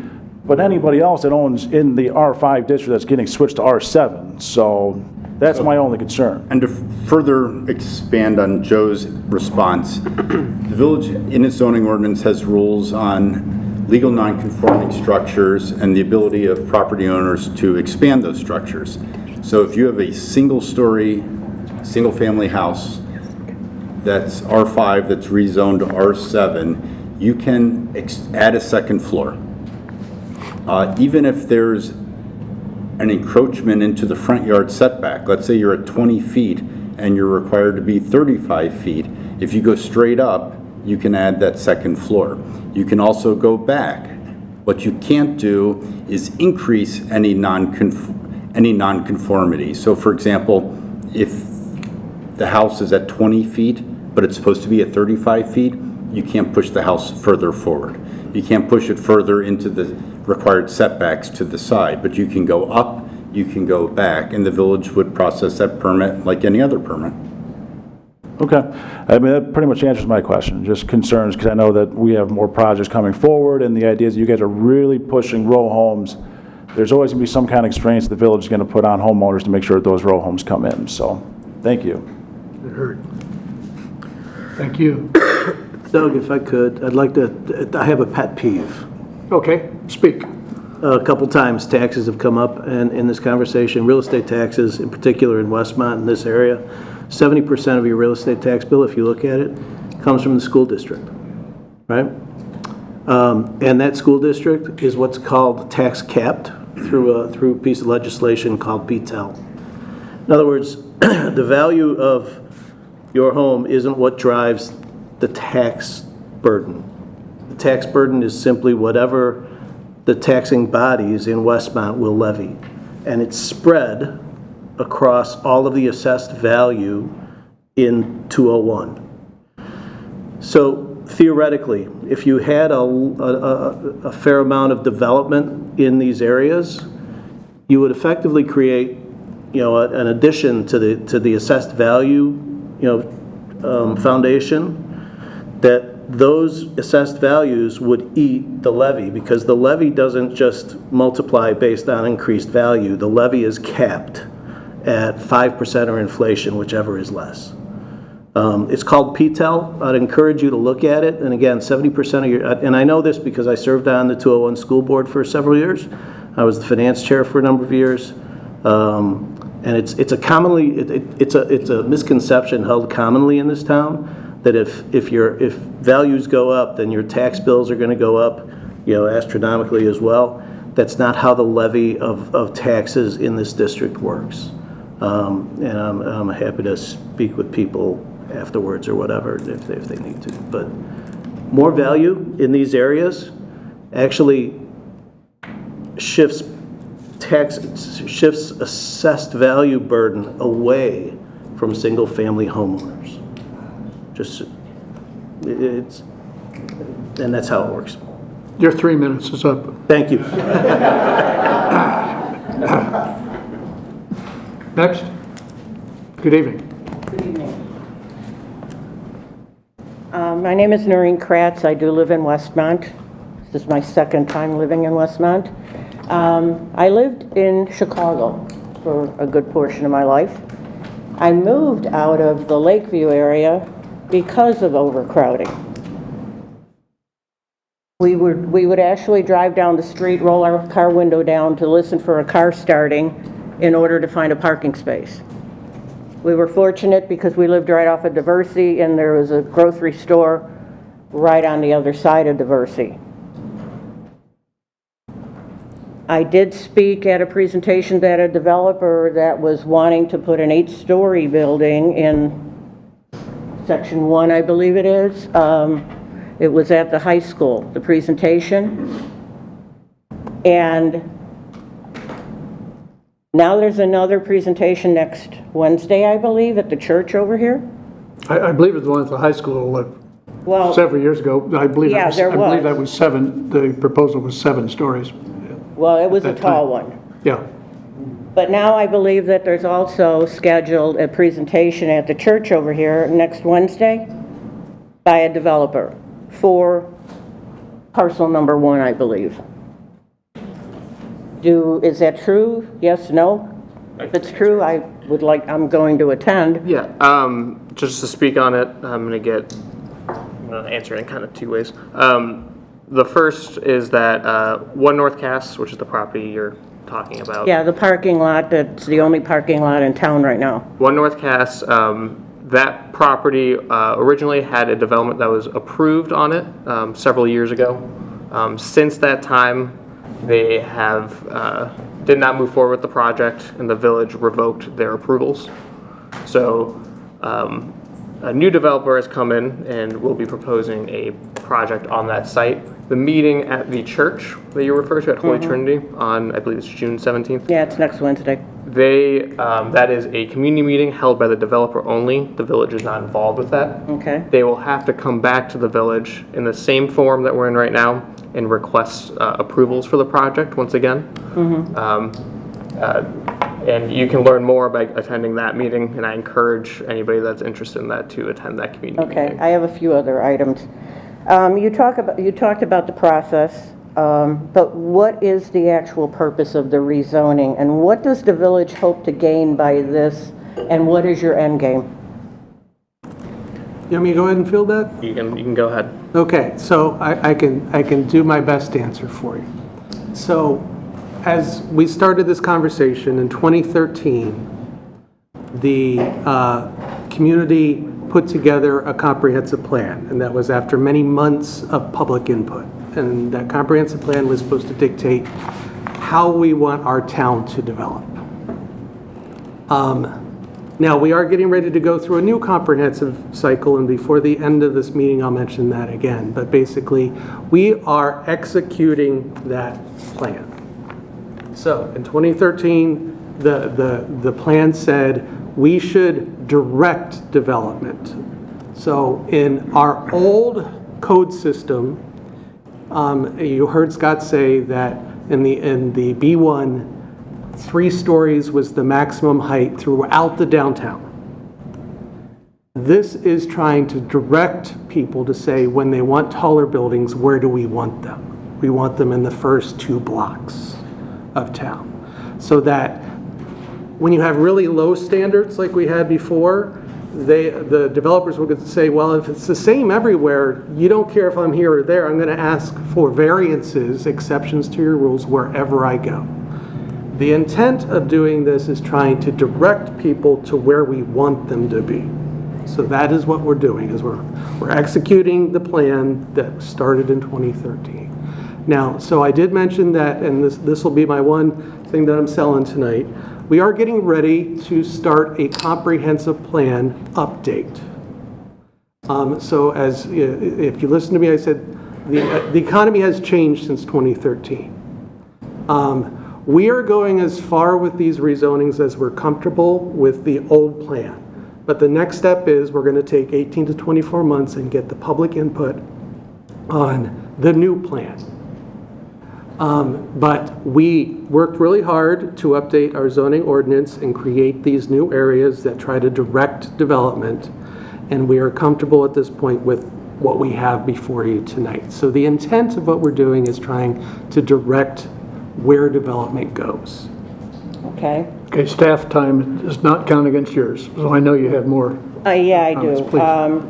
Speaker 4: but anybody else that owns in the R5 district that's getting switched to R7. So That's my only concern.
Speaker 10: And to further expand on Joe's response, the village in its zoning ordinance has rules on legal non-conforming structures and the ability of property owners to expand those structures. So if you have a single-story, single-family house that's R5 that's rezoned to R7, you can add a second floor. Even if there's an encroachment into the front yard setback, let's say you're at 20 feet and you're required to be 35 feet, if you go straight up, you can add that second floor. You can also go back. What you can't do is increase any nonconformity. So for example, if the house is at 20 feet, but it's supposed to be at 35 feet, you can't push the house further forward. You can't push it further into the required setbacks to the side, but you can go up, you can go back, and the village would process that permit like any other permit.
Speaker 4: Okay. I mean, that pretty much answers my question. Just concerns, because I know that we have more projects coming forward, and the idea is you guys are really pushing row homes. There's always going to be some kind of constraints the village is going to put on homeowners to make sure that those row homes come in. So, thank you.
Speaker 1: It hurt. Thank you.
Speaker 13: Doug, if I could, I have a pet peeve.
Speaker 1: Okay, speak.
Speaker 13: A couple times taxes have come up in this conversation, real estate taxes, in particular in Westmont, in this area. 70% of your real estate tax bill, if you look at it, comes from the school district, right? And that school district is what's called tax capped through a piece of legislation called PTEL. In other words, the value of your home isn't what drives the tax burden. The tax burden is simply whatever the taxing bodies in Westmont will levy. And it's spread across all of the assessed value in 201. So theoretically, if you had a fair amount of development in these areas, you would effectively create, an addition to the assessed value, foundation, that those assessed values would eat the levy, because the levy doesn't just multiply based on increased value. The levy is capped at 5% or inflation, whichever is less. It's called PTEL. I'd encourage you to look at it. And again, 70% of your, and I know this because I served on the 201 school board for several years. I was the finance chair for a number of years. And it's a misconception held commonly in this town that if values go up, then your tax bills are going to go up, astronomically as well. That's not how the levy of taxes in this district works. And I'm happy to speak with people afterwards or whatever if they need to. But more value in these areas actually shifts assessed value burden away from single-family homeowners. And that's how it works.
Speaker 1: Your 3 minutes is up.
Speaker 13: Thank you.
Speaker 1: Next. Good evening.
Speaker 3: Good evening. My name is Noreen Kratz. I do live in Westmont. This is my second time living in Westmont. I lived in Chicago for a good portion of my life. I moved out of the Lakeview area because of overcrowding. We would actually drive down the street, roll our car window down to listen for a car starting in order to find a parking space. We were fortunate because we lived right off of Diversey, and there was a grocery store right on the other side of Diversey. I did speak at a presentation that a developer that was wanting to put an 8-story building in Section 1, I believe it is. It was at the high school, the presentation. And now there's another presentation next Wednesday, I believe, at the church over here.
Speaker 1: I believe it's the one at the high school several years ago. I believe that was 7. The proposal was 7 stories.
Speaker 3: Well, it was a tall one.
Speaker 1: Yeah.
Speaker 3: But now I believe that there's also scheduled a presentation at the church over here next Wednesday by a developer for parcel number 1, I believe. Is that true? Yes, no? If it's true, I'm going to attend.
Speaker 2: Yeah, just to speak on it, I'm going to answer it in kind of two ways. The first is that One North Cass, which is the property you're talking about.
Speaker 3: Yeah, the parking lot, that's the only parking lot in town right now.
Speaker 2: One North Cass, that property originally had a development that was approved on it several years ago. Since that time, they did not move forward with the project, and the village revoked their approvals. So a new developer has come in and will be proposing a project on that site. The meeting at the church that you refer to at Holy Trinity on, I believe it's June 17th.
Speaker 3: Yeah, it's next Wednesday.
Speaker 2: That is a community meeting held by the developer only. The village is not involved with that.
Speaker 3: Okay.
Speaker 2: They will have to come back to the village in the same form that we're in right now and request approvals for the project once again. And you can learn more by attending that meeting, and I encourage anybody that's interested in that to attend that community meeting.
Speaker 3: Okay, I have a few other items. You talked about the process, but what is the actual purpose of the rezoning, and what does the village hope to gain by this, and what is your end game?
Speaker 15: You want me to go ahead and field that?
Speaker 2: You can go ahead.
Speaker 15: Okay, so I can do my best to answer for you. So, as we started this conversation in 2013, the community put together a comprehensive plan, and that was after many months of public input. And that comprehensive plan was supposed to dictate how we want our town to develop. Now, we are getting ready to go through a new comprehensive cycle, and before the end of this meeting, I'll mention that again. But basically, we are executing that plan. So, in 2013, the plan said we should direct development. So, in our old code system, you heard Scott say that in the B1, 3 stories was the maximum height throughout the downtown. This is trying to direct people to say when they want taller buildings, where do we want them? We want them in the first 2 blocks of town. So that when you have really low standards like we had before, the developers will say, well, if it's the same everywhere, you don't care if I'm here or there, I'm going to ask for variances, exceptions to your rules wherever I go. The intent of doing this is trying to direct people to where we want them to be. So that is what we're doing, is we're executing the plan that started in 2013. Now, so I did mention that, and this will be my one thing that I'm selling tonight, we are getting ready to start a comprehensive plan update. So as if you listen to me, I said the economy has changed since 2013. We are going as far with these rezonings as we're comfortable with the old plan. But the next step is we're going to take 18 to 24 months and get the public input on the new plan. But we worked really hard to update our zoning ordinance and create these new areas that try to direct development. And we are comfortable at this point with what we have before you tonight. So the intent of what we're doing is trying to direct where development goes.
Speaker 3: Okay.
Speaker 1: Okay, staff time does not count against yours, so I know you have more.
Speaker 3: Yeah, I do.
Speaker 1: Please.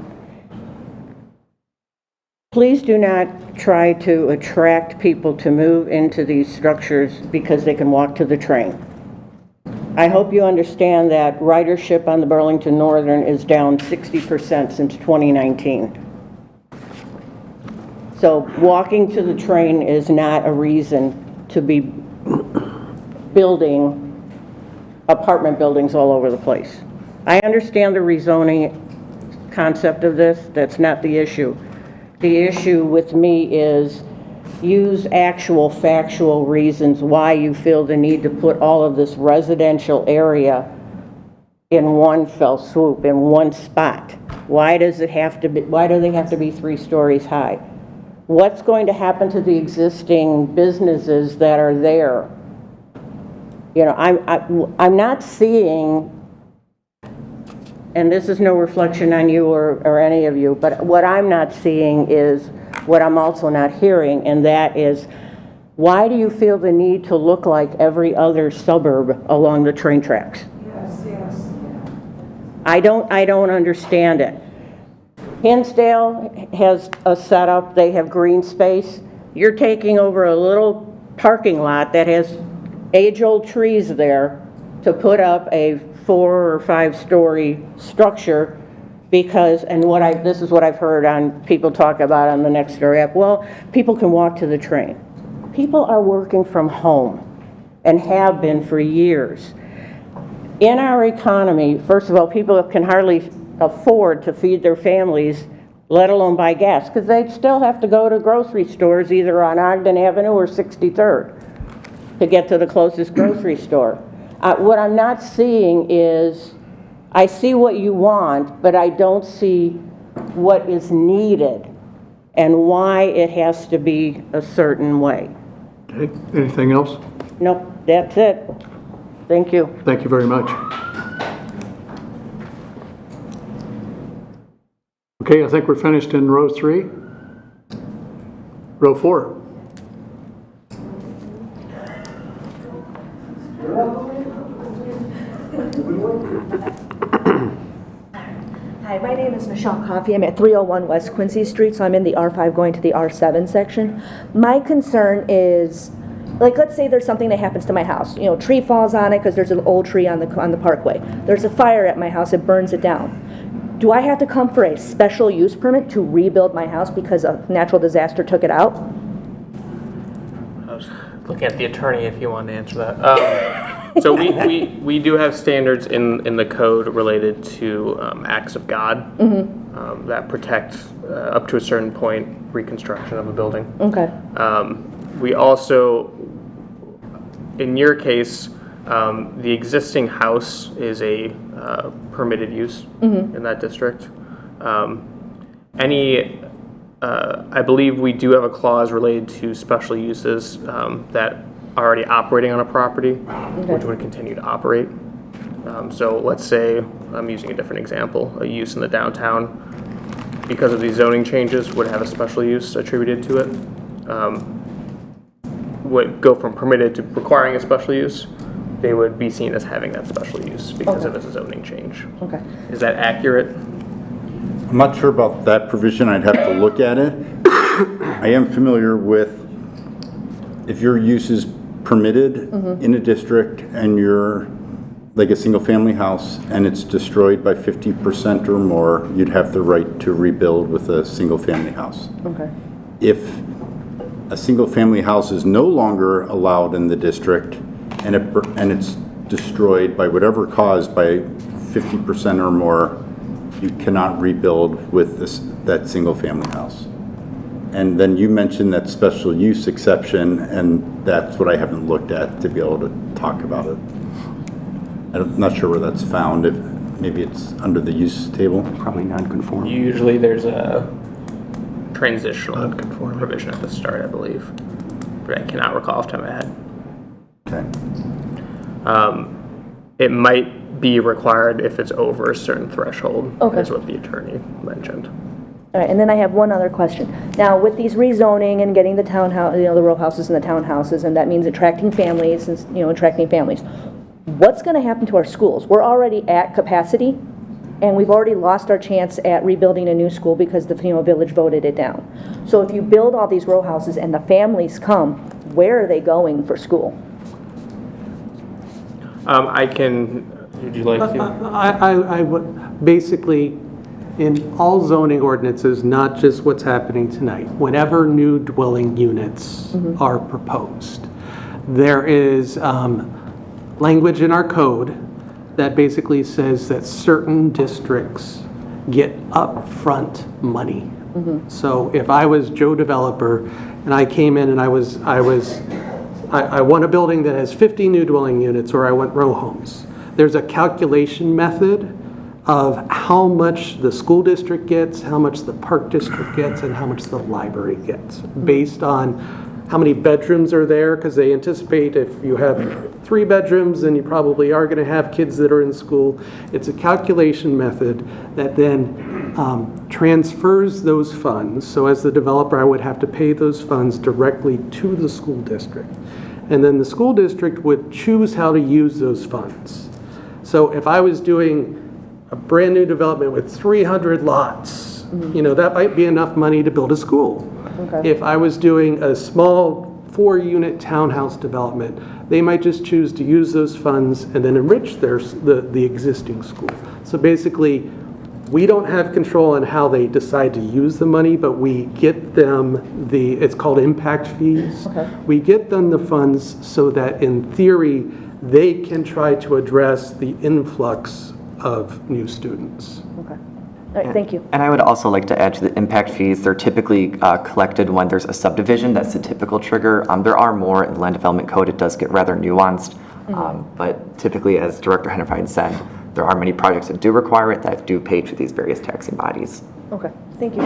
Speaker 3: Please do not try to attract people to move into these structures because they can walk to the train. I hope you understand that ridership on the Burlington Northern is down 60% since 2019. So walking to the train is not a reason to be building apartment buildings all over the place. I understand the rezoning concept of this. That's not the issue. The issue with me is use actual factual reasons why you feel the need to put all of this residential area in one fell swoop, in one spot. Why do they have to be 3 stories high? What's going to happen to the existing businesses that are there? You know, I'm not seeing, and this is no reflection on you or any of you, but what I'm not seeing is what I'm also not hearing, and that is Why do you feel the need to look like every other suburb along the train tracks? I don't understand it. Hinsdale has a setup, they have green space. You're taking over a little parking lot that has age-old trees there to put up a 4 or 5 story structure because, and this is what I've heard on people talk about on the Next Door app, well, people can walk to the train. People are working from home and have been for years. In our economy, first of all, people can hardly afford to feed their families, let alone buy gas, because they still have to go to grocery stores either on Ogden Avenue or 63rd to get to the closest grocery store. What I'm not seeing is, I see what you want, but I don't see what is needed and why it has to be a certain way.
Speaker 1: Okay, anything else?
Speaker 3: Nope, that's it. Thank you.
Speaker 1: Thank you very much. Okay, I think we're finished in row 3. Row 4.
Speaker 6: Hi, my name is Michelle Coffey. I'm at 301 West Quincy Street, so I'm in the R5 going to the R7 section. My concern is, like, let's say there's something that happens to my house. You know, tree falls on it because there's an old tree on the parkway. There's a fire at my house, it burns it down. Do I have to come for a special use permit to rebuild my house because a natural disaster took it out?
Speaker 2: I was looking at the attorney if you want to answer that. So we do have standards in the code related to acts of God that protect up to a certain point reconstruction of a building.
Speaker 6: Okay.
Speaker 2: We also, in your case, the existing house is a permitted use in that district. I believe we do have a clause related to special uses that are already operating on a property, which would continue to operate. So let's say, I'm using a different example, a use in the downtown, because of these zoning changes, would have a special use attributed to it. Would go from permitted to requiring a special use, they would be seen as having that special use because of a zoning change.
Speaker 6: Okay.
Speaker 2: Is that accurate?
Speaker 10: I'm not sure about that provision. I'd have to look at it. I am familiar with if your use is permitted in a district and you're like a single family house and it's destroyed by 50% or more, you'd have the right to rebuild with a single family house.
Speaker 6: Okay.
Speaker 10: If a single family house is no longer allowed in the district and it's destroyed by whatever cause by 50% or more, you cannot rebuild with that single family house. And then you mentioned that special use exception, and that's what I haven't looked at to be able to talk about it. I'm not sure where that's found. If maybe it's under the use table.
Speaker 5: Probably non-conforming.
Speaker 2: Usually there's a transitional provision at the start, I believe. But I cannot recall off the top of my head.
Speaker 10: Okay.
Speaker 2: It might be required if it's over a certain threshold,
Speaker 6: Okay.
Speaker 2: is what the attorney mentioned.
Speaker 6: All right, and then I have one other question. Now, with these rezoning and getting the townhouse, the row houses and the townhouses, and that means attracting families, and attracting families. What's going to happen to our schools? We're already at capacity, and we've already lost our chance at rebuilding a new school because the village voted it down. So if you build all these row houses and the families come, where are they going for school?
Speaker 2: Would you like to?
Speaker 15: I would, basically, in all zoning ordinances, not just what's happening tonight, whenever new dwelling units are proposed, there is language in our code that basically says that certain districts get upfront money. So if I was Joe Developer and I came in and I want a building that has 50 new dwelling units, or I want row homes, there's a calculation method of how much the school district gets, how much the park district gets, and how much the library gets, based on how many bedrooms are there, because they anticipate if you have 3 bedrooms, then you probably are going to have kids that are in school. It's a calculation method that then transfers those funds. So as the developer, I would have to pay those funds directly to the school district. And then the school district would choose how to use those funds. So if I was doing a brand new development with 300 lots, that might be enough money to build a school.
Speaker 6: Okay.
Speaker 15: If I was doing a small 4-unit townhouse development, they might just choose to use those funds and then enrich the existing school. So basically, we don't have control on how they decide to use the money, but we get them it's called impact fees.
Speaker 6: Okay.
Speaker 15: We get them the funds so that in theory, they can try to address the influx of new students.
Speaker 6: Okay. All right, thank you.
Speaker 7: And I would also like to add to the impact fees, they're typically collected when there's a subdivision. That's the typical trigger. There are more in the land development code. It does get rather nuanced. But typically, as Director Hennepin said, there are many projects that do require it that do pay to these various taxing bodies.
Speaker 6: Okay, thank you.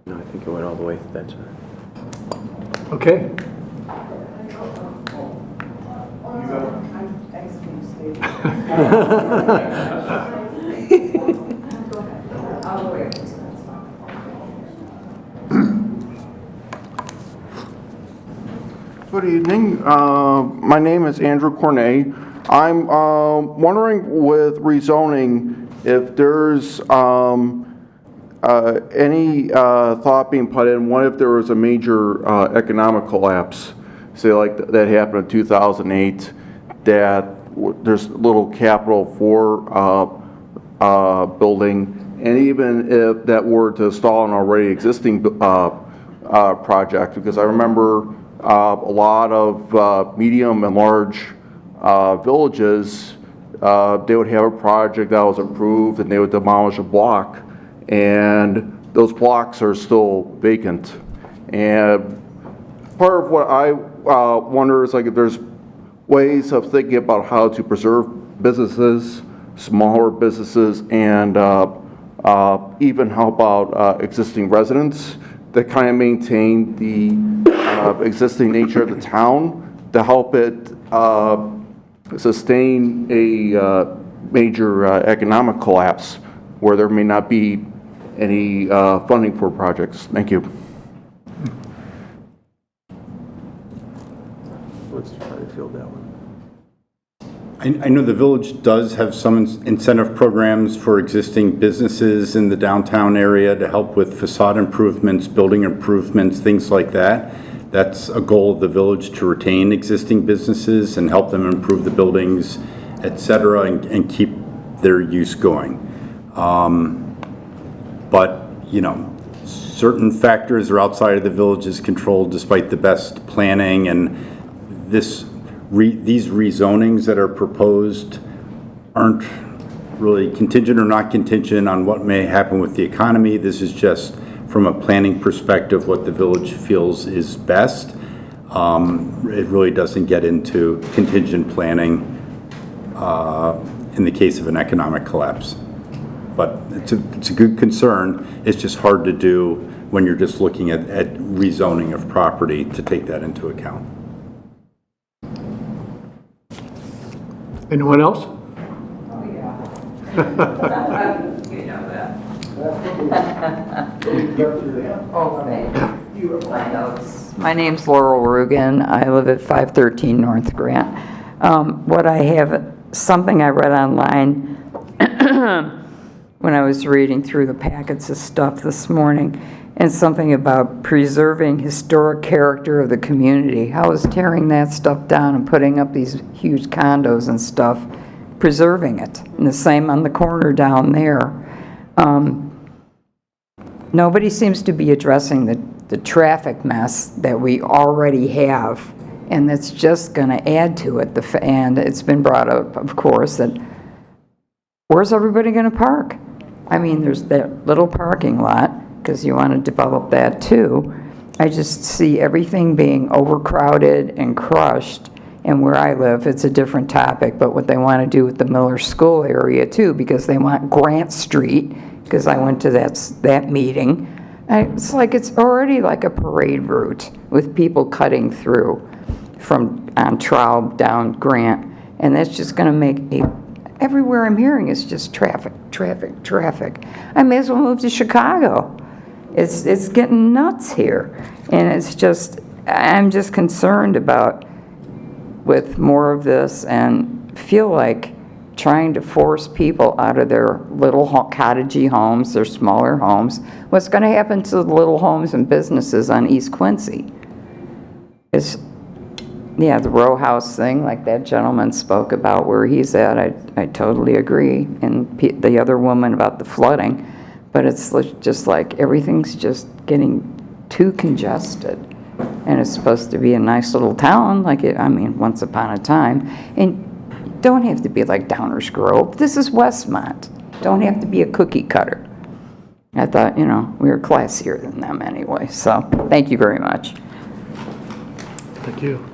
Speaker 5: No, I think it went all the way to that side.
Speaker 1: Okay.
Speaker 8: Good evening. My name is Andrew Cornet. I'm wondering with rezoning if there's any thought being put in, what if there was a major economic collapse, say like that happened in 2008, that there's little capital for building, and even if that were to stall an already existing project, because I remember a lot of medium and large villages, they would have a project that was approved and they would demolish a block, and those blocks are still vacant. And part of what I wonder is like if there's ways of thinking about how to preserve businesses, smaller businesses, and even help out existing residents that kind of maintain the existing nature of the town to help it sustain a major economic collapse where there may not be any funding for projects. Thank you.
Speaker 15: Let's try to field that one.
Speaker 10: I know the village does have some incentive programs for existing businesses in the downtown area to help with facade improvements, building improvements, things like that. That's a goal of the village, to retain existing businesses and help them improve the buildings, et cetera, and keep their use going. But, certain factors are outside of the village's control despite the best planning, and these rezonings that are proposed aren't really contingent or not contingent on what may happen with the economy. This is just from a planning perspective what the village feels is best. It really doesn't get into contingent planning in the case of an economic collapse. But it's a good concern. It's just hard to do when you're just looking at rezoning of property to take that into account.
Speaker 1: Anyone else?
Speaker 9: My name's Laurel Rugen. I live at 513 North Grant. What I have, something I read online when I was reading through the packets of stuff this morning, and something about preserving historic character of the community. How is tearing that stuff down and putting up these huge condos and stuff, preserving it? And the same on the corner down there. Nobody seems to be addressing the traffic mess that we already have, and that's just going to add to it. And it's been brought up, of course, that where's everybody going to park? I mean, there's that little parking lot, because you want to develop that too. I just see everything being overcrowded and crushed. And where I live, it's a different topic, but what they want to do with the Miller School area too, because they want Grant Street, because I went to that meeting. It's like it's already like a parade route with people cutting through from on Traub down Grant, and that's just going to make everywhere I'm hearing is just traffic, traffic, traffic. I may as well move to Chicago. It's getting nuts here, and I'm just concerned about with more of this and feel like trying to force people out of their little cottagey homes, their smaller homes. What's going to happen to the little homes and businesses on East Quincy? The row house thing, like that gentleman spoke about where he's at, I totally agree. And the other woman about the flooding, but it's just like everything's just getting too congested. And it's supposed to be a nice little town, once upon a time. And don't have to be like Downers Grove. This is Westmont. Don't have to be a cookie cutter. I thought, we were classier than them anyway. So thank you very much.
Speaker 1: Thank you.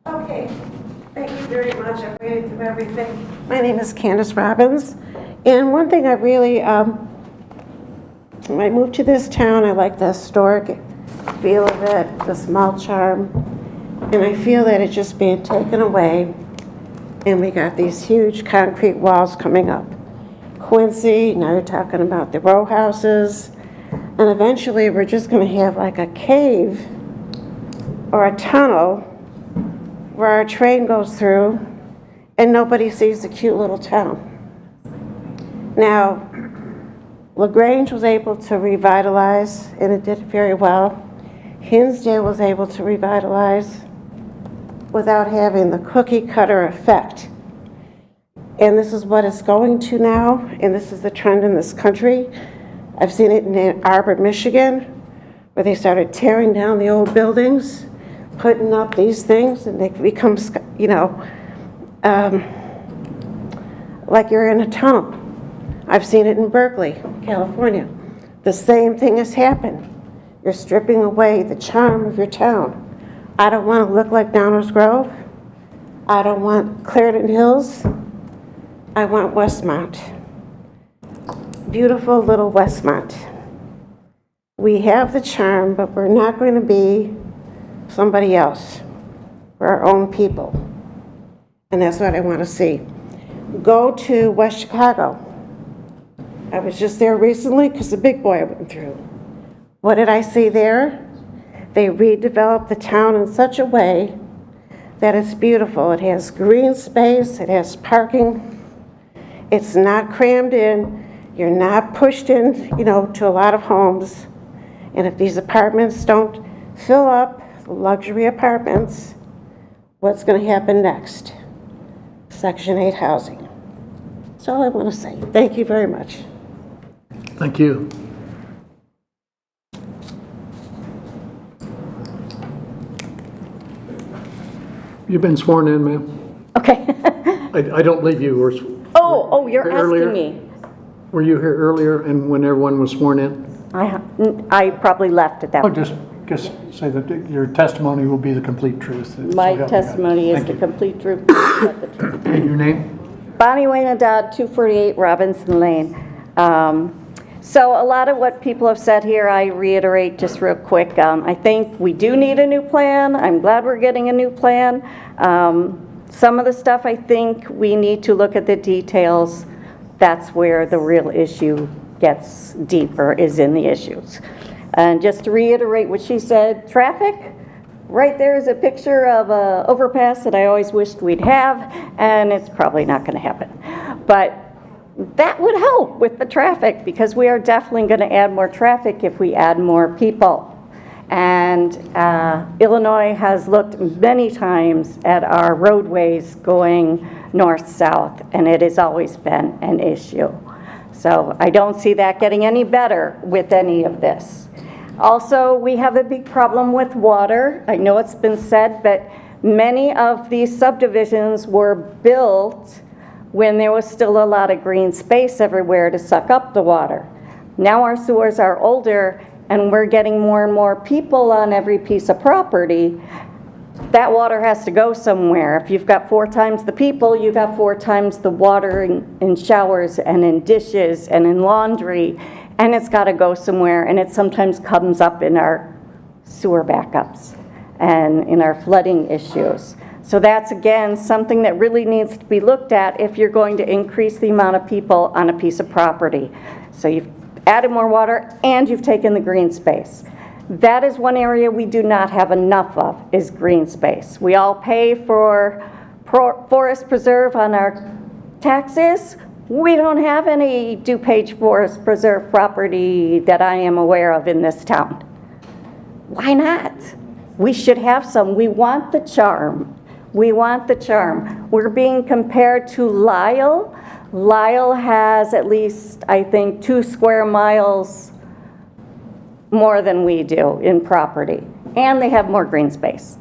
Speaker 11: Okay, thank you very much. I waited through everything. My name is Candace Robbins, and one thing I really, when I moved to this town, I like the historic feel of it, the small charm, and I feel that it's just being taken away, and we got these huge concrete walls coming up. Quincy, now you're talking about the row houses, and eventually we're just going to have like a cave or a tunnel where our train goes through and nobody sees the cute little town. Now, LaGrange was able to revitalize, and it did very well. Hinsdale was able to revitalize without having the cookie cutter effect. And this is what it's going to now, and this is the trend in this country. I've seen it in Ann Arbor, Michigan, where they started tearing down the old buildings, putting up these things, and they become, like you're in a tunnel. I've seen it in Berkeley, California. The same thing has happened. You're stripping away the charm of your town. I don't want to look like Downers Grove. I don't want Clarendon Hills. I want Westmont. Beautiful little Westmont. We have the charm, but we're not going to be somebody else. We're our own people. And that's what I want to see. Go to West Chicago. I was just there recently because the big boy went through. What did I see there? They redeveloped the town in such a way that it's beautiful. It has green space, it has parking. It's not crammed in. You're not pushed in, to a lot of homes. And if these apartments don't fill up, luxury apartments, what's going to happen next? Section 8 housing. That's all I want to say. Thank you very much.
Speaker 1: Thank you. You've been sworn in, ma'am.
Speaker 23: Okay.
Speaker 1: I don't believe you were.
Speaker 23: Oh, you're
Speaker 1: earlier?
Speaker 23: asking me.
Speaker 1: Were you here earlier and when everyone was sworn in?
Speaker 23: I probably left at that
Speaker 1: Oh,
Speaker 23: point.
Speaker 1: just say that your testimony will be the complete truth. So
Speaker 23: My
Speaker 1: help me God.
Speaker 23: testimony is
Speaker 1: Thank
Speaker 23: the
Speaker 1: you.
Speaker 23: complete truth. but the truth.
Speaker 1: And your name?
Speaker 23: Bonnie Wayne Dodd, 248 Robinson Lane. So a lot of what people have said here, I reiterate just real quick. I think we do need a new plan. I'm glad we're getting a new plan. Some of the stuff, I think we need to look at the details. That's where the real issue gets deeper, is in the issues. And just to reiterate what she said, traffic, right there is a picture of an overpass that I always wished we'd have, and it's probably not going to happen. But that would help with the traffic, because we are definitely going to add more traffic if we add more people. And Illinois has looked many times at our roadways going north-south, and it has always been an issue. So I don't see that getting any better with any of this. Also, we have a big problem with water. I know it's been said, but
Speaker 12: Many of these subdivisions were built when there was still a lot of green space everywhere to suck up the water. Now our sewers are older and we're getting more and more people on every piece of property. That water has to go somewhere. If you've got 4 times the people, you've got 4 times the water in showers and in dishes and in laundry, and it's got to go somewhere, and it sometimes comes up in our sewer backups and in our flooding issues. So that's, again, something that really needs to be looked at if you're going to increase the amount of people on a piece of property. So you've added more water and you've taken the green space. That is one area we do not have enough of, is green space. We all pay for forest preserve on our taxes. We don't have any DuPage Forest Preserve property that I am aware of in this town. Why not? We should have some. We want the charm. We want the charm. We're being compared to Lyle. Lyle has at least, I think, 2 square miles more than we do in property, and they have more green space.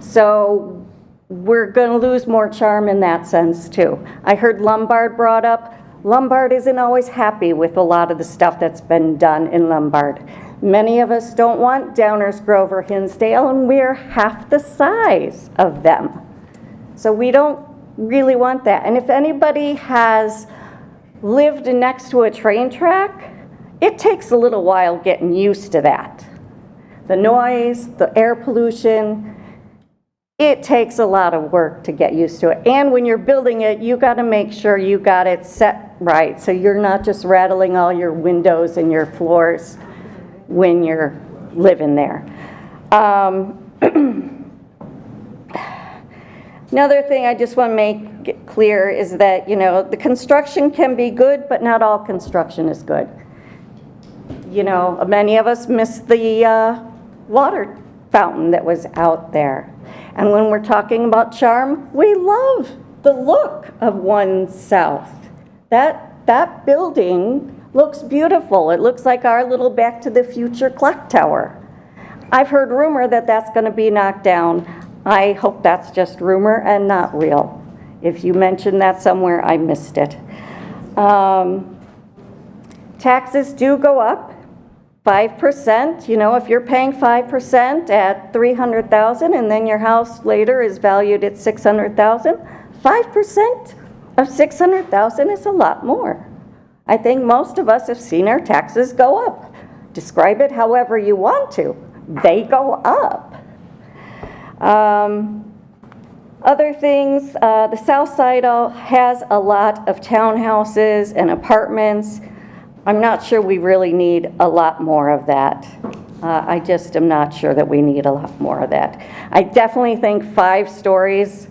Speaker 12: So we're going to lose more charm in that sense too. I heard Lombard brought up. Lombard isn't always happy with a lot of the stuff that's been done in Lombard. Many of us don't want Downers Grove or Hinsdale, and we're half the size of them. So we don't really want that. And if anybody has lived next to a train track, it takes a little while getting used to that. The noise, the air pollution, it takes a lot of work to get used to it. And when you're building it, you got to make sure you got it set right, so you're not just rattling all your windows and your floors when you're living there. Another thing I just want to make clear is that, you know, the construction can be good, but not all construction is good. You know, many of us miss the water fountain that was out there. And when we're talking about charm, we love the look of 1 South. That building looks beautiful. It looks like our little Back to the Future clock tower. I've heard rumor that that's going to be knocked down. I hope that's just rumor and not real. If you mentioned that somewhere, I missed it. Taxes do go up 5%. You know, if you're paying 5% at $300,000 and then your house later is valued at $600,000, 5% of $600,000 is a lot more. I think most of us have seen our taxes go up. Describe it however you want to. They go up. Other things, the South Side has a lot of townhouses and apartments. I'm not sure we really need a lot more of that. I just am not sure that we need a lot more of that. I definitely think 5 stories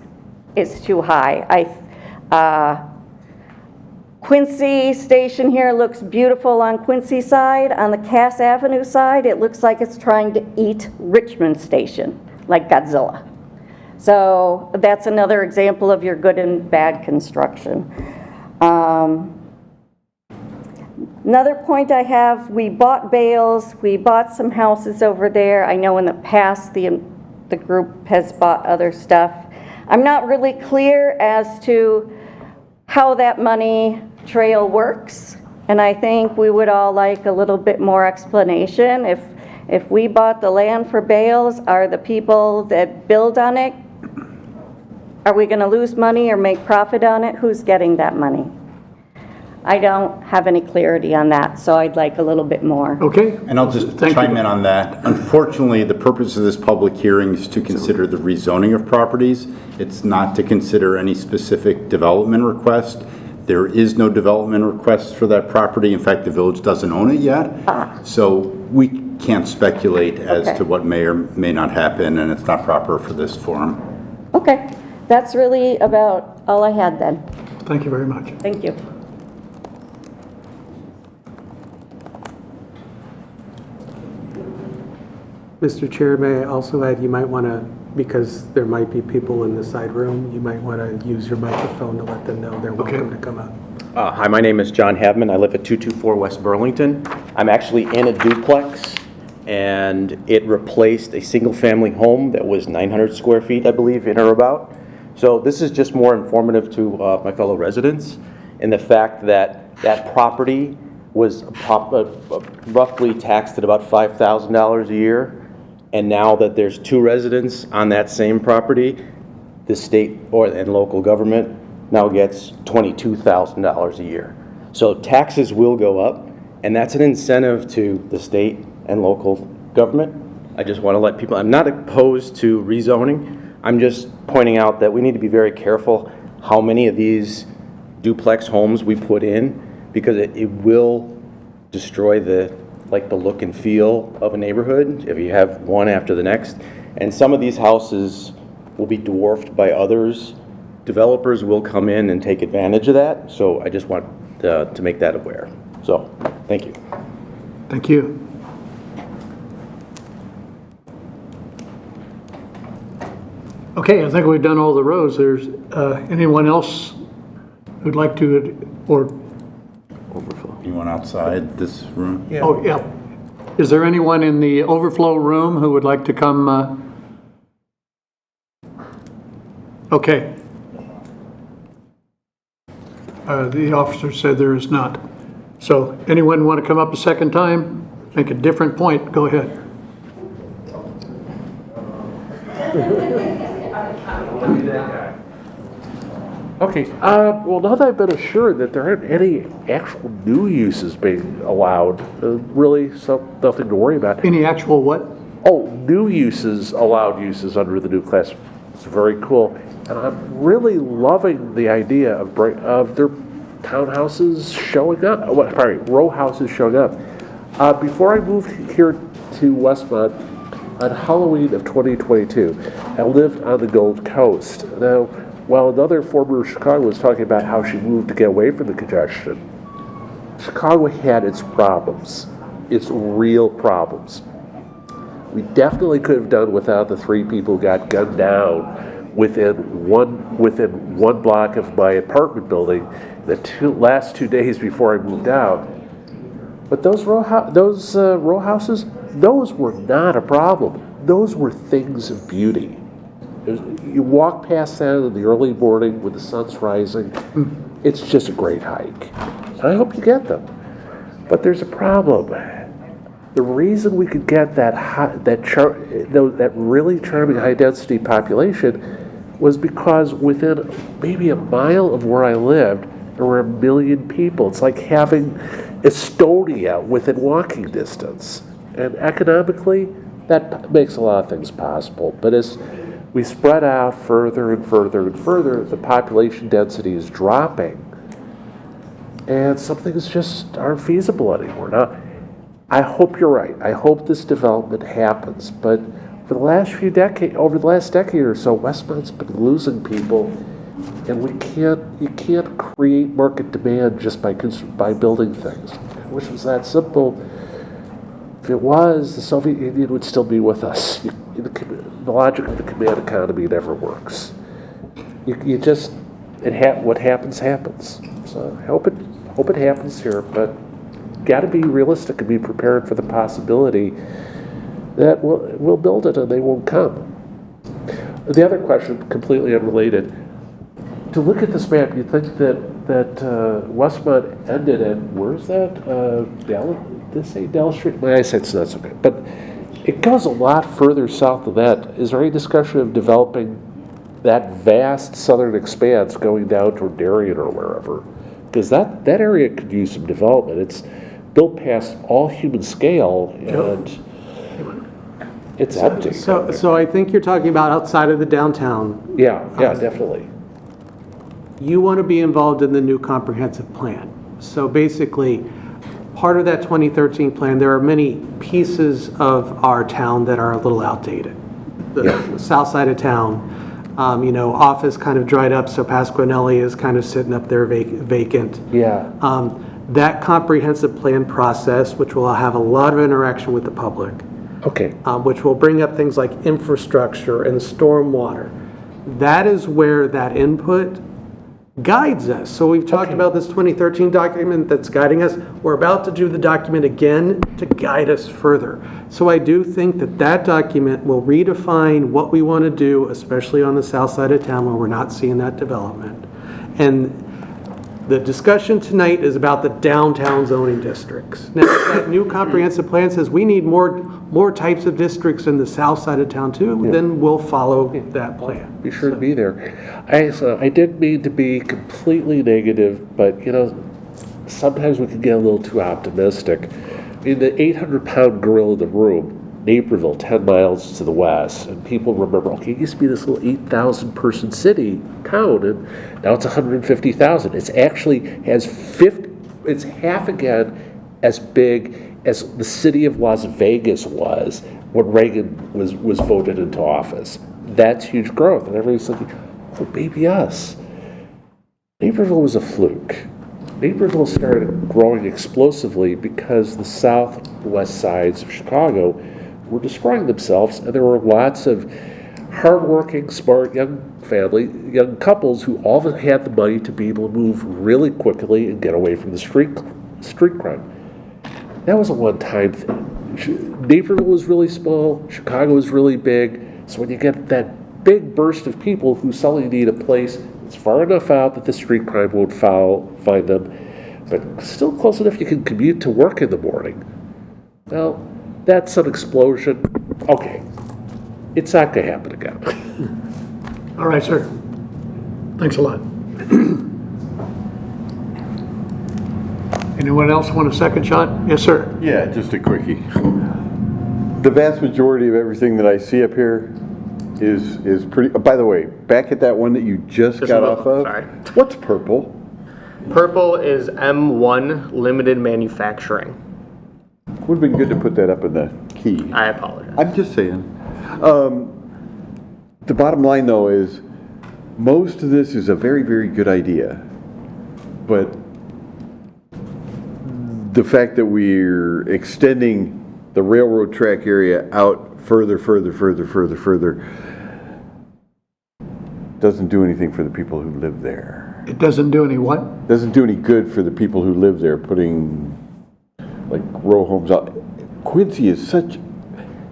Speaker 12: is too high. Quincy Station here looks beautiful on Quincy side. On the Cass Avenue side, it looks like it's trying to eat Richmond Station, like Godzilla. So that's another example of your good and bad construction. Another point I have, we bought Bales, we bought some houses over there. I know in the past the group has bought other stuff. I'm not really clear as to how that money trail works, and I think we would all like a little bit more explanation. If we bought the land for Bales, are the people that build on it, are we going to lose money or make profit on it? Who's getting that money? I don't have any clarity on that, so I'd like a little bit more.
Speaker 1: Okay.
Speaker 10: And I'll just chime in on that. Unfortunately, the purpose of this public hearing is to consider the rezoning of properties. It's not to consider any specific development request. There is no development request for that property. In fact, the village doesn't own it yet. So we can't speculate as to what may or may not happen, and it's not proper for this forum.
Speaker 12: Okay. That's really about all I had then.
Speaker 1: Thank you very much.
Speaker 12: Thank you.
Speaker 15: Mr. Chair, may I also add, you might want to, because there might be people in the side room, you might want to use your microphone to let them know they're welcome to come up.
Speaker 14: Hi, my name is John Habman. I live at 224 West Burlington. I'm actually in a duplex, and it replaced a single-family home that was 900 square feet, I believe, in or about. So this is just more informative to my fellow residents, in the fact that that property was roughly taxed at about $5,000 a year, and now that there's 2 residents on that same property, the state and local government now gets $22,000 a year. So taxes will go up, and that's an incentive to the state and local government. I just want to let people, I'm not opposed to rezoning. I'm just pointing out that we need to be very careful how many of these duplex homes we put in, because it will destroy the look and feel of a neighborhood if you have one after the next. And some of these houses will be dwarfed by others. Developers will come in and take advantage of that. So I just want to make that aware. So, thank you.
Speaker 1: Thank you. Okay, I think we've done all the rows. There's anyone else who'd like to, or
Speaker 10: Overflow. You want outside this room?
Speaker 1: Yeah. Oh, yeah. Is there anyone in the overflow room who would like to come? Okay. The officer said there is not. So anyone want to come up a second time? Make a different point, go ahead.
Speaker 20: Okay, well, now that I've been assured that there aren't any actual new uses being allowed, really, so nothing to worry about.
Speaker 1: Any actual what?
Speaker 20: Oh, new uses, allowed uses under the new class. It's very cool. And I'm really loving the idea of their townhouses showing up, row houses showing up. Before I moved here to Westmont, on Halloween of 2022, I lived on the Gold Coast. Now, while another former Chicago was talking about how she moved to get away from the congestion, Chicago had its problems, its real problems. We definitely could have done without the 3 people who got gunned down within one block of my apartment building the last 2 days before I moved out. But those row houses, those were not a problem. Those were things of beauty. You walk past that in the early morning when the sun's rising. It's just a great hike. I hope you get them. But there's a problem. The reason we could get that really charming high-density population was because within maybe a mile of where I lived, there were 1 million people. It's like having Estonia within walking distance. And economically, that makes a lot of things possible. But as we spread out further and further and further, the population density is dropping. And some things just aren't feasible anymore. Now, I hope you're right. I hope this development happens. But for the last over the last decade or so, Westmont's been losing people. And you can't create market demand just by building things. I wish it was that simple. If it was, the Soviet Union would still be with us. The logic of the command economy never works. What happens, happens. So I hope it happens here, but got to be realistic and be prepared for the possibility that we'll build it and they won't come. The other question, completely unrelated, to look at this map, you think that Westmont ended at, where's that? Did they say Dell Street? My eyesight's not so good. But it goes a lot further south than that. Is there any discussion of developing that vast southern expanse going down toward Darien or wherever? Because that area could use some development. It's built past all human scale, and it's empty.
Speaker 15: So I think you're talking about outside of the downtown.
Speaker 20: Yeah, definitely.
Speaker 15: You want to be involved in the new comprehensive plan. So basically, part of that 2013 plan, there are many pieces of our town that are a little outdated. The south side of town, Office kind of dried up, so Pasquinelli is kind of sitting up there vacant.
Speaker 20: Yeah.
Speaker 15: That comprehensive plan process, which will have a lot of interaction with the public.
Speaker 20: Okay.
Speaker 15: Which will bring up things like infrastructure and stormwater. That is where that input guides us. So we've talked about this 2013 document that's guiding us. We're about to do the document again to guide us further. So I do think that that document will redefine what we want to do, especially on the south side of town where we're not seeing that development. And the discussion tonight is about the downtown zoning districts. Now, if that new comprehensive plan says we need more types of districts in the south side of town too, then we'll follow that plan.
Speaker 20: Be sure to be there. I didn't mean to be completely negative, but sometimes we can get a little too optimistic. I mean, the 800-pound gorilla in the room, Naperville, 10 miles to the west, and people remember, okay, it used to be this little 8,000-person town, and now it's 150,000. It's actually it's half again as big as the city of Las Vegas was when Reagan was voted into office. That's huge growth, and everybody's thinking, oh, maybe us. Naperville was a fluke. Naperville started growing explosively because the southwest sides of Chicago were destroying themselves, and there were lots of hardworking, smart young couples who all had the money to be able to move really quickly and get away from the street crime. That was a one-time thing. Naperville was really small, Chicago was really big, so when you get that big burst of people who suddenly need a place that's far enough out that the street crime won't find them, but still close enough you can commute to work in the morning, well, that's an explosion. Okay, it's not going to happen again.
Speaker 1: All right, sir. Thanks a lot. Anyone else want a second shot? Yes, sir.
Speaker 8: Yeah, just a quickie. The vast majority of everything that I see up here is pretty, by the way, back at that one that you just got off of.
Speaker 2: Sorry.
Speaker 8: What's purple?
Speaker 2: Purple is M1 Limited Manufacturing.
Speaker 8: Would have been good to put that up in the key.
Speaker 2: I apologize.
Speaker 8: I'm just saying. The bottom line, though, is most of this is a very, very good idea. But the fact that we're extending the railroad track area out further doesn't do anything for the people who live there.
Speaker 1: It doesn't do any what?
Speaker 8: Doesn't do any good for the people who live there, putting like row homes out. Quincy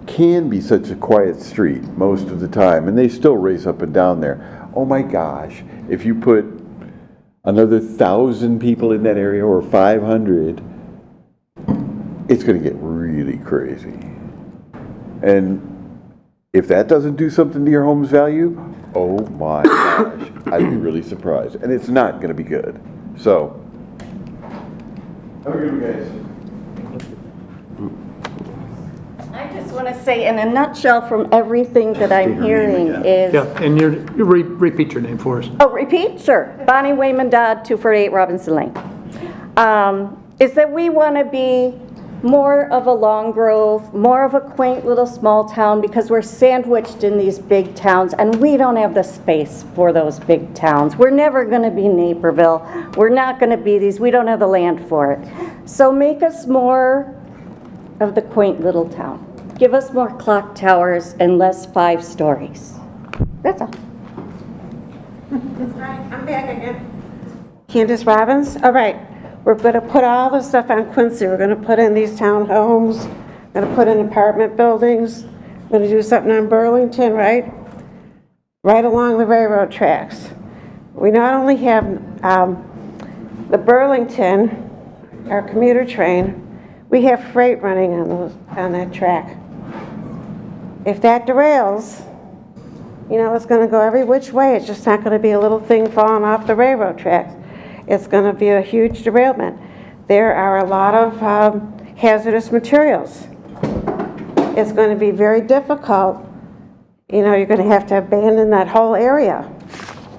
Speaker 8: can be such a quiet street most of the time, and they still race up and down there. Oh my gosh, if you put another 1,000 people in that area or 500, it's going to get really crazy. And if that doesn't do something to your home's value, oh my gosh, I'd be really surprised. And it's not going to be good. So, have a good one, guys.
Speaker 12: I just want to say, in a nutshell, from everything that I'm hearing is...
Speaker 1: Yeah, and you repeat your name for us.
Speaker 12: Oh, repeat? Sure. Bonnie Wayman Dodd, 248 Robinson Lane. Is that we want to be more of a Long Grove, more of a quaint little small town, because we're sandwiched in these big towns, and we don't have the space for those big towns. We're never going to be Naperville. We're not going to be these. We don't have the land for it. So make us more of the quaint little town. Give us more clock towers and less 5 stories. That's all.
Speaker 11: I'm back again. Candace Robbins. All right. We're going to put all the stuff on Quincy. We're going to put in these townhomes. We're going to put in apartment buildings. We're going to do something on Burlington, right? Right along the railroad tracks. We not only have the Burlington, our commuter train, we have freight running on that track. If that derails, it's going to go every which way. It's just not going to be a little thing falling off the railroad tracks. It's going to be a huge derailment. There are a lot of hazardous materials. It's going to be very difficult. You're going to have to abandon that whole area.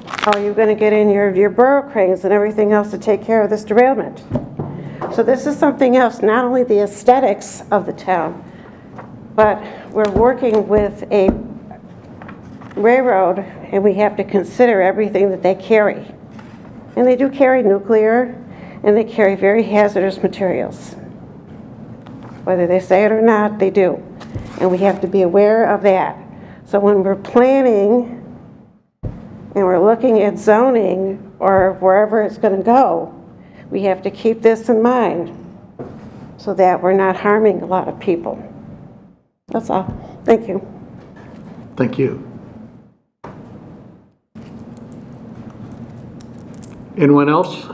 Speaker 11: How are you going to get in your burro cranes and everything else to take care of this derailment? So this is something else, not only the aesthetics of the town, but we're working with a railroad, and we have to consider everything that they carry. And they do carry nuclear, and they carry very hazardous materials. Whether they say it or not, they do. And we have to be aware of that. So when we're planning and we're looking at zoning, or wherever it's going to go, we have to keep this in mind so that we're not harming a lot of people. That's all. Thank you.
Speaker 1: Thank you. Anyone else?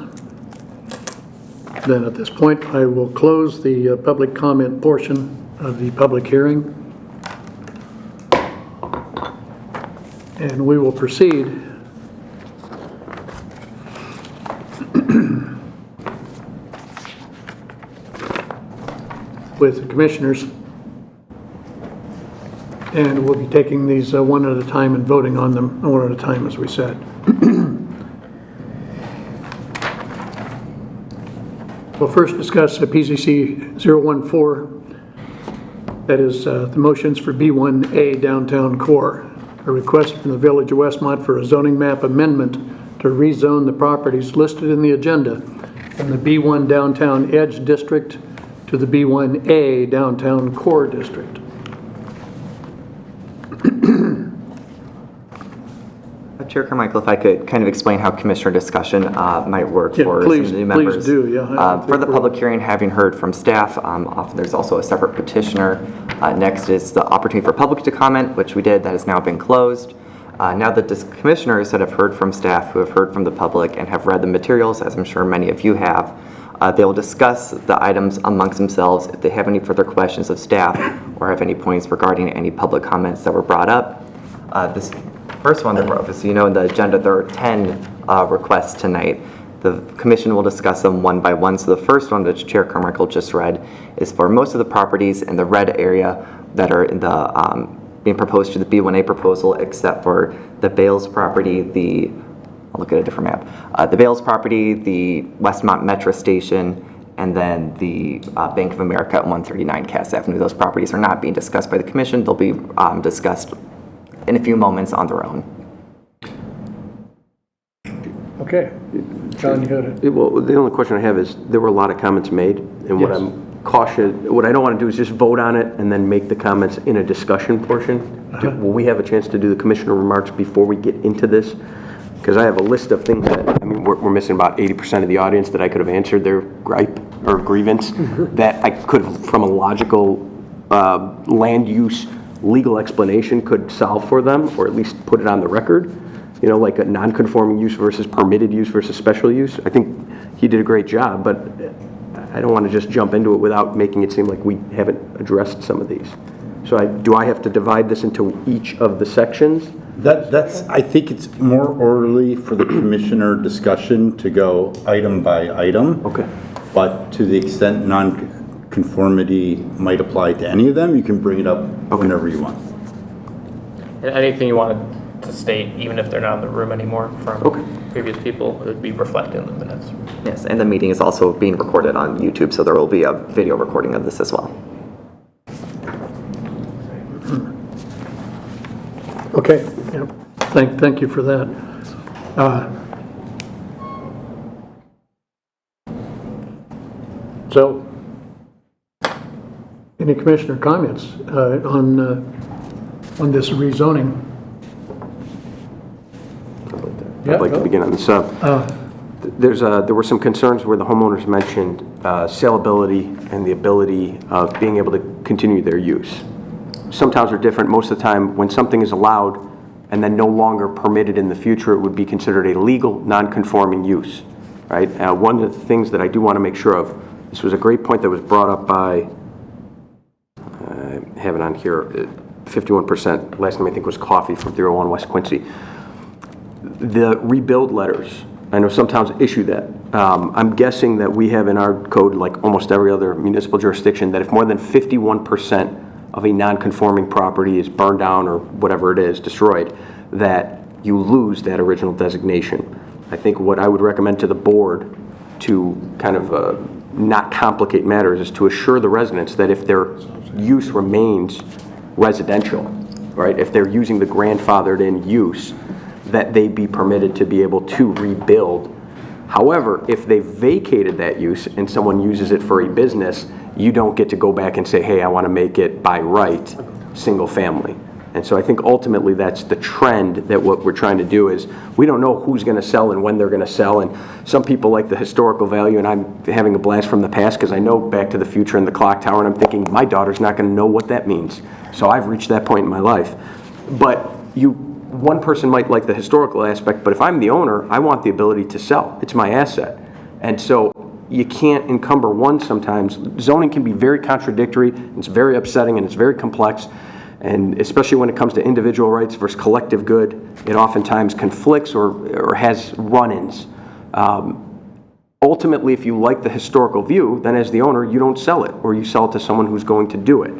Speaker 1: Then at this point, I will close the public comment portion of the public hearing. And we will proceed with the commissioners. And we'll be taking these one at a time and voting on them one at a time, as we said. We'll first discuss PZC 014. That is the motions for B1A Downtown Core. A request from the Village of Westmont for a zoning map amendment to rezone the properties listed in the agenda from the B1 Downtown Edge District to the B1A Downtown Core District.
Speaker 7: Chair Carmichael, if I could kind of explain how commissioner discussion might work for some of the new members.
Speaker 1: Please do, yeah.
Speaker 7: For the public hearing, having heard from staff, often there's also a separate petitioner. Next is the opportunity for public to comment, which we did. That has now been closed. Now that the commissioners that have heard from staff, who have heard from the public, and have read the materials, as I'm sure many of you have, they will discuss the items amongst themselves. If they have any further questions of staff or have any points regarding any public comments that were brought up, this first one that brought up, so you know in the agenda there are 10 requests tonight. The commission will discuss them one by one. So the first one that Chair Carmichael just read is for most of the properties in the red area that are in the being proposed to the B1A proposal, except for the Bales property, I'll look at a different map. The Bales property, the Westmont Metro Station, and then the Bank of America at 139 Cass Avenue. Those properties are not being discussed by the commission. They'll be discussed in a few moments on their own.
Speaker 1: Okay. John, you got it.
Speaker 5: Well, the only question I have is, there were a lot of comments made, and what what I don't want to do is just vote on it and then make the comments in a discussion portion. Will we have a chance to do the commissioner remarks before we get into this? Because I have a list of things that, I mean, we're missing about 80% of the audience that I could have answered their gripe or grievance that I could, from a logical land use legal explanation, could solve for them, or at least put it on the record. You know, like a non-conforming use versus permitted use versus special use. I think he did a great job, but I don't want to just jump into it without making it seem like we haven't addressed some of these. So do I have to divide this into each of the sections?
Speaker 10: I think it's more orderly for the commissioner discussion to go item by item.
Speaker 5: Okay.
Speaker 10: But to the extent non-conformity might apply to any of them, you can bring it up whenever you want.
Speaker 2: And anything you wanted to state, even if they're not in the room anymore from previous people, it would be reflected in the minutes.
Speaker 7: Yes, and the meeting is also being recorded on YouTube, so there will be a video recording of this as well.
Speaker 1: Okay. Yep. Thank you for that. So, any commissioner comments on this rezoning?
Speaker 5: I'd like to begin on this. There were some concerns where the homeowners mentioned saleability and the ability of being able to continue their use. Some towns are different. Most of the time, when something is allowed and then no longer permitted in the future, it would be considered a legal non-conforming use, right? One of the things that I do want to make sure of, this was a great point that was brought up by, I have it on here, 51%, last name I think was Coffee from 301 West Quincy. The rebuild letters, I know some towns issue that. I'm guessing that we have in our code, like almost every other municipal jurisdiction, that if more than 51% of a non-conforming property is burned down or whatever it is, destroyed, that you lose that original designation. I think what I would recommend to the board to kind of not complicate matters is to assure the residents that if their use remains residential, right, if they're using the grandfathered in use, that they be permitted to be able to rebuild. However, if they vacated that use and someone uses it for a business, you don't get to go back and say, hey, I want to make it by right single family. And so I think ultimately that's the trend, that what we're trying to do is, we don't know who's going to sell and when they're going to sell. And some people like the historical value, and I'm having a blast from the past because I know Back to the Future and the clock tower, and I'm thinking, my daughter's not going to know what that means. So I've reached that point in my life. But one person might like the historical aspect, but if I'm the owner, I want the ability to sell. It's my asset. And so you can't encumber one sometimes. Zoning can be very contradictory, it's very upsetting, and it's very complex. And especially when it comes to individual rights versus collective good, it oftentimes conflicts or has run-ins. Ultimately, if you like the historical view, then as the owner, you don't sell it, or you sell it to someone who's going to do it.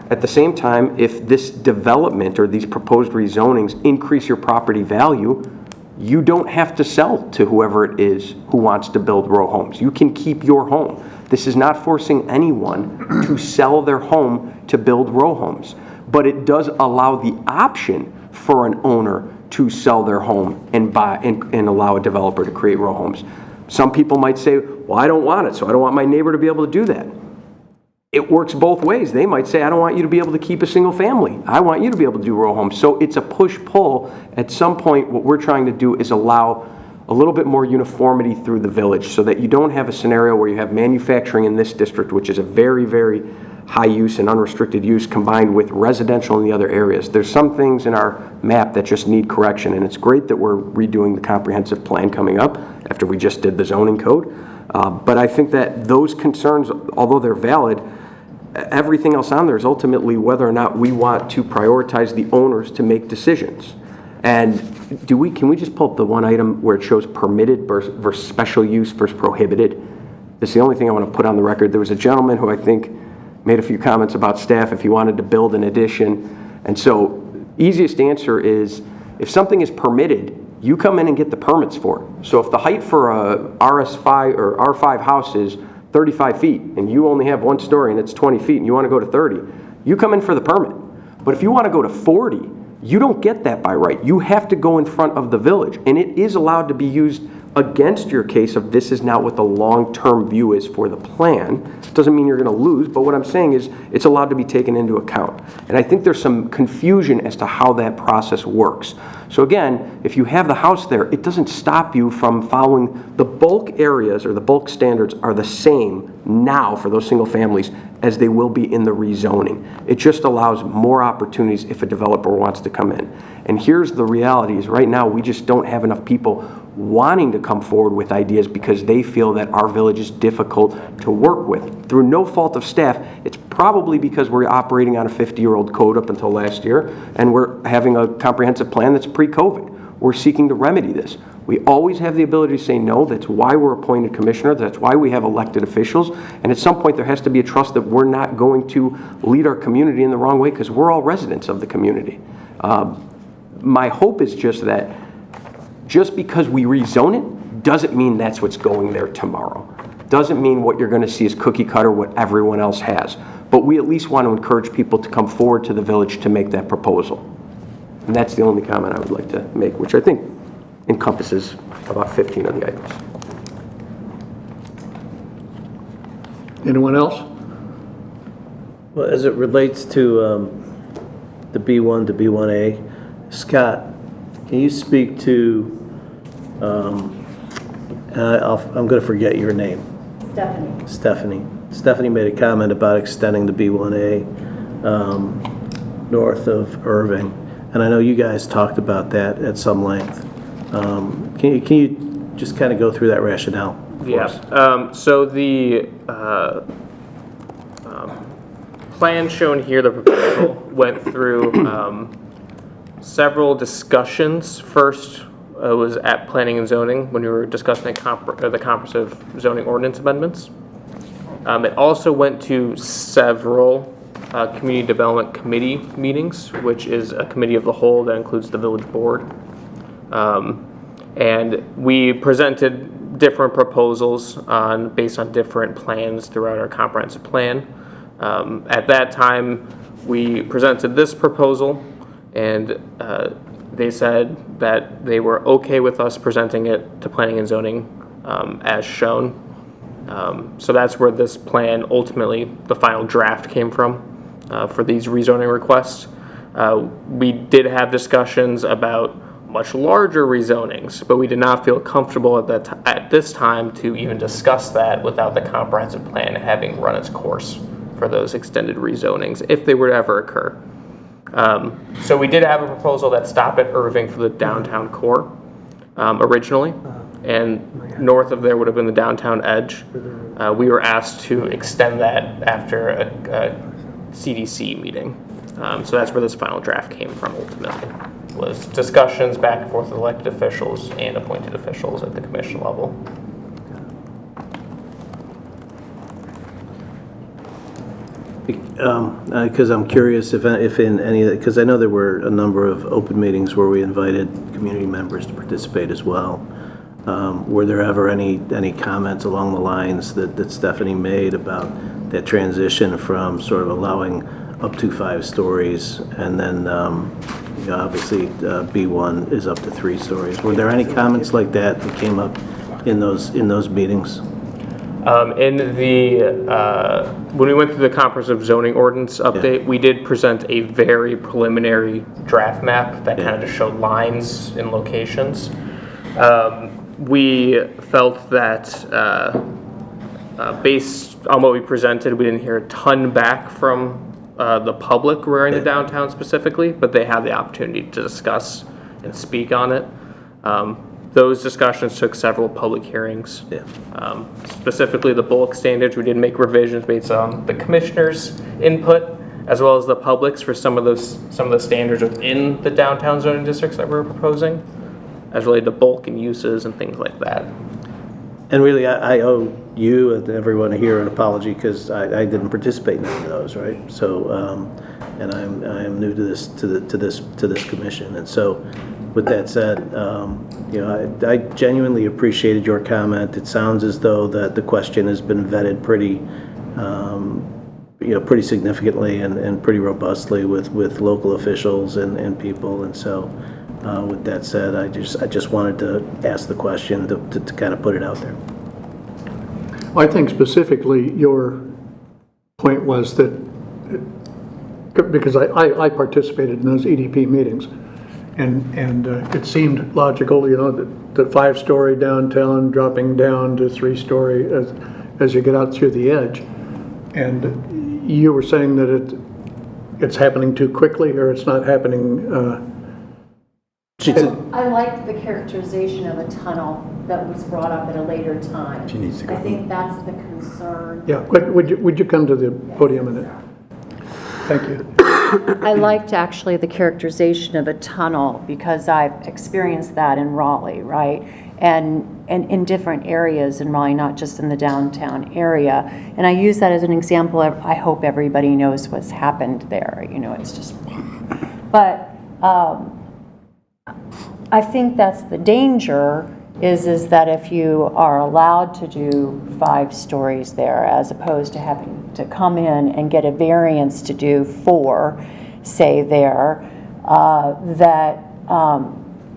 Speaker 5: At the same time, if this development or these proposed rezonings increase your property value, you don't have to sell to whoever it is who wants to build row homes. You can keep your home. This is not forcing anyone to sell their home to build row homes. But it does allow the option for an owner to sell their home and buy and allow a developer to create row homes. Some people might say, well, I don't want it, so I don't want my neighbor to be able to do that. It works both ways. They might say, I don't want you to be able to keep a single family. I want you to be able to do row homes. So it's a push-pull. At some point, what we're trying to do is allow a little bit more uniformity through the village so that you don't have a scenario where you have manufacturing in this district, which is a very, very high use and unrestricted use, combined with residential in the other areas. There's some things in our map that just need correction, and it's great that we're redoing the comprehensive plan coming up after we just did the zoning code. But I think that those concerns, although they're valid, everything else on there is ultimately whether or not we want to prioritize the owners to make decisions. And can we just pull up the one item where it shows permitted versus special use versus prohibited? That's the only thing I want to put on the record. There was a gentleman who I think made a few comments about staff if he wanted to build an addition. And so easiest answer is, if something is permitted, you come in and get the permits for it. So if the height for a RS5 or R5 house is 35 feet and you only have one story and it's 20 feet and you want to go to 30, you come in for the permit. But if you want to go to 40, you don't get that by right. You have to go in front of the village, and it is allowed to be used against your case of this is not what the long-term view is for the plan. Doesn't mean you're going to lose, but what I'm saying is it's allowed to be taken into account. And I think there's some confusion as to how that process works. So again, if you have the house there, it doesn't stop you from following the bulk areas, or the bulk standards are the same now for those single families as they will be in the rezoning. It just allows more opportunities if a developer wants to come in. And here's the reality is right now we just don't have enough people wanting to come forward with ideas because they feel that our village is difficult to work with. Through no fault of staff, it's probably because we're operating on a 50-year-old code up until last year, and we're having a comprehensive plan that's pre-COVID. We're seeking to remedy this. We always have the ability to say no. That's why we're appointed commissioner. That's why we have elected officials. And at some point, there has to be a trust that we're not going to lead our community in the wrong way because we're all residents of the community. My hope is just that just because we rezone it doesn't mean that's what's going there tomorrow. Doesn't mean what you're going to see is cookie cutter what everyone else has. But we at least want to encourage people to come forward to the village to make that proposal. And that's the only comment I would like to make, which I think encompasses about 15 of the items.
Speaker 1: Anyone else?
Speaker 13: Well, as it relates to the B1 to B1A, Scott, can you speak to, I'm going to forget your name. Stephanie. Stephanie made a comment about extending the B1A north of Irving, and I know you guys talked about that at some length. Can you just kind of go through that rationale for us?
Speaker 2: So the plan shown here, the proposal, went through several discussions. First was at Planning and Zoning when we were discussing the comprehensive zoning ordinance amendments. It also went to several Community Development Committee meetings, which is a committee of the whole that includes the village board. And we presented different proposals based on different plans throughout our comprehensive plan. At that time, we presented this proposal, and they said that they were okay with us presenting it to Planning and Zoning as shown. So that's where this plan, ultimately, the final draft came from for these rezoning requests. We did have discussions about much larger rezonings, but we did not feel comfortable at this time to even discuss that without the comprehensive plan having run its course for those extended rezonings, if they were to ever occur. So we did have a proposal that stopped at Irving for the downtown core originally, and north of there would have been the downtown edge. We were asked to extend that after a CDC meeting. So that's where this final draft came from ultimately, was discussions back and forth with elected officials and appointed officials at the commission level.
Speaker 13: Because I'm curious if in any, because I know there were a number of open meetings where we invited community members to participate as well. Were there ever any comments along the lines that Stephanie made about that transition from sort of allowing up to 5 stories, and then obviously B1 is up to 3 stories? Were there any comments like that came up in those meetings?
Speaker 2: When we went through the comprehensive zoning ordinance update, we did present a very preliminary draft map that kind of just showed lines and locations. We felt that based on what we presented, we didn't hear a ton back from the public regarding the downtown specifically, but they had the opportunity to discuss and speak on it. Those discussions took several public hearings. Specifically the bulk standards, we did make revisions based on the commissioner's input as well as the public's for some of the standards within the downtown zoning districts that we were proposing, as related to bulk and uses and things like that.
Speaker 13: And really, I owe you and everyone here an apology because I didn't participate in any of those, right? So, and I am new to this commission, and so with that said, I genuinely appreciated your comment. It sounds as though that the question has been vetted pretty significantly and pretty robustly with local officials and people, and so. With that said, I just wanted to ask the question to kind of put it out there.
Speaker 1: Well, I think specifically your point was that, because I participated in those EDP meetings, and it seemed logical, that the 5-story downtown dropping down to 3-story as you get out through the edge. And you were saying that it's happening too quickly, or it's not happening.
Speaker 16: I liked the characterization of a tunnel that was brought up at a later time.
Speaker 10: She needs to go.
Speaker 16: I think that's the concern.
Speaker 1: Yeah, would you come to the podium a minute? Thank you.
Speaker 16: I liked actually the characterization of a tunnel because I've experienced that in Raleigh, right? And in different areas in Raleigh, not just in the downtown area. And I use that as an example. I hope everybody knows what's happened there. It's just, but I think that's the danger is that if you are allowed to do 5 stories there as opposed to having to come in and get a variance to do 4, say there, that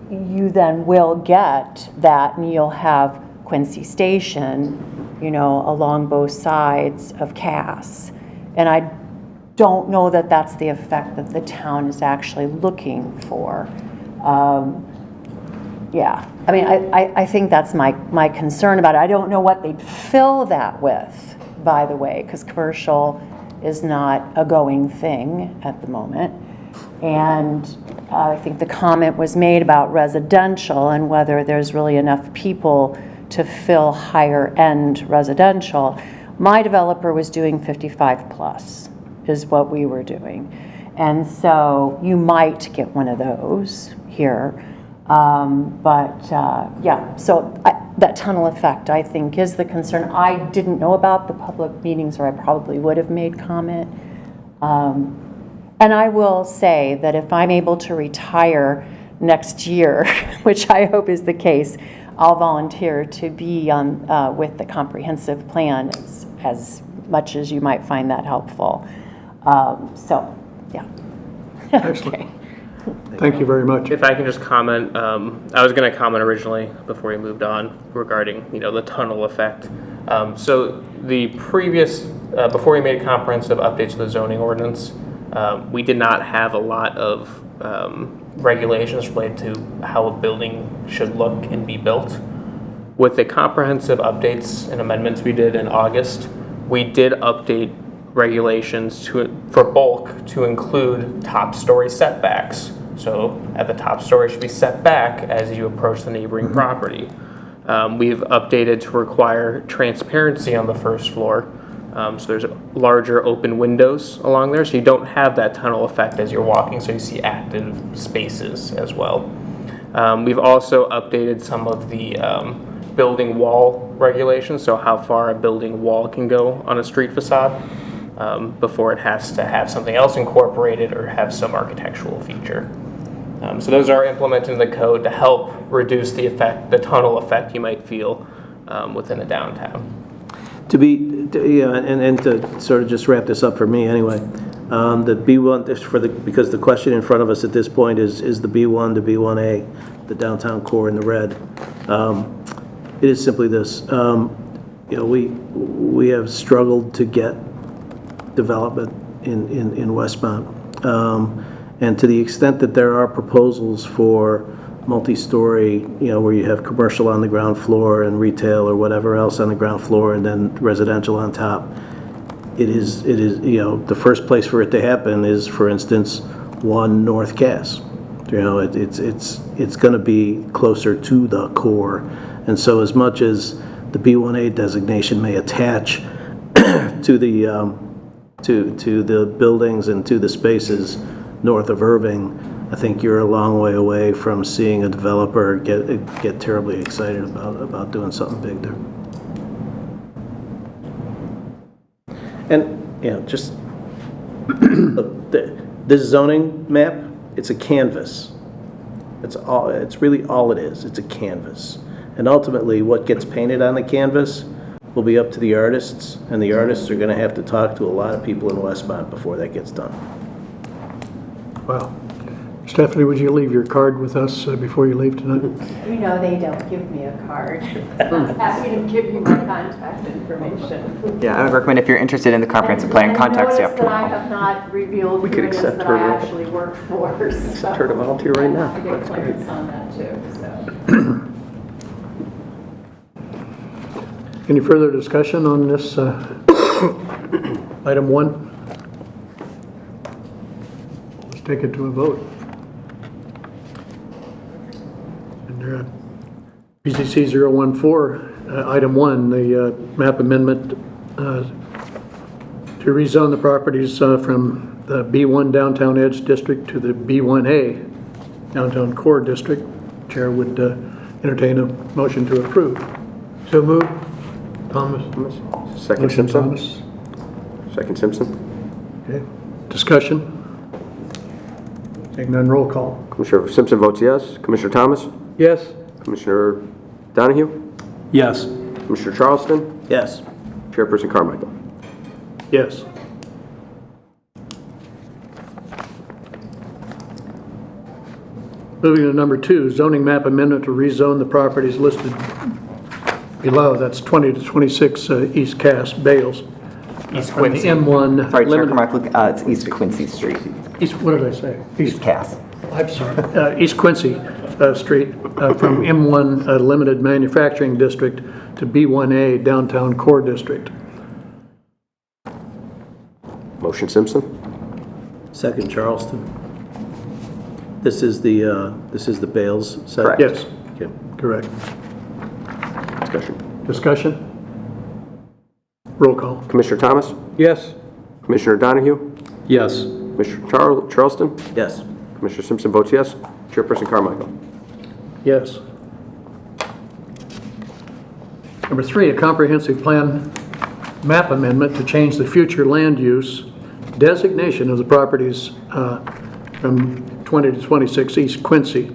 Speaker 16: you then will get that, and you'll have Quincy Station, along both sides of Cass. And I don't know that that's the effect that the town is actually looking for. I mean, I think that's my concern about it. I don't know what they'd fill that with, by the way, because commercial is not a going thing at the moment. And I think the comment was made about residential and whether there's really enough people to fill higher end residential. My developer was doing 55 plus is what we were doing. And so you might get one of those here. So that tunnel effect, I think, is the concern. I didn't know about the public meetings, or I probably would have made comment. And I will say that if I'm able to retire next year, which I hope is the case, I'll volunteer to be on with the comprehensive plan as much as you might find that helpful.
Speaker 1: Excellent.
Speaker 16: Okay.
Speaker 1: Thank you very much.
Speaker 2: If I can just comment, I was going to comment originally before we moved on regarding the tunnel effect. So the previous, before we made comprehensive updates to the zoning ordinance, we did not have a lot of regulations related to how a building should look and be built. With the comprehensive updates and amendments we did in August, we did update regulations for bulk to include top story setbacks. So at the top story should be set back as you approach the neighboring property. We've updated to require transparency on the first floor. So there's larger open windows along there, so you don't have that tunnel effect as you're walking, so you see active spaces as well. We've also updated some of the building wall regulations, so how far a building wall can go on a street facade before it has to have something else incorporated or have some architectural feature. So those are implemented in the code to help reduce the tunnel effect you might feel within a downtown.
Speaker 13: And to sort of just wrap this up for me anyway, the B1, because the question in front of us at this point is the B1 to B1A, the downtown core in the red. It is simply this, we have struggled to get development in Westmont. And to the extent that there are proposals for multi-story, where you have commercial on the ground floor and retail or whatever else on the ground floor and then residential on top, it is the first place for it to happen is, for instance, 1 North Cass. It's going to be closer to the core. And so as much as the B1A designation may attach to the to the buildings and to the spaces north of Irving, I think you're a long way away from seeing a developer get terribly excited about doing something big there. And just look, this zoning map, it's a canvas. It's really all it is. It's a canvas. And ultimately, what gets painted on the canvas will be up to the artists, and the artists are going to have to talk to a lot of people in Westmont before that gets done.
Speaker 1: Wow. Stephanie, would you leave your card with us before you leave tonight?
Speaker 16: They don't give me a card. I'm happy to give you my contact information.
Speaker 7: Yeah, I would recommend if you're interested in the comprehensive plan, contact staff.
Speaker 16: Notice that I have not revealed who it is that I actually work for. So
Speaker 5: Accept her to volunteer right now.
Speaker 16: I get clearance on that too.
Speaker 1: Any further discussion on this item 1? Let's take it to a vote. And PCC 014, item 1, the map amendment to rezone the properties from the B1 Downtown Edge District to the B1A Downtown Core District. Chair would entertain a motion to approve. So moved. Thomas.
Speaker 5: Second
Speaker 1: Motion
Speaker 5: Simpson.
Speaker 1: Thomas.
Speaker 5: Second Simpson.
Speaker 1: Okay. Discussion? Seeing none, roll call.
Speaker 5: Commissioner Simpson votes yes. Commissioner Thomas?
Speaker 1: Yes.
Speaker 5: Commissioner Donahue?
Speaker 13: Yes.
Speaker 5: Commissioner Charleston?
Speaker 13: Yes.
Speaker 5: Chairperson Carmichael?
Speaker 1: Yes. Moving to number 2, zoning map amendment to rezone the properties listed below. That's 20 to 26 East Cass, Bales.
Speaker 2: East
Speaker 1: From the
Speaker 2: Quincy.
Speaker 1: M1.
Speaker 7: Sorry, Chair
Speaker 1: limited-
Speaker 7: Carmichael, it's East Quincy Street.
Speaker 1: East, what did I say?
Speaker 7: East Cass.
Speaker 1: I'm sorry. East Quincy Street from M1 Limited Manufacturing District to B1A Downtown Core District.
Speaker 5: Motion Simpson.
Speaker 13: Second Charleston. This is the Bales site?
Speaker 5: Correct.
Speaker 1: Yes,
Speaker 13: Okay.
Speaker 1: correct.
Speaker 5: Discussion.
Speaker 1: Discussion? Roll call.
Speaker 5: Commissioner Thomas?
Speaker 1: Yes.
Speaker 5: Commissioner Donahue?
Speaker 13: Yes.
Speaker 5: Commissioner Charleston?
Speaker 13: Yes.
Speaker 5: Commissioner Simpson votes yes. Chairperson Carmichael?
Speaker 1: Yes. Number 3, a comprehensive plan map amendment to change the future land use designation of the properties from 20 to 26 East Quincy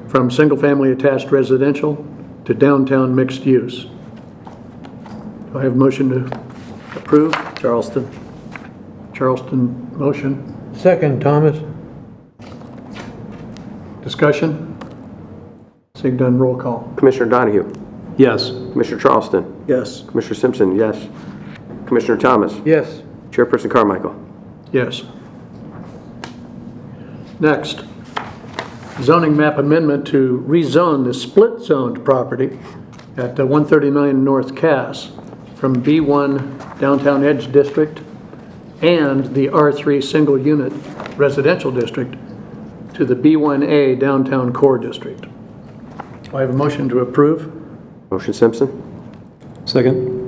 Speaker 1: from single-family attached residential to downtown mixed use. Do I have a motion to approve?
Speaker 13: Charleston.
Speaker 1: Charleston motion. Second, Thomas. Discussion? Seeing done, roll call.
Speaker 5: Commissioner Donahue?
Speaker 13: Yes.
Speaker 5: Commissioner Charleston?
Speaker 13: Yes.
Speaker 5: Commissioner Simpson, yes. Commissioner Thomas?
Speaker 1: Yes.
Speaker 5: Chairperson Carmichael?
Speaker 1: Yes. Next, zoning map amendment to rezone the split-zoned property at 139 North Cass from B1 Downtown Edge District and the R3 Single Unit Residential District to the B1A Downtown Core District. Do I have a motion to approve?
Speaker 5: Motion Simpson.
Speaker 14: Second.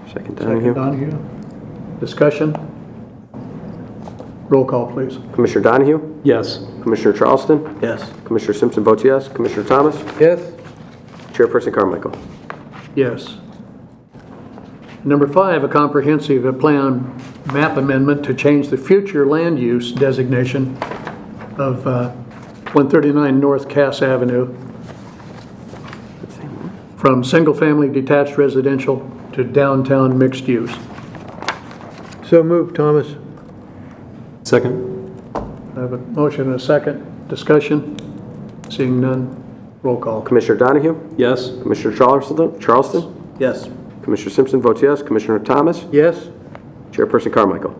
Speaker 5: Second
Speaker 1: Second
Speaker 5: Donahue.
Speaker 1: Donahue. Discussion? Roll call, please.
Speaker 5: Commissioner Donahue?
Speaker 14: Yes.
Speaker 5: Commissioner Charleston?
Speaker 14: Yes.
Speaker 5: Commissioner Simpson votes yes. Commissioner Thomas?
Speaker 14: Yes.
Speaker 5: Chairperson Carmichael.
Speaker 1: Yes. Number 5, a comprehensive plan map amendment to change the future land use designation of 139 North Cass Avenue from single-family detached residential to downtown mixed use.
Speaker 14: So moved, Thomas. Second.
Speaker 1: I have a motion and a second. Discussion? Seeing none. Roll call.
Speaker 5: Commissioner Donahue?
Speaker 14: Yes.
Speaker 5: Commissioner Charleston?
Speaker 14: Yes.
Speaker 5: Commissioner Simpson votes yes. Commissioner Thomas?
Speaker 14: Yes.
Speaker 5: Chairperson Carmichael.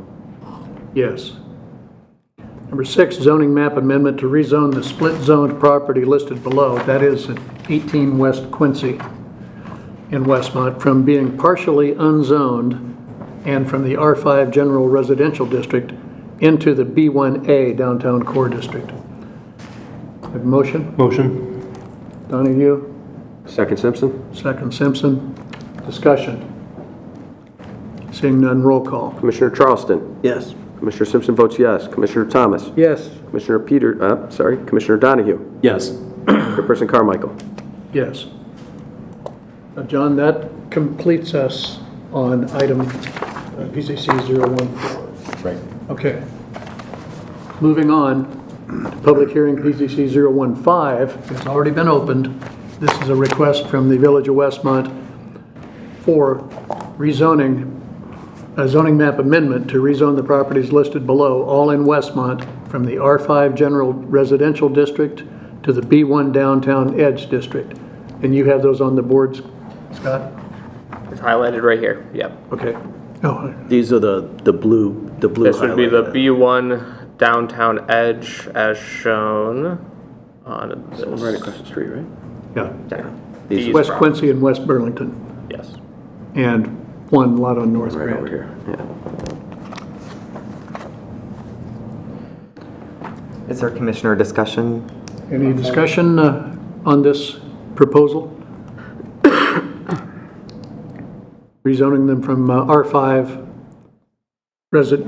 Speaker 1: Yes. Number 6, zoning map amendment to rezone the split-zoned property listed below, that is at 18 West Quincy in Westmont, from being partially unzoned and from the R5 General Residential District into the B1A Downtown Core District. Have a motion?
Speaker 14: Motion.
Speaker 1: Donahue,
Speaker 5: Second Simpson.
Speaker 1: second Simpson. Discussion. Seeing none, roll call.
Speaker 5: Commissioner Charleston?
Speaker 14: Yes.
Speaker 5: Commissioner Simpson votes yes. Commissioner Thomas?
Speaker 14: Yes.
Speaker 5: Commissioner Donahue?
Speaker 14: Yes.
Speaker 5: Chairperson Carmichael.
Speaker 1: Yes. Now, John, that completes us on item PCC 014.
Speaker 14: Right.
Speaker 1: Okay. Moving on, to public hearing PCC 015. It's already been opened. This is a request from the Village of Westmont for rezoning, a zoning map amendment to rezone the properties listed below, all in Westmont, from the R5 General Residential District to the B1 Downtown Edge District. And you have those on the boards, Scott?
Speaker 2: It's highlighted right here, yep.
Speaker 1: Okay. Oh,
Speaker 13: These are the blue
Speaker 2: This would be the
Speaker 13: highlighted.
Speaker 2: B1 Downtown Edge as shown on this.
Speaker 5: Right across the street, right?
Speaker 1: yeah.
Speaker 2: These
Speaker 1: West
Speaker 2: properties.
Speaker 1: Quincy and West Burlington,
Speaker 2: Yes.
Speaker 1: and one lot on North
Speaker 5: Right over
Speaker 1: Grand.
Speaker 5: here, yeah.
Speaker 7: Is there commissioner discussion?
Speaker 1: Any discussion on this proposal? Rezoning them from R5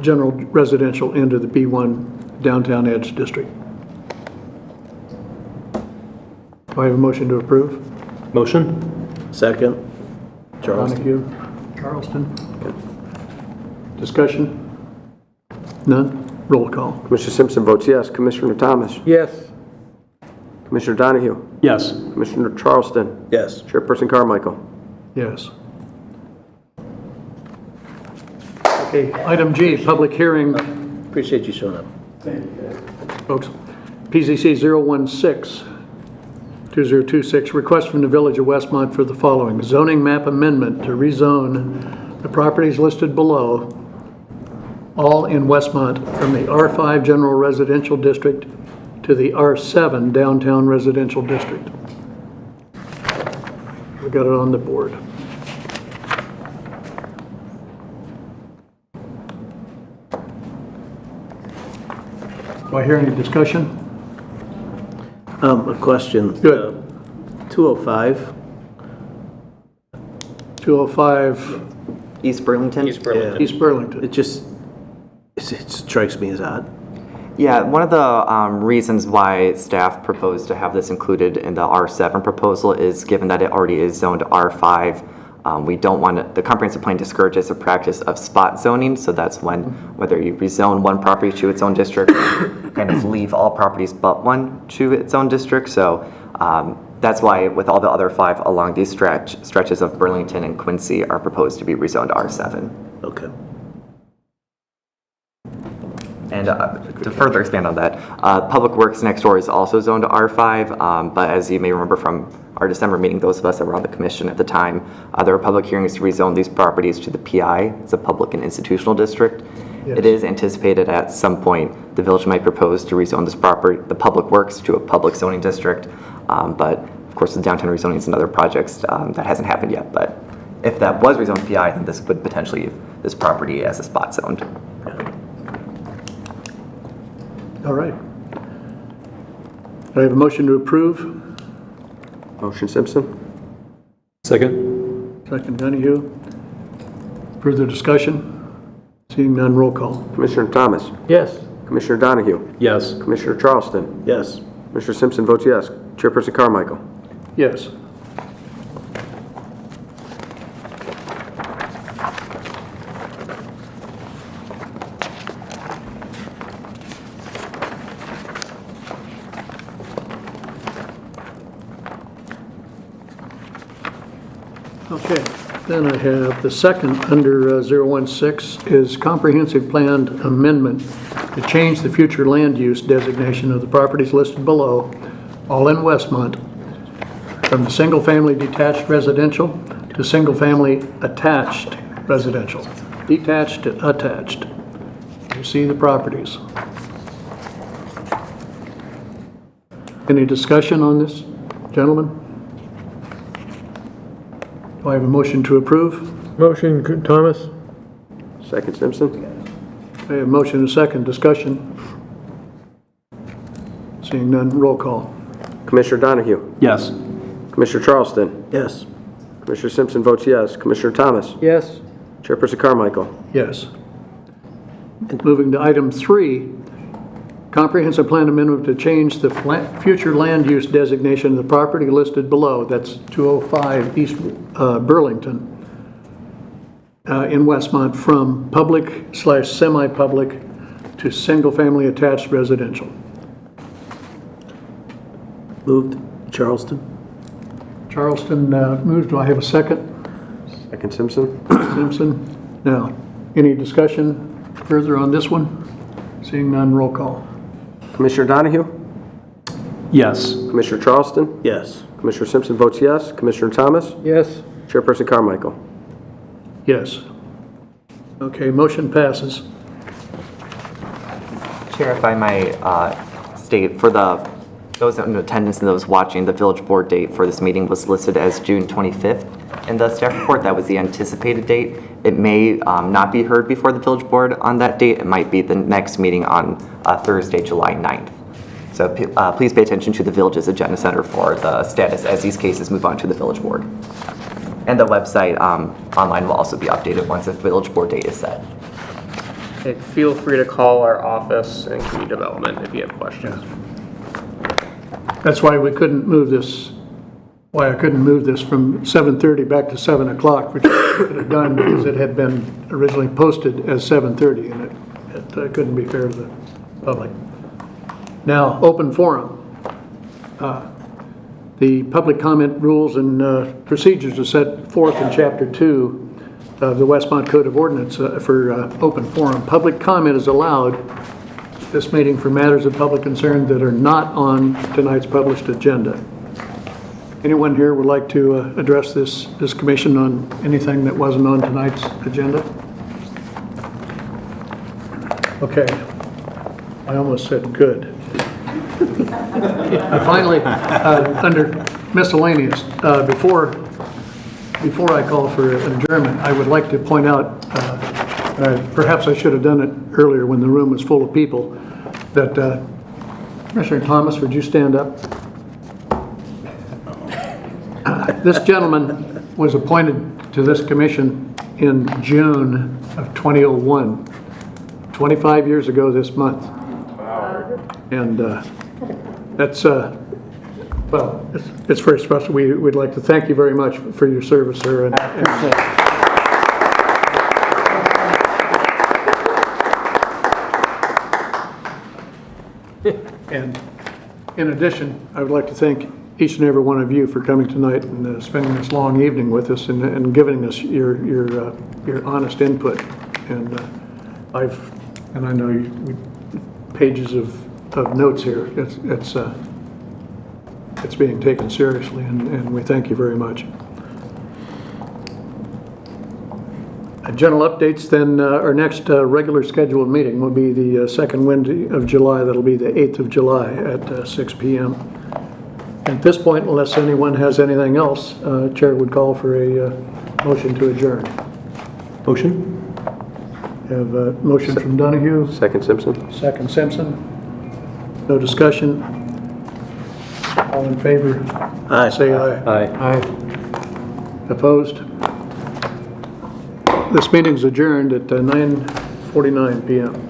Speaker 1: general residential into the B1 Downtown Edge District. Do I have a motion to approve?
Speaker 14: Motion. Second. Charleston.
Speaker 1: Donahue, Charleston. Discussion? None? Roll call.
Speaker 5: Commissioner Simpson votes yes. Commissioner Thomas?
Speaker 14: Yes.
Speaker 5: Commissioner Donahue?
Speaker 14: Yes.
Speaker 5: Commissioner Charleston?
Speaker 14: Yes.
Speaker 5: Chairperson Carmichael.
Speaker 1: Yes. Okay, item G, public hearing.
Speaker 13: Appreciate you showing up.
Speaker 1: Folks, PZC 016-2026, request from the Village of Westmont for the following. Zoning map amendment to rezone the properties listed below, all in Westmont, from the R5 General Residential District to the R7 Downtown Residential District. We got it on the board. Do I hear any discussion?
Speaker 13: A question.
Speaker 1: Good.
Speaker 13: 205.
Speaker 1: 205
Speaker 7: East Burlington?
Speaker 2: East Burlington.
Speaker 1: East Burlington.
Speaker 13: It strikes me as odd.
Speaker 7: Yeah, one of the reasons why staff proposed to have this included in the R7 proposal is given that it already is zoned R5. We don't want to, the comprehensive plan discourages the practice of spot zoning, so that's when, whether you rezone one property to its own district, kind of leave all properties but one to its own district. So that's why with all the other 5 along these stretches of Burlington and Quincy are proposed to be rezoned R7.
Speaker 13: Okay.
Speaker 7: And to further expand on that, Public Works next door is also zoned to R5, but as you may remember from our December meeting, those of us that were on the commission at the time, there were public hearings to rezone these properties to the PI. It's a public and institutional district. It is anticipated at some point the village might propose to rezone this property, the public works, to a public zoning district. But of course, the downtown rezoning is another project that hasn't happened yet. But if that was rezoned PI, then this would potentially use this property as a spot zoned.
Speaker 1: All right. Do I have a motion to approve?
Speaker 5: Motion Simpson?
Speaker 1: Second. Second Donahue. Further discussion? Seeing none, roll call.
Speaker 5: Commissioner Thomas?
Speaker 13: Yes.
Speaker 5: Commissioner Donahue?
Speaker 13: Yes.
Speaker 5: Commissioner Charleston?
Speaker 13: Yes.
Speaker 5: Commissioner Simpson votes yes. Chairperson Carmichael?
Speaker 1: Yes. Okay, then I have the second under 016 is comprehensive plan amendment to change the future land use designation of the properties listed below, all in Westmont, from the single-family detached residential to single-family attached residential. Detached to attached. You see the properties. Any discussion on this, gentlemen? Do I have a motion to approve?
Speaker 17: Motion, Thomas?
Speaker 5: Second Simpson?
Speaker 1: I have a motion and a second. Discussion? Seeing none, roll call.
Speaker 5: Commissioner Donahue?
Speaker 13: Yes.
Speaker 5: Commissioner Charleston?
Speaker 13: Yes.
Speaker 5: Commissioner Simpson votes yes. Commissioner Thomas?
Speaker 17: Yes.
Speaker 5: Chairperson Carmichael?
Speaker 1: Yes. Moving to item 3, comprehensive plan amendment to change the future land use designation of the property listed below. That's 205 East Burlington in Westmont from public/semi-public to single-family attached residential.
Speaker 13: Moved. Charleston?
Speaker 1: Charleston moves. Do I have a second?
Speaker 5: Second Simpson?
Speaker 1: Simpson. Now, any discussion further on this one? Seeing none, roll call.
Speaker 5: Commissioner Donahue?
Speaker 13: Yes.
Speaker 5: Commissioner Charleston?
Speaker 13: Yes.
Speaker 5: Commissioner Simpson votes yes. Commissioner Thomas?
Speaker 17: Yes.
Speaker 5: Chairperson Carmichael?
Speaker 1: Yes. Okay, motion passes.
Speaker 7: Chair, if I might state, for those in attendance and those watching, the village board date for this meeting was listed as June 25th. In the staff report, that was the anticipated date. It may not be heard before the village board on that date. It might be the next meeting on Thursday, July 9th. So please pay attention to the village's agenda center for the status as these cases move on to the village board. And the website online will also be updated once the village board date is set.
Speaker 2: Okay, feel free to call our office in community development if you have questions.
Speaker 1: That's why we couldn't move this, why I couldn't move this from 7:30 back to 7 o'clock, which I could have done because it had been originally posted as 7:30, and it couldn't be fair to the public. Now, open forum. The public comment rules and procedures are set forth in Chapter 2 of the Westmont Code of Ordinance for open forum. Public comment is allowed this meeting for matters of public concern that are not on tonight's published agenda. Anyone here would like to address this commission on anything that wasn't on tonight's agenda? Okay. I almost said good. Finally, under miscellaneous, before I call for an adjournment, I would like to point out, perhaps I should have done it earlier when the room was full of people, that Commissioner Thomas, would you stand up? This gentleman was appointed to this commission in June of 2001, 25 years ago this month. And that's, well, it's very special. We'd like to thank you very much for your service, sir. And in addition, I would like to thank each and every one of you for coming tonight and spending this long evening with us and giving us your honest input. And I know pages of notes here. It's being taken seriously, and we thank you very much. General updates, then our next regular scheduled meeting will be the second Wednesday of July. That'll be the 8th of July at 6 p.m. At this point, unless anyone has anything else, Chair would call for a motion to adjourn.
Speaker 14: Motion?
Speaker 1: Have a motion from Donahue.
Speaker 5: Second Simpson?
Speaker 1: Second Simpson. No discussion. All in favor?
Speaker 14: Aye.
Speaker 1: Say aye.
Speaker 5: Aye.
Speaker 1: Opposed? This meeting's adjourned at 9:49 p.m.